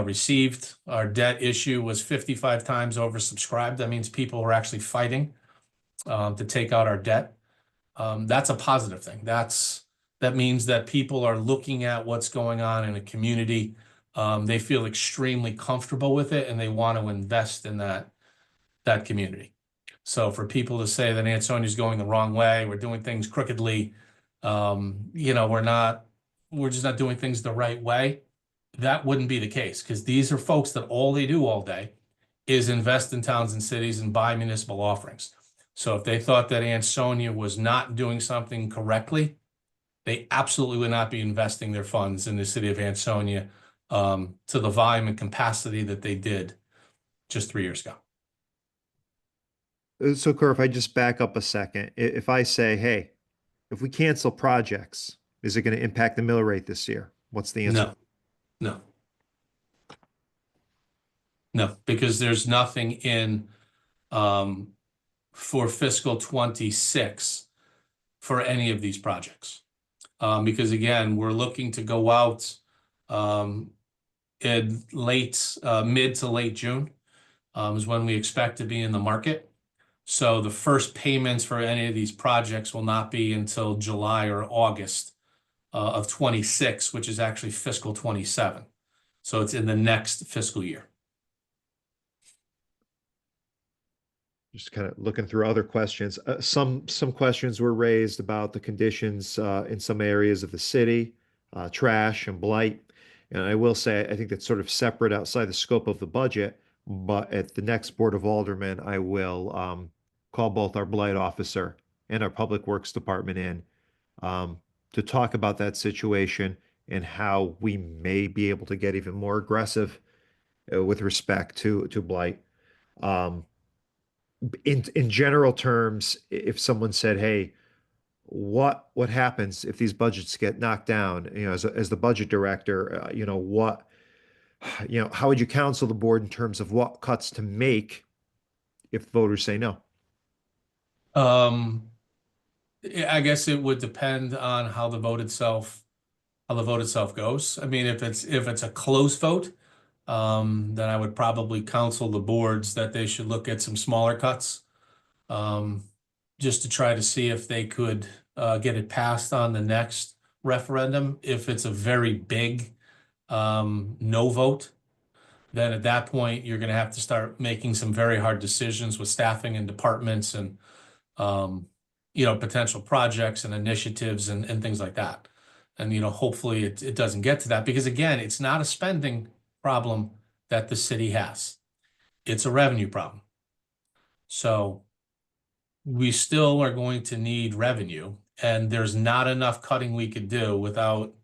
received. Our debt issue was 55 times oversubscribed. That means people were actually fighting to take out our debt. That's a positive thing. That means that people are looking at what's going on in a community. They feel extremely comfortable with it and they want to invest in that community. So for people to say that Ansonia is going the wrong way, we're doing things crookedly, we're just not doing things the right way. That wouldn't be the case, because these are folks that all they do all day is invest in towns and cities and buy municipal offerings. So if they thought that Ansonia was not doing something correctly, they absolutely would not be investing their funds in the city of Ansonia to the volume and capacity that they did just 3 years ago. So, Kerr, if I just back up a second, if I say, hey, if we cancel projects, is it going to impact the mill rate this year? What's the answer? No, because there's nothing in for fiscal 26 for any of these projects. Because again, we're looking to go out in mid to late June is when we expect to be in the market. So the first payments for any of these projects will not be until July or August of 26, which is actually fiscal 27. So it's in the next fiscal year. Just kind of looking through other questions. Some questions were raised about the conditions in some areas of the city, trash and blight. And I will say, I think that's sort of separate outside the scope of the budget. But at the next Board of Aldermen, I will call both our blight officer and our Public Works Department in to talk about that situation and how we may be able to get even more aggressive with respect to blight. In general terms, if someone said, "Hey, what happens if these budgets get knocked down?" As the budget director, how would you counsel the board in terms of what cuts to make if voters say no? I guess it would depend on how the vote itself goes. I mean, if it's a close vote, then I would probably counsel the boards that they should look at some smaller cuts, just to try to see if they could get it passed on the next referendum. If it's a very big no vote, then at that point, you're going to have to start making some very hard decisions with staffing and departments and potential projects and initiatives and things like that. And, hopefully it doesn't get to that, because again, it's not a spending problem that the city has. It's a revenue problem. So we still are going to need revenue, and there's not enough cutting we could do without,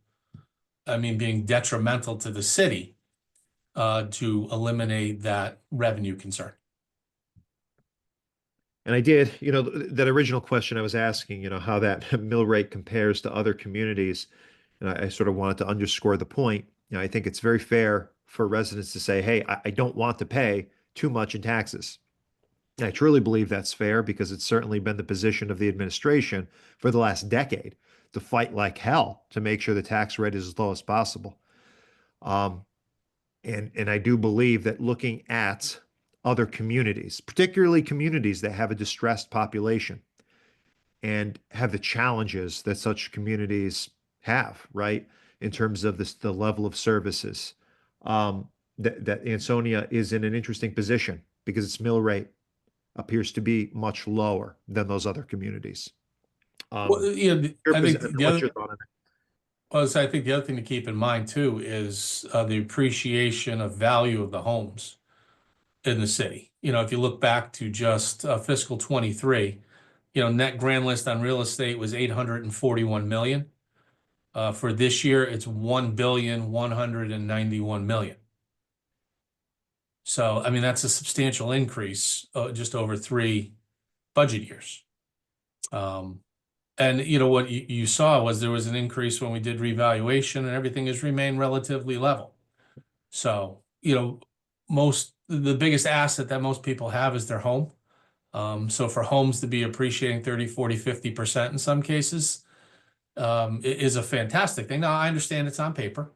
being detrimental to the city to eliminate that revenue concern. And I did, that original question I was asking, how that mill rate compares to other communities. And I sort of wanted to underscore the point. I think it's very fair for residents to say, hey, I don't want to pay too much in taxes. And I truly believe that's fair, because it's certainly been the position of the administration for the last decade to fight like hell to make sure the tax rate is as low as possible. And I do believe that looking at other communities, particularly communities that have a distressed population and have the challenges that such communities have, right, in terms of the level of services, that Ansonia is in an interesting position because its mill rate appears to be much lower than those other communities. Well, you know, Your I think posi- the what's other, your thought on it? well, so I think the other thing to keep in mind too is the appreciation of value of the homes in the city. You know, if you look back to just fiscal 23, you know, net grand list on real estate was 841 million. For this year, it's 1,191 million. So, I mean, that's a substantial increase just over 3 budget years. And you know what you saw was there was an increase when we did revaluation, and everything has remained relatively level. So, you know, the biggest asset that most people have is their home. So for homes to be appreciating 30, 40, 50% in some cases, is a fantastic thing. Now, I understand it's on paper.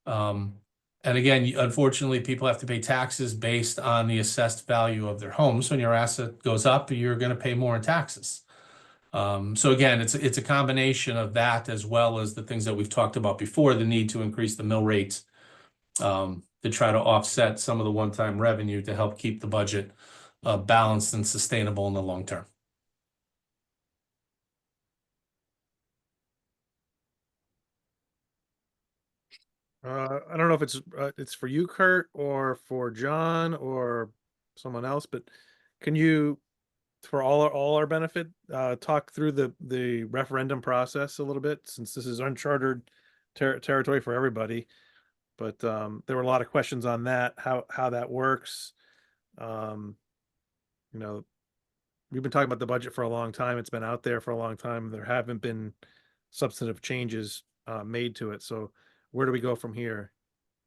And again, unfortunately, people have to pay taxes based on the assessed value of their homes. When your asset goes up, you're going to pay more in taxes. So again, it's a combination of that as well as the things that we've talked about before, the need to increase the mill rates to try to offset some of the one-time revenue to help keep the budget balanced and sustainable in the long term. I don't know if it's for you, Kurt, or for John or someone else, but can you, for all our benefit, talk through the referendum process a little bit, since this is uncharted territory for everybody. But there were a lot of questions on that, how that works. You know, we've been talking about the budget for a long time. It's been out there for a long time. There haven't been substantive changes made to it. So where do we go from here?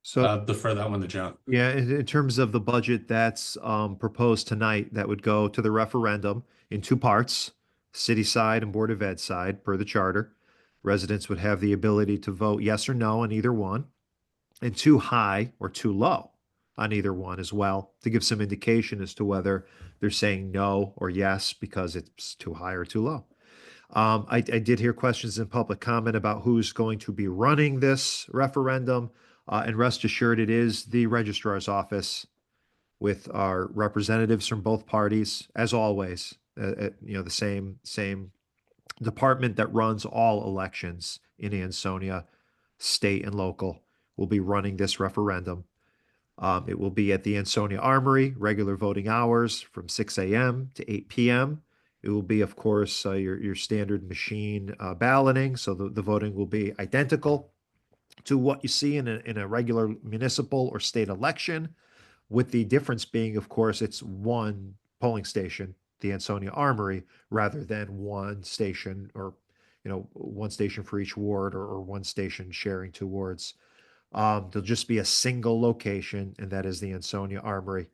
So Defer that one to John. yeah, in terms of the budget that's proposed tonight, that would go to the referendum in 2 parts, city side and Board of Ed side, per the charter. Residents would have the ability to vote yes or no on either one, and too high or too low on either one as well, to give some indication as to whether they're saying no or yes because it's too high or too low. I did hear questions in public comment about who's going to be running this referendum. And rest assured, it is the registrar's office with our representatives from both parties, as always. You know, the same department that runs all elections in Ansonia, state and local, will be running this referendum. It will be at the Ansonia Armory, regular voting hours from 6 a.m. to 8 p.m. It will be, of course, your standard machine balloting, so the voting will be identical to what you see in a regular municipal or state election, with the difference being, of course, it's one polling station, the Ansonia Armory, rather than one station, or one station for each ward, or one station sharing 2 wards. There'll just be a single location, and that is the Ansonia Armory.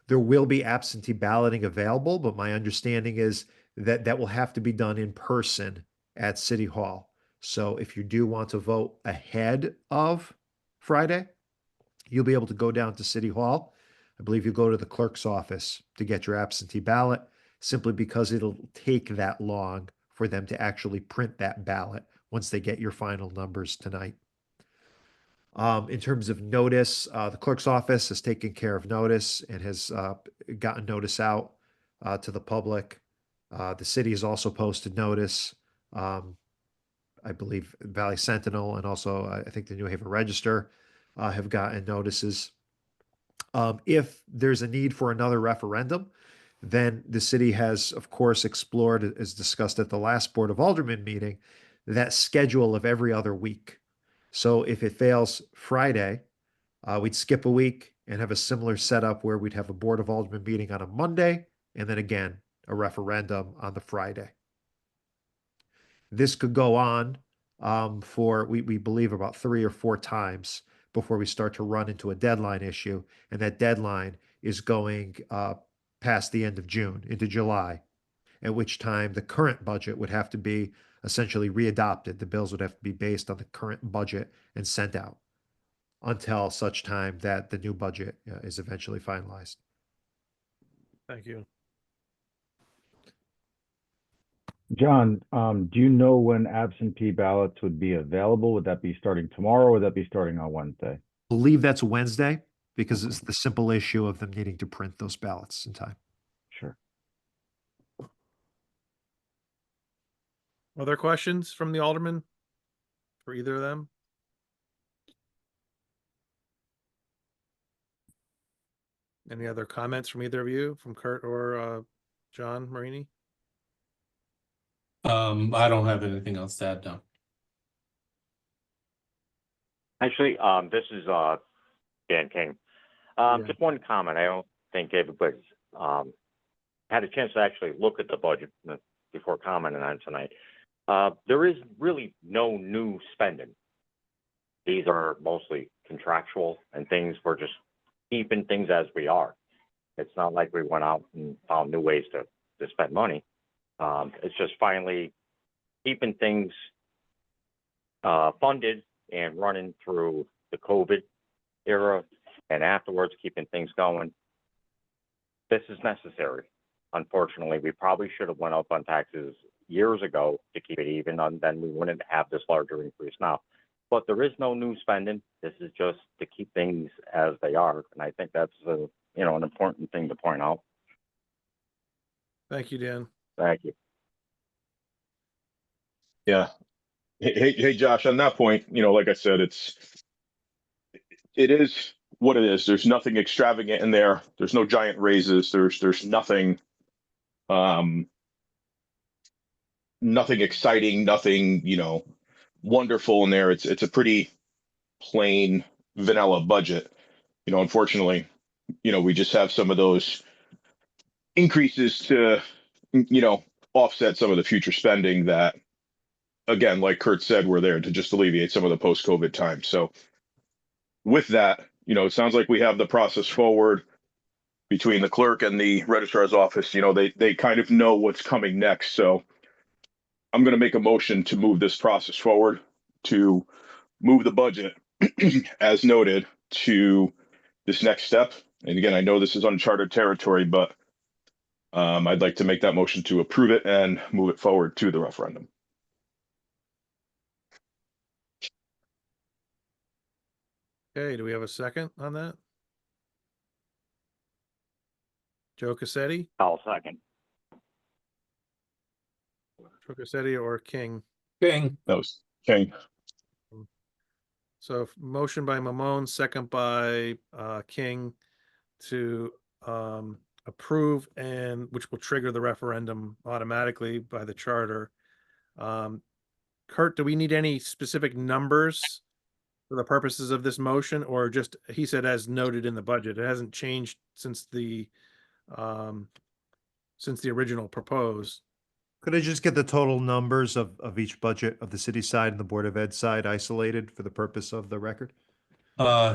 There will be absentee balloting available, but my understanding is that that will have to be done in person at City Hall. So if you do want to vote ahead of Friday, you'll be able to go down to City Hall. I believe you go to the clerk's office to get your absentee ballot, simply because it'll take that long for them to actually print that ballot once they get your final numbers tonight. In terms of notice, the clerk's office has taken care of notice and has gotten notice out to the public. The city has also posted notice. I believe Valley Sentinel and also I think the New Haven Register have gotten notices. If there's a need for another referendum, then the city has, of course, explored, as discussed at the last Board of Aldermen meeting, that schedule of every other week. So if it fails Friday, we'd skip a week and have a similar setup where we'd have a Board of Aldermen meeting on a Monday, and then again, a referendum on the Friday. This could go on for, we believe, about 3 or 4 times before we start to run into a deadline issue. And that deadline is going past the end of June into July, at which time the current budget would have to be essentially readopted. The bills would have to be based on the current budget and sent out until such time that the new budget is eventually finalized. Thank you. John, do you know when absentee ballots would be available? Would that be starting tomorrow, or would that be starting on Wednesday? I believe that's Wednesday, because it's the simple issue of them needing to print those ballots in time. Sure. Other questions from the alderman for either of them? Any other comments from either of you, from Kurt or John Marini? I don't have anything else to add now. Actually, this is Dan King. Just one comment. I don't think everybody's had a chance to actually look at the budget before commenting on tonight. There is really no new spending. These are mostly contractual and things. We're just keeping things as we are. It's not like we went out and found new ways to spend money. It's just finally keeping things funded and running through the COVID era, and afterwards keeping things going. This is necessary. Unfortunately, we probably should have went up on taxes years ago to keep it even, and then we wouldn't have this larger increase now. But there is no new spending. This is just to keep things as they are, and I think that's an important thing to point out. Thank you, Dan. Thank you. Yeah. Hey, Josh, on that point, like I said, it is what it is. There's nothing extravagant in there. There's no giant raises. There's nothing, nothing exciting, nothing, wonderful in there. It's a pretty plain vanilla budget. Unfortunately, we just have some of those increases to, offset some of the future spending that, again, like Kurt said, we're there to just alleviate some of the post-COVID time. So with that, it sounds like we have the process forward between the clerk and the registrar's office. They kind of know what's coming next. So I'm going to make a motion to move this process forward, to move the budget as noted to this next step. And again, I know this is uncharted territory, but I'd like to make that motion to approve it and move it forward to the referendum. Okay, do we have a second on that? Joe Cassetti? I'll second. Joe Cassetti or King? King. That was King. So motion by Mamone, second by King to approve, and which will trigger the referendum automatically by the charter. Kurt, do we need any specific numbers for the purposes of this motion, or just, he said as noted in the budget? It hasn't changed since the original proposed. Could I just get the total numbers of each budget of the city side and the Board of Ed side isolated for the purpose of the record?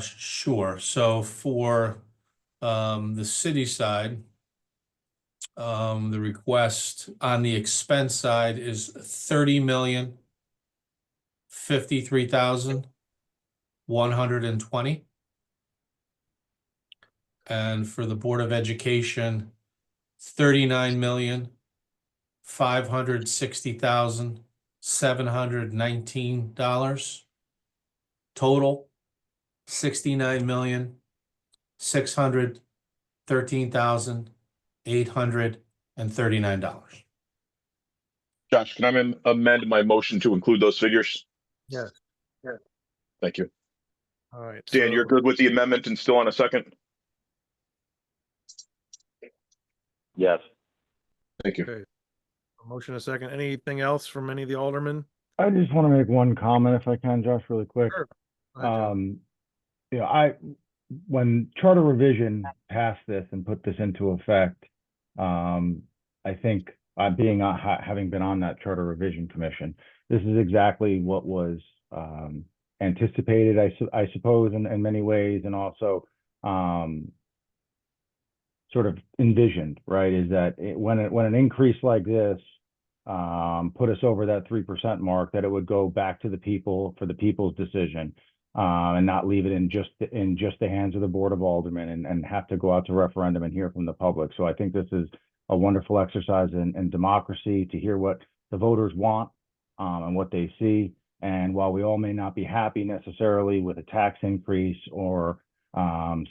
Sure. So for the city side, the request on the expense side is 30,053,120. And for the Board of Education, $39,560,719. Total $69,613,839. Josh, can I amend my motion to include those figures? Yes. Yeah. Thank you. All right. Dan, you're good with the amendment and still on a second? Yes. Thank you. Okay. A motion, a second. Anything else from any of the aldermen? I just want to make one comment if I can, Josh, really quick. Sure. Go ahead, Joe. When charter revision passed this and put this into effect, I think having been on that charter revision commission, this is exactly what was anticipated, I suppose, in many ways, and also sort of envisioned, right? Is that when an increase like this put us over that 3% mark, that it would go back to the people for the people's decision, and not leave it in just the hands of the Board of Aldermen and have to go out to referendum and hear from the public. So I think this is a wonderful exercise in democracy, to hear what the voters want and what they see. And while we all may not be happy necessarily with a tax increase or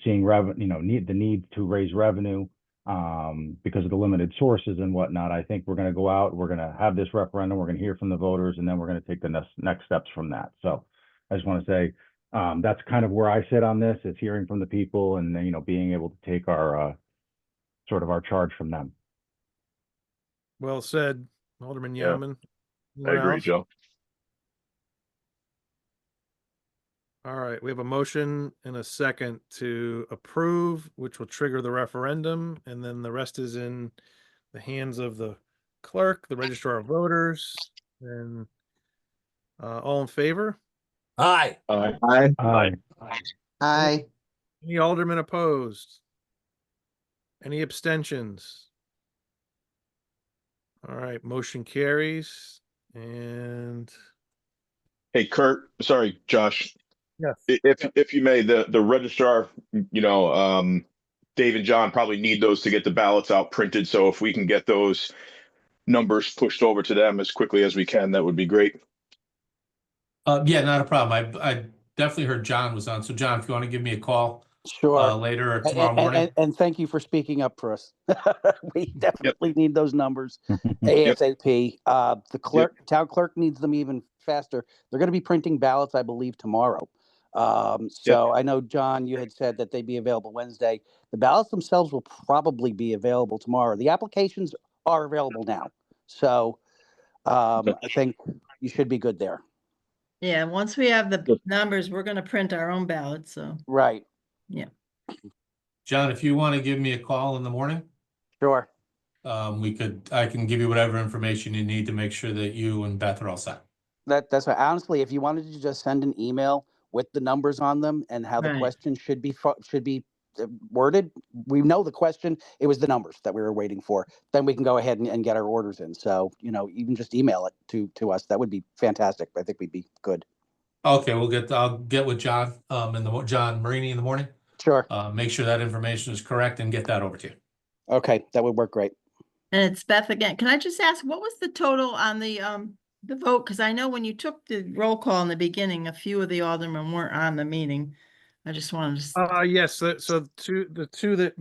seeing the need to raise revenue, because of the limited sources and whatnot. I think we're going to go out, we're going to have this referendum, we're going to hear from the voters, and then we're going to take the next steps from that. So I just want to say, that's kind of where I sit on this, is hearing from the people and then, being able to take our, sort of our charge from them. Well said, Alderman Yeah, Yaman. I Anyone agree, else? Joe. All right, we have a motion and a second to approve, which will trigger the referendum, and then the rest is in the hands of the clerk, the registrar of voters, and all in favor? Aye. Aye. Aye. Aye. Any aldermen opposed? Any abstentions? All right, motion carries, and Hey, Kurt, sorry, Josh. yes, If you may, the registrar, Dave and John probably need those to get the ballots out printed. So if we can get those numbers pushed over to them as quickly as we can, that would be great. Yeah, not a problem. I definitely heard John was on. So John, if you want to give me a call Sure. later or tomorrow morning. And thank you for speaking up for us. We definitely need those numbers Yep. ASAP. The clerk, town clerk needs them even faster. They're going to be printing ballots, I believe, tomorrow. So I know, John, you had said that they'd be available Wednesday. The ballots themselves will probably be available tomorrow. The applications are available now. So I think you should be good there. Yeah, once we have the numbers, we're gonna print our own ballots, so, Right. yeah. John, if you want to give me a call in the morning, Sure. I can give you whatever information you need to make sure that you and Beth are all set. That's right. Honestly, if you wanted to just send an email with the numbers on them and how the Right. question should be worded, we know the question. It was the numbers that we were waiting for. Then we can go ahead and get our orders in. So, even just email it to us. That would be fantastic. I think we'd be good. Okay, I'll get with John, John Marini in the morning. Sure. Make sure that information is correct and get that over to you. Okay, that would work great. And it's Beth again. Can I just ask, what was the total on the vote? Because I know when you took the roll call in the beginning, a few of the aldermen weren't on the meeting. I just wanted to. yes, so the two that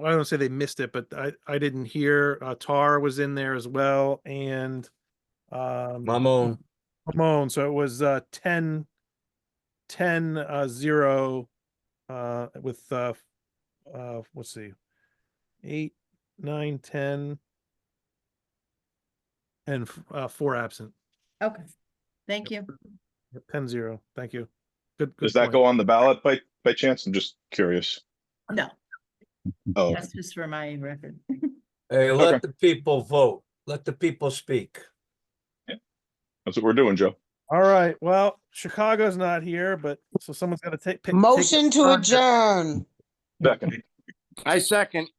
I don't say they missed it, but I didn't hear. Tar was in there as well, and Mamone. So it was 10 0 with let's see, 8, 9, 10, and 4 absent. Okay, thank you. 10-0. Thank you. Good. Does that point. go on the ballot by chance? I'm just curious. No, Oh, that's just for my record. Hey, let the people vote. Let the people speak. that's what we're doing, Joe. All right. Well, Chicago's not here, but so someone's got to take Motion to adjourn. Second. I second.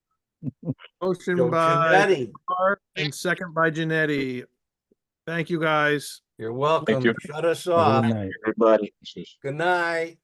Motion Joe by Giannetti. Art and second by Janetti. Thank you, guys. You're welcome. you. Shut us Good off. night. Everybody. Good night.